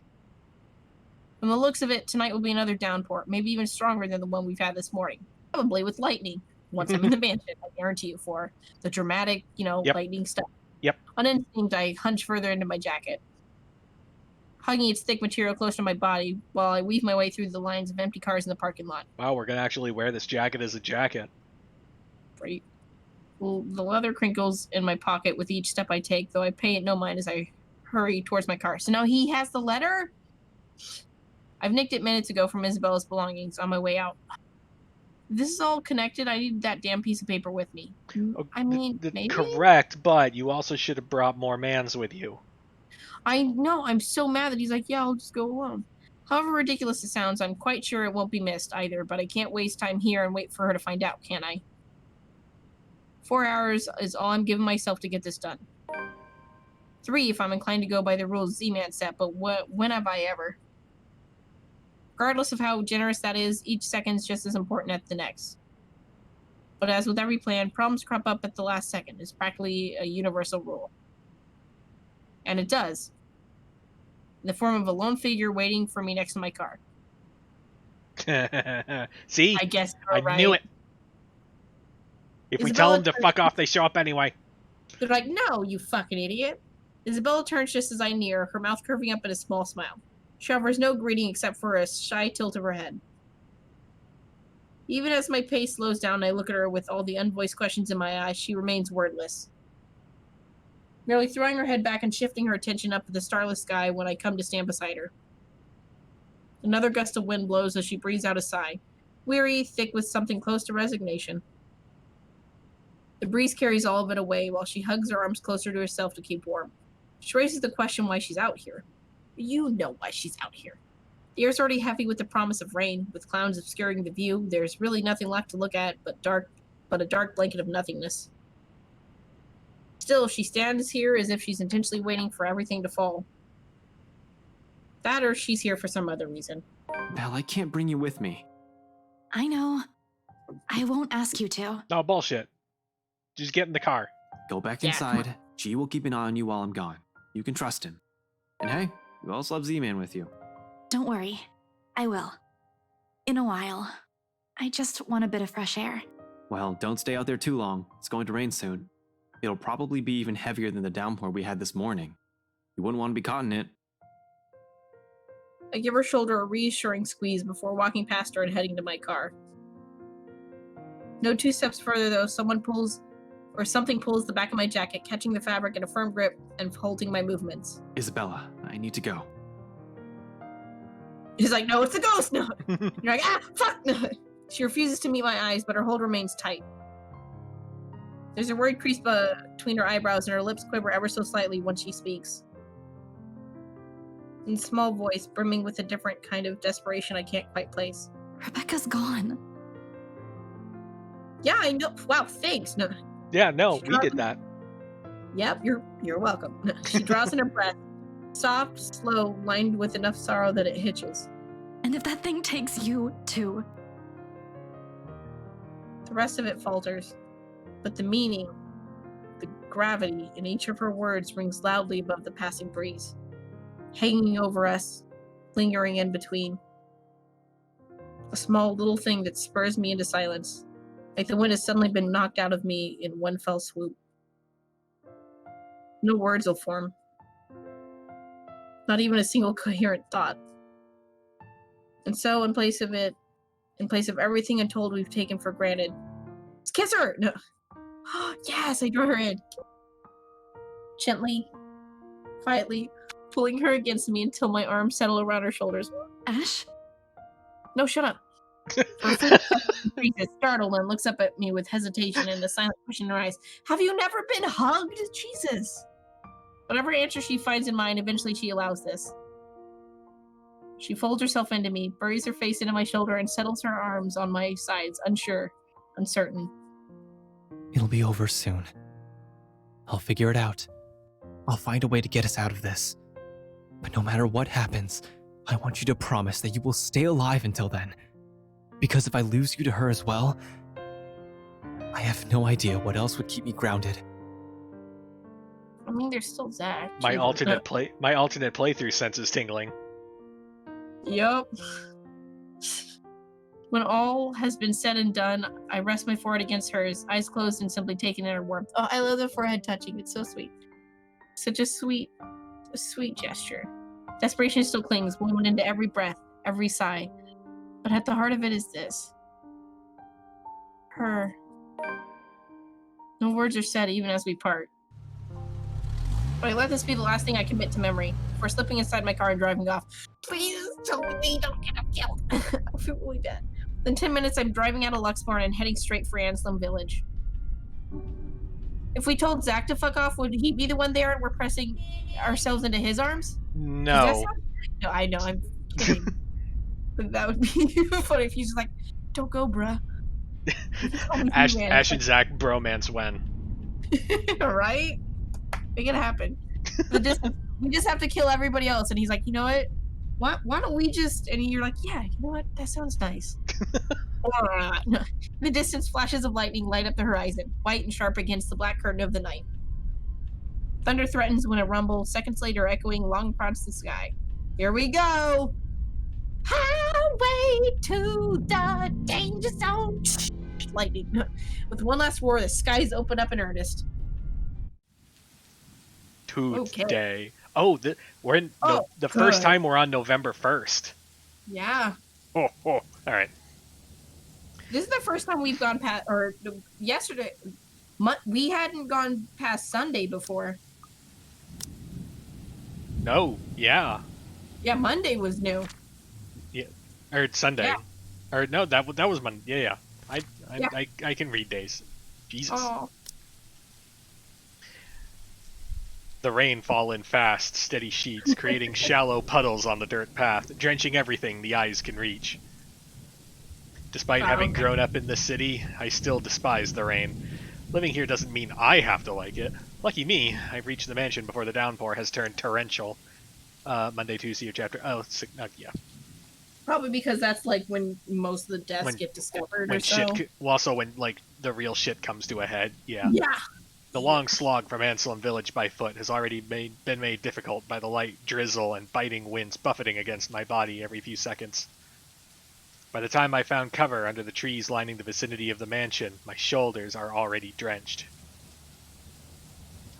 From the looks of it, tonight will be another downpour, maybe even stronger than the one we've had this morning. Probably with lightning. Once I'm in the mansion, I guarantee you, for the dramatic, lightning stuff. Yep. On instinct, I hunch further into my jacket, hugging its thick material close to my body while I weave my way through the lines of empty cars in the parking lot. Wow, we're gonna actually wear this jacket as a jacket. Right. Well, the leather crinkles in my pocket with each step I take, though I pay it no mind as I hurry towards my car. So now he has the letter? I've nicked it minutes ago from Isabella's belongings on my way out. This is all connected. I need that damn piece of paper with me. I mean, maybe? Correct, but you also should have brought more mans with you. I know. I'm so mad that he's like, yeah, I'll just go alone. However ridiculous it sounds, I'm quite sure it won't be missed either, but I can't waste time here and wait for her to find out, can I? 4 hours is all I'm giving myself to get this done. 3 if I'm inclined to go by the rules Z-Man set, but when have I ever? Regardless of how generous that is, each second's just as important as the next. But as with every plan, problems crop up at the last second. It's practically a universal rule. And it does. In the form of a lone figure waiting for me next to my car. See? I guess I knew it. If we tell them to fuck off, they show up anyway. They're like, no, you fucking idiot. Isabella turns just as I near, her mouth curving up in a small smile. She offers no greeting except for a shy tilt of her head. Even as my pace slows down and I look at her with all the unvoiced questions in my eyes, she remains wordless. Merely throwing her head back and shifting her attention up at the starless sky when I come to stand beside her. Another gust of wind blows as she breathes out a sigh, weary, thick with something close to resignation. The breeze carries all of it away while she hugs her arms closer to herself to keep warm. She raises the question why she's out here. You know why she's out here. The air's already heavy with the promise of rain. With clouds obscuring the view, there's really nothing left to look at but a dark blanket of nothingness. Still, she stands here as if she's intentionally waiting for everything to fall. That or she's here for some other reason. Belle, I can't bring you with me. I know. I won't ask you to. No, bullshit. Just get in the car. Go back Yeah, inside. G will keep an eye on you while I'm gone. You can trust him. And hey, you also have Z-Man with you. Don't worry. I will. In a while. I just want a bit of fresh air. Well, don't stay out there too long. It's going to rain soon. It'll probably be even heavier than the downpour we had this morning. You wouldn't want to be caught in it. I give her shoulder a reassuring squeeze before walking past her and heading to my car. No 2 steps further, though, something pulls the back of my jacket, catching the fabric in a firm grip and halting my movements. Isabella, I need to go. She's like, no, it's a ghost! No! You're like, ah, fuck! No! She refuses to meet my eyes, but her hold remains tight. There's a worried crease between her eyebrows, and her lips quiver ever so slightly when she speaks. In a small voice, brimming with a different kind of desperation I can't quite place. Rebecca's gone. Yeah, I know. Wow, thanks. No. Yeah, no, we did that. Yep, you're welcome. She draws in her breath, soft, slow, lined with enough sorrow that it hitches. And if that thing takes you, too. The rest of it falters, but the meaning, the gravity in each of her words rings loudly above the passing breeze, hanging over us, lingering in between. A small little thing that spurs me into silence, like the wind has suddenly been knocked out of me in one fell swoop. No words will form. Not even a single coherent thought. And so, in place of everything untold we've taken for granted, let's kiss her! No. Yes, I draw her in. Gently, quietly, pulling her against me until my arms settle around her shoulders. Ash? No, shut up. She is startled and looks up at me with hesitation and a silent question in her eyes. Have you never been hugged? Jesus. Whatever answer she finds in mine, eventually she allows this. She folds herself into me, buries her face into my shoulder, and settles her arms on my sides, unsure, uncertain. It'll be over soon. I'll figure it out. I'll find a way to get us out of this. But no matter what happens, I want you to promise that you will stay alive until then. Because if I lose you to her as well, I have no idea what else would keep me grounded. I mean, there's still Zach. My Jesus. alternate playthrough sense is tingling. Yup. When all has been said and done, I rest my forehead against hers, eyes closed and simply taking in her warmth. Oh, I love the forehead touching. It's so sweet. Such a sweet gesture. Desperation still clings, woven into every breath, every sigh. But at the heart of it is this. Her. No words are said even as we part. But I let this be the last thing I commit to memory before slipping inside my car and driving off. Please tell me don't get killed. I feel really bad. In 10 minutes, I'm driving out of Luxmore and heading straight for Anselm Village. If we told Zach to fuck off, would he be the one there and we're pressing ourselves into his arms? No. No, I know, I'm kidding. But that would be funny if he's just like, don't go, bruh. Ash and Zach bromance when. Right? Make it happen. We just have to kill everybody else. And he's like, you know what? Why don't we just... And you're like, yeah, you know what? That sounds nice. In the distance, flashes of lightning light up the horizon, white and sharp against the black curtain of the night. Thunder threatens when a rumble, seconds later echoing long across the sky. Here we go! Highway to the danger zone! Lightning. With one last roar, the skies open up in earnest. Today. Okay. Oh, we're in the first time we're on November 1st. Yeah. Oh, all right. This is the first time we've gone past, or yesterday, we hadn't gone past Sunday before. No, yeah. Yeah, Monday was new. Yeah, or Sunday. Or no, that was Monday. Yeah. Yeah. I can read days. Jesus. Oh. The rain fall in fast, steady sheets, creating shallow puddles on the dirt path, drenching everything the eyes can reach. Despite having Okay. grown up in the city, I still despise the rain. Living here doesn't mean I have to like it. Lucky me, I've reached the mansion before the downpour has turned torrential. Monday, Tuesday, or chapter. Yeah. Probably because that's like when most of the deaths When- get discovered When or so. well, also when like the real shit comes to a head. Yeah. Yeah. The long slog from Anselm Village by foot has already been made difficult by the light drizzle and biting winds buffeting against my body every few seconds. By the time I found cover under the trees lining the vicinity of the mansion, my shoulders are already drenched.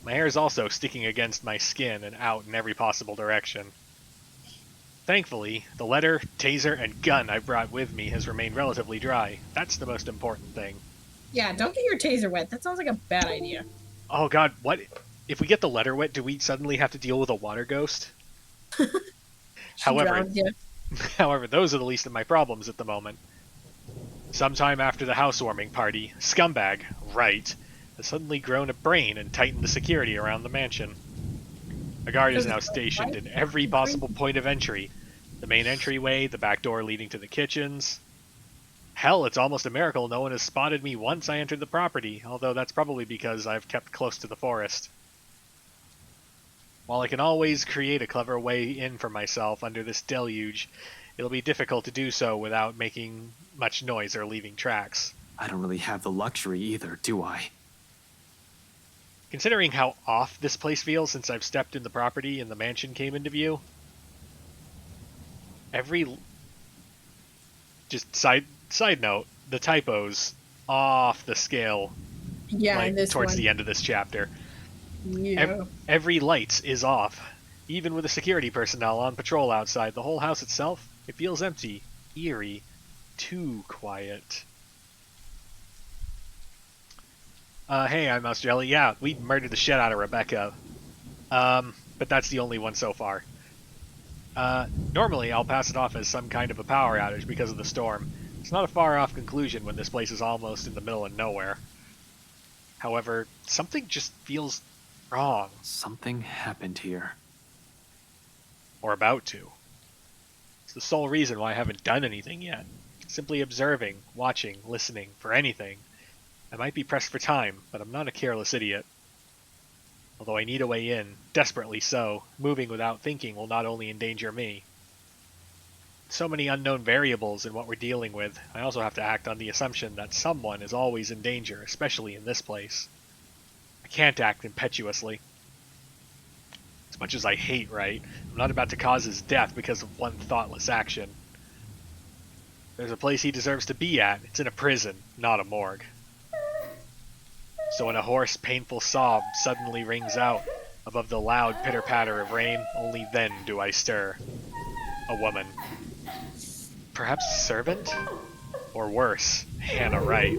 My hair is also sticking against my skin and out in every possible direction. Thankfully, the letter, taser, and gun I brought with me has remained relatively dry. That's the most important thing. Yeah, don't get your taser wet. That sounds like a bad idea. Oh god, what? If we get the letter wet, do we suddenly have to deal with a water ghost? However, however, those are the least of my problems at the moment. Sometime after the housewarming party, Scumbag, right, has suddenly grown a brain and tightened the security around the mansion. A guard is now stationed in every possible point of entry. The main entryway, the back door leading to the kitchens. Hell, it's almost a miracle no one has spotted me once I entered the property, although that's probably because I've kept close to the forest. While I can always create a clever way in for myself under this deluge, it'll be difficult to do so without making much noise or leaving tracks. I don't really have the luxury either, do I? Considering how off this place feels since I've stepped in the property and the mansion came into view, just side note, the typos off the scale. Yeah, like, this towards one. the end of this chapter. Yeah. Every light is off. Even with the security personnel on patrol outside, the whole house itself, it feels empty, eerie, too quiet. Hey, I'm Mouse Jelly. Yeah, we murdered the shit out of Rebecca. But that's the only one so far. Normally I'll pass it off as some kind of a power outage because of the storm. It's not a far-off conclusion when this place is almost in the middle of nowhere. However, something just feels wrong. Something happened here. Or about to. It's the sole reason why I haven't done anything yet. Simply observing, watching, listening, for anything. I might be pressed for time, but I'm not a careless idiot. Although I need a way in, desperately so, moving without thinking will not only endanger me. So many unknown variables in what we're dealing with, I also have to act on the assumption that someone is always in danger, especially in this place. I can't act impetuously. As much as I hate Wright, I'm not about to cause his death because of one thoughtless action. There's a place he deserves to be at. It's in a prison, not a morgue. So when a hoarse, painful sob suddenly rings out above the loud pitter-patter of rain, only then do I stir. A woman. Perhaps a servant? Or worse, Hannah Wright.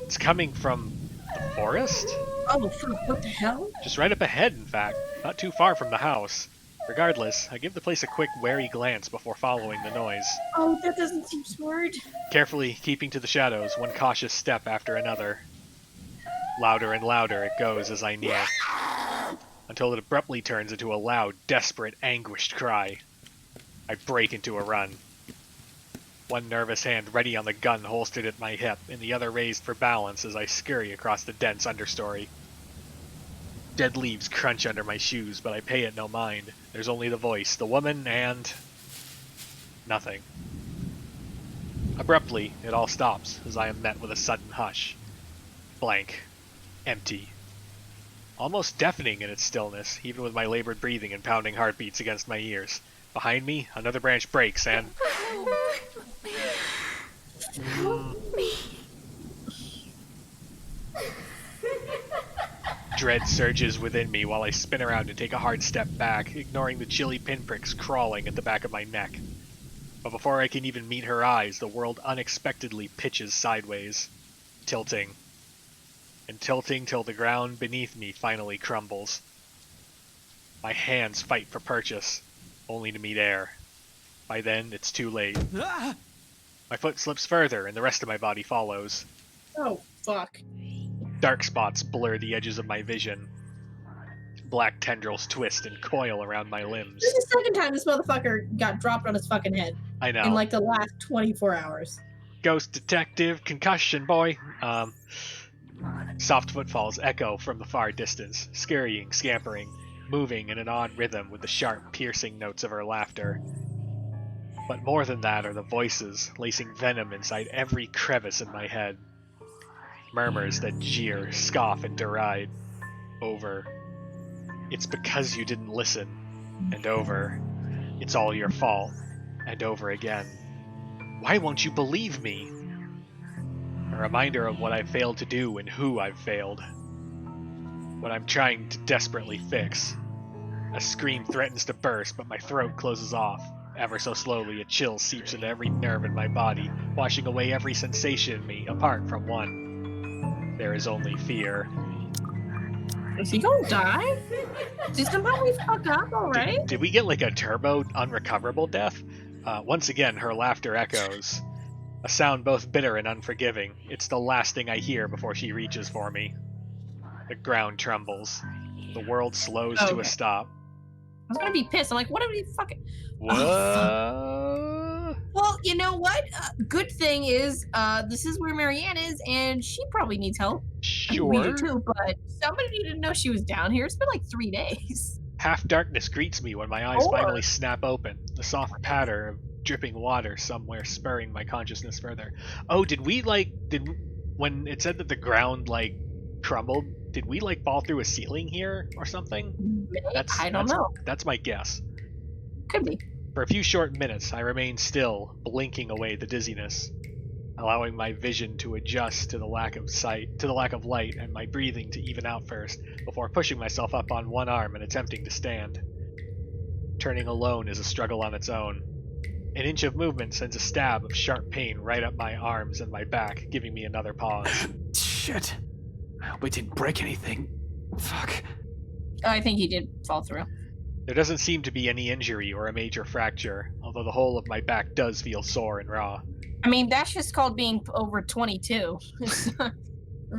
It's coming from the forest? Oh, fuck, what the hell? Just right up ahead, in fact. Not too far from the house. Regardless, I give the place a quick, wary glance before following the noise. Oh, that doesn't seem smart. Carefully keeping to the shadows, one cautious step after another. Louder and louder it goes as I near, until it abruptly turns into a loud, desperate, anguished cry. I break into a run. One nervous hand ready on the gun holstered at my hip, and the other raised for balance as I scurry across the dense understory. Dead leaves crunch under my shoes, but I pay it no mind. There's only the voice, the woman, and nothing. Abruptly, it all stops as I am met with a sudden hush. Blank. Empty. Almost deafening in its stillness, even with my labored breathing and pounding heartbeats against my ears. Behind me, another branch breaks and... Dread surges within me while I spin around and take a hard step back, ignoring the chilly pinpricks crawling at the back of my neck. But before I can even meet her eyes, the world unexpectedly pitches sideways, tilting. And tilting till the ground beneath me finally crumbles. My hands fight for purchase, only to meet air. By then, it's too late. My foot slips further, and the rest of my body follows. Oh, fuck. Dark spots blur the edges of my vision. Black tendrils twist and coil around my limbs. This is the second time this motherfucker got dropped on his fucking head. I know. In like the last 24 hours. Ghost detective, concussion boy. Soft footfalls echo from the far distance, scurrying, scampering, moving in an odd rhythm with the sharp, piercing notes of her laughter. But more than that are the voices, lacing venom inside every crevice in my head. Murmurs that jeer, scoff, and deride. Over. It's because you didn't listen. And over. It's all your fault. And over again. Why won't you believe me? A reminder of what I failed to do and who I've failed. What I'm trying to desperately fix. A scream threatens to burst, but my throat closes off. Ever so slowly, a chill seeps into every nerve in my body, washing away every sensation in me, apart from one. There is only fear. Is he gonna die? Did somehow we fuck up already? Did we get like a turbo unrecoverable death? Once again, her laughter echoes. A sound both bitter and unforgiving. It's the last thing I hear before she reaches for me. The ground trembles. The world slows to a stop. I was gonna be pissed. I'm like, what are we fucking... What? Well, you know what? Good thing is, this is where Marianne is, and she probably needs help. Sure. We do too, but somebody needed to know she was down here. It's been like 3 days. Half darkness greets me when my eyes finally snap open. The soft patter of dripping water somewhere spurring my consciousness further. Oh, when it said that the ground like crumbled, did we like fall through a ceiling here or something? I don't know. That's my guess. Could be. For a few short minutes, I remain still, blinking away the dizziness, allowing my vision to adjust to the lack of light, and my breathing to even out first, before pushing myself up on one arm and attempting to stand. Turning alone is a struggle on its own. An inch of movement sends a stab of sharp pain right up my arms and my back, giving me another pause. Shit. I hope I didn't break anything. Fuck. I think he did fall through. There doesn't seem to be any injury or a major fracture, although the whole of my back does feel sore and raw. I mean, that's just called being over 22.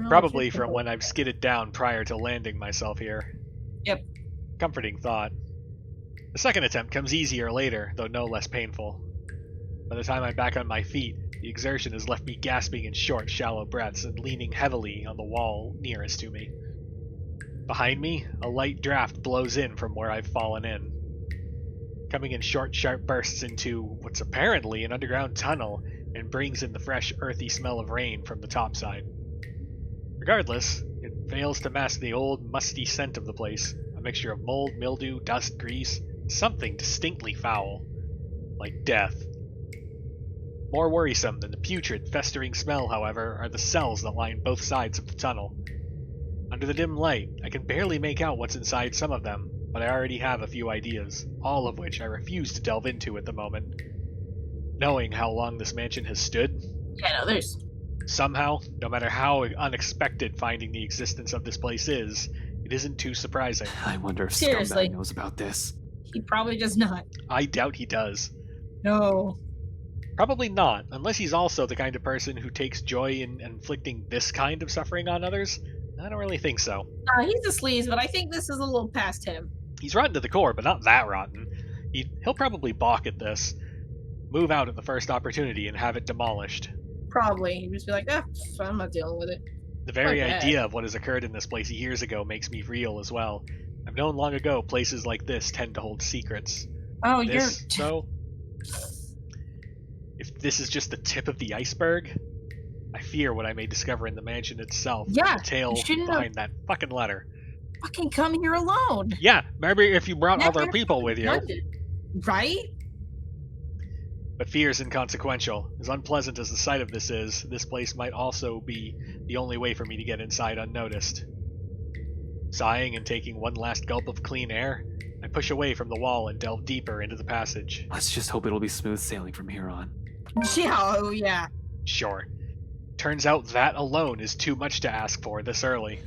Probably from when I've skidded down prior to landing myself here. Yep. Comforting thought. The second attempt comes easier later, though no less painful. By the time I'm back on my feet, the exertion has left me gasping in short, shallow breaths and leaning heavily on the wall nearest to me. Behind me, a light draft blows in from where I've fallen in, coming in short, sharp bursts into what's apparently an underground tunnel, and brings in the fresh, earthy smell of rain from the topside. Regardless, it fails to mask the old, musty scent of the place, a mixture of mold, mildew, dust, grease, something distinctly foul, like death. More worrisome than the putrid, festering smell, however, are the cells that line both sides of the tunnel. Under the dim light, I can barely make out what's inside some of them, but I already have a few ideas, all of which I refuse to delve into at the moment. Knowing how long this mansion has stood, somehow, no matter how unexpected finding the existence of this place is, it isn't too surprising. I wonder if Seriously. Scumbag knows about this. He probably does not. I doubt he does. No. Probably not, unless he's also the kind of person who takes joy in inflicting this kind of suffering on others. I don't really think so. He's a sleaze, but I think this is a little past him. He's rotten to the core, but not that rotten. He'll probably balk at this, move out at the first opportunity, and have it demolished. Probably. He'd just be like, I'm not dealing with it. The very idea of what has occurred in this place years ago makes me reel as well. I've known long ago places like this tend to hold secrets. Oh, though, if this is just the tip of the iceberg, I fear what I may discover in the mansion itself. Yeah, the tale behind that fucking letter. Fucking come here alone. Yeah, maybe if you brought other people with you. Right? But fear is inconsequential. As unpleasant as the sight of this is, this place might also be the only way for me to get inside unnoticed. Sighing and taking one last gulp of clean air, I push away from the wall and delve deeper into the passage. Let's just hope it'll be smooth sailing from here on. Yeah, oh yeah. Sure. Turns out that alone is too much to ask for this early.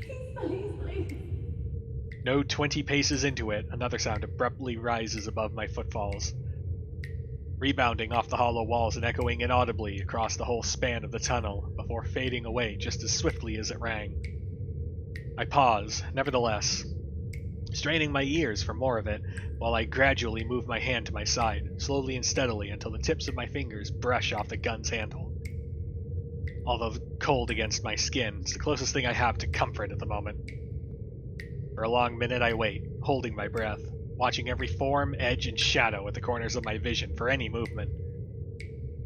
No 20 paces into it, another sound abruptly rises above my footfalls. rebounding off the hollow walls and echoing inaudibly across the whole span of the tunnel before fading away just as swiftly as it rang. I pause, nevertheless, straining my ears for more of it, while I gradually move my hand to my side, slowly and steadily until the tips of my fingers brush off the gun's handle. Although cold against my skin, it's the closest thing I have to comfort at the moment. For a long minute I wait, holding my breath, watching every form, edge, and shadow at the corners of my vision for any movement.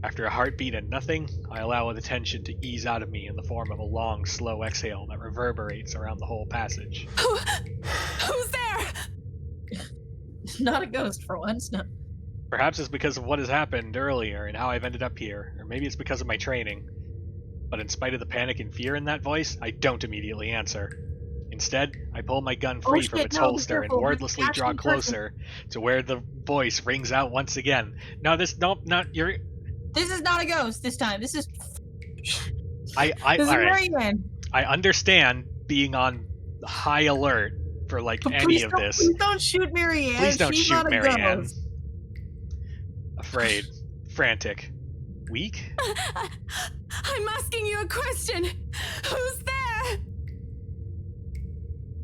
After a heartbeat and nothing, I allow the tension to ease out of me in the form of a long, slow exhale that reverberates around the whole passage. Who's there? Not a ghost for once, no. Perhaps it's because of what has happened earlier and how I've ended up here, or maybe it's because of my training. But in spite of the panic and fear in that voice, I don't immediately answer. Instead, I pull my gun free from its holster and wordlessly draw closer to where the voice rings out once again. No, this is not a ghost this time. This is... This is Marianne. I understand being on high alert for, like, But any of this. Please don't shoot Marianne. Please don't She's shoot not a Marianne. ghost. Afraid. Frantic. Weak? I'm asking you a question. Who's there?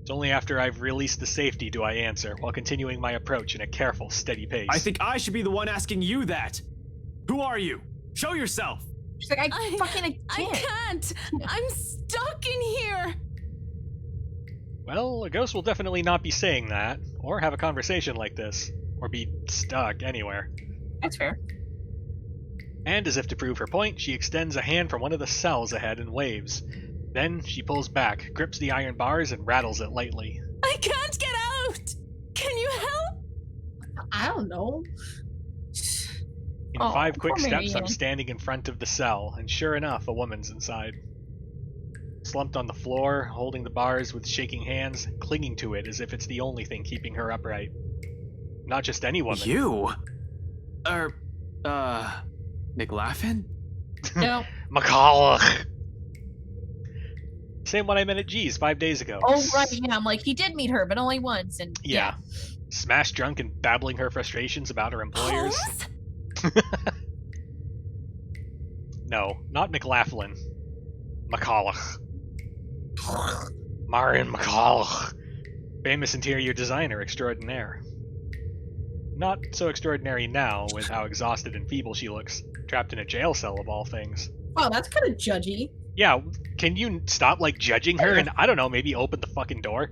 It's only after I've released the safety do I answer, while continuing my approach in a careful, steady pace. I think I should be the one asking you that. Who are you? Show yourself. She's like, I can't. I'm stuck in here. Well, a ghost will definitely not be saying that, or have a conversation like this, or be stuck anywhere. That's fair. And as if to prove her point, she extends a hand from one of the cells ahead and waves. Then she pulls back, grips the iron bars, and rattles it lightly. I can't get out. Can you help? I don't know. In 5 quick steps, Marianne. I'm standing in front of the cell, and sure enough, a woman's inside. Slumped on the floor, holding the bars with shaking hands, clinging to it as if it's the only thing keeping her upright. Not just any woman. You? McLaughlin? No. McCulloch! Same one I met at G's 5 days ago. Oh, right, yeah. I'm like, he did meet her, but only once, and Yeah. Smashed drunk and babbling her frustrations about her employers. Holmes? No, not McLaughlin. McCulloch. Marin McCulloch. Famous interior designer extraordinaire. Not so extraordinary now, with how exhausted and feeble she looks, trapped in a jail cell of all things. Wow, that's kind of judgy. Yeah, can you stop, like, judging her and, I don't know, maybe open the fucking door?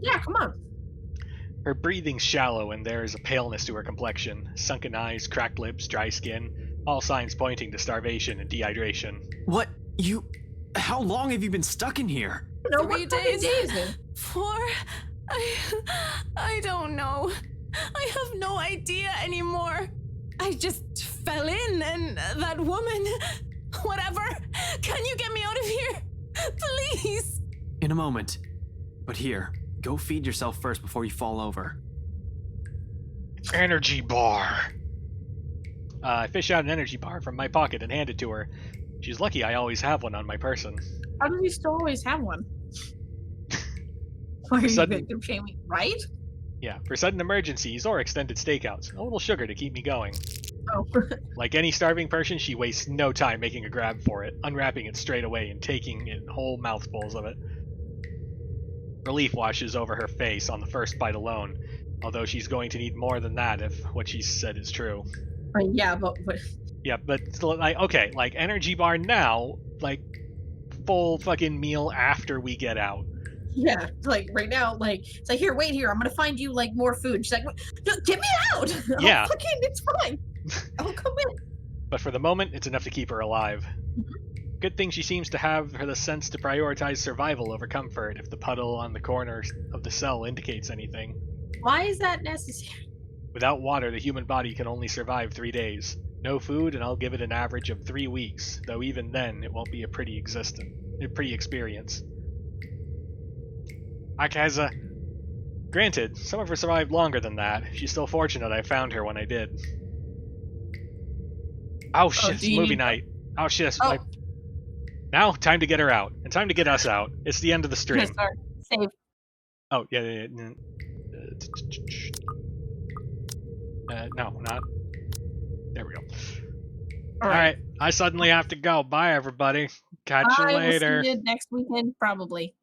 Yeah, come on. Her breathing's shallow and there is a paleness to her complexion. Sunken eyes, cracked lips, dry skin, all signs pointing to starvation and dehydration. What? How long have you been stuck in here? No, 3 days. 4. I don't know. I have no idea anymore. I just fell in and that woman... Whatever. Can you get me out of here? Please. In a moment. But here, go feed yourself first before you fall over. Energy bar. I fish out an energy bar from my pocket and hand it to her. She's lucky I always have one on my person. How do you still always have one? Why are you victim shaming, right? Yeah, for sudden emergencies or extended stakeouts. A little sugar to keep me going. Oh. Like any starving person, she wastes no time making a grab for it, unwrapping it straight away and taking in whole mouthfuls of it. Relief washes over her face on the first bite alone, although she's going to need more than that if what she said is true. Yeah, but... Yeah, but still, like, okay, like, energy bar now, like, full fucking meal after we get out. Yeah, like, right now, like, it's like, here, wait here, I'm gonna find you, like, more food. She's like, no, get me out! Yeah. Oh, fucking, it's fine. I'll come in. But for the moment, it's enough to keep her alive. Good thing she seems to have the sense to prioritize survival over comfort if the puddle on the corner of the cell indicates anything. Why is that necessary? Without water, the human body can only survive 3 days. No food, and I'll give it an average of 3 weeks, though even then, it won't be a pretty experience. Akaza. Granted, some of her survived longer than that. She's still fortunate I found her when I did. Oh shit, it's movie night. Oh shit. Oh. Now, time to get her out. And time to get us out. It's the end of the stream. Save. Oh, yeah. No, not. There we go. All All right. I suddenly have to go. Bye, everybody. Catch you I will later. see you next weekend, probably.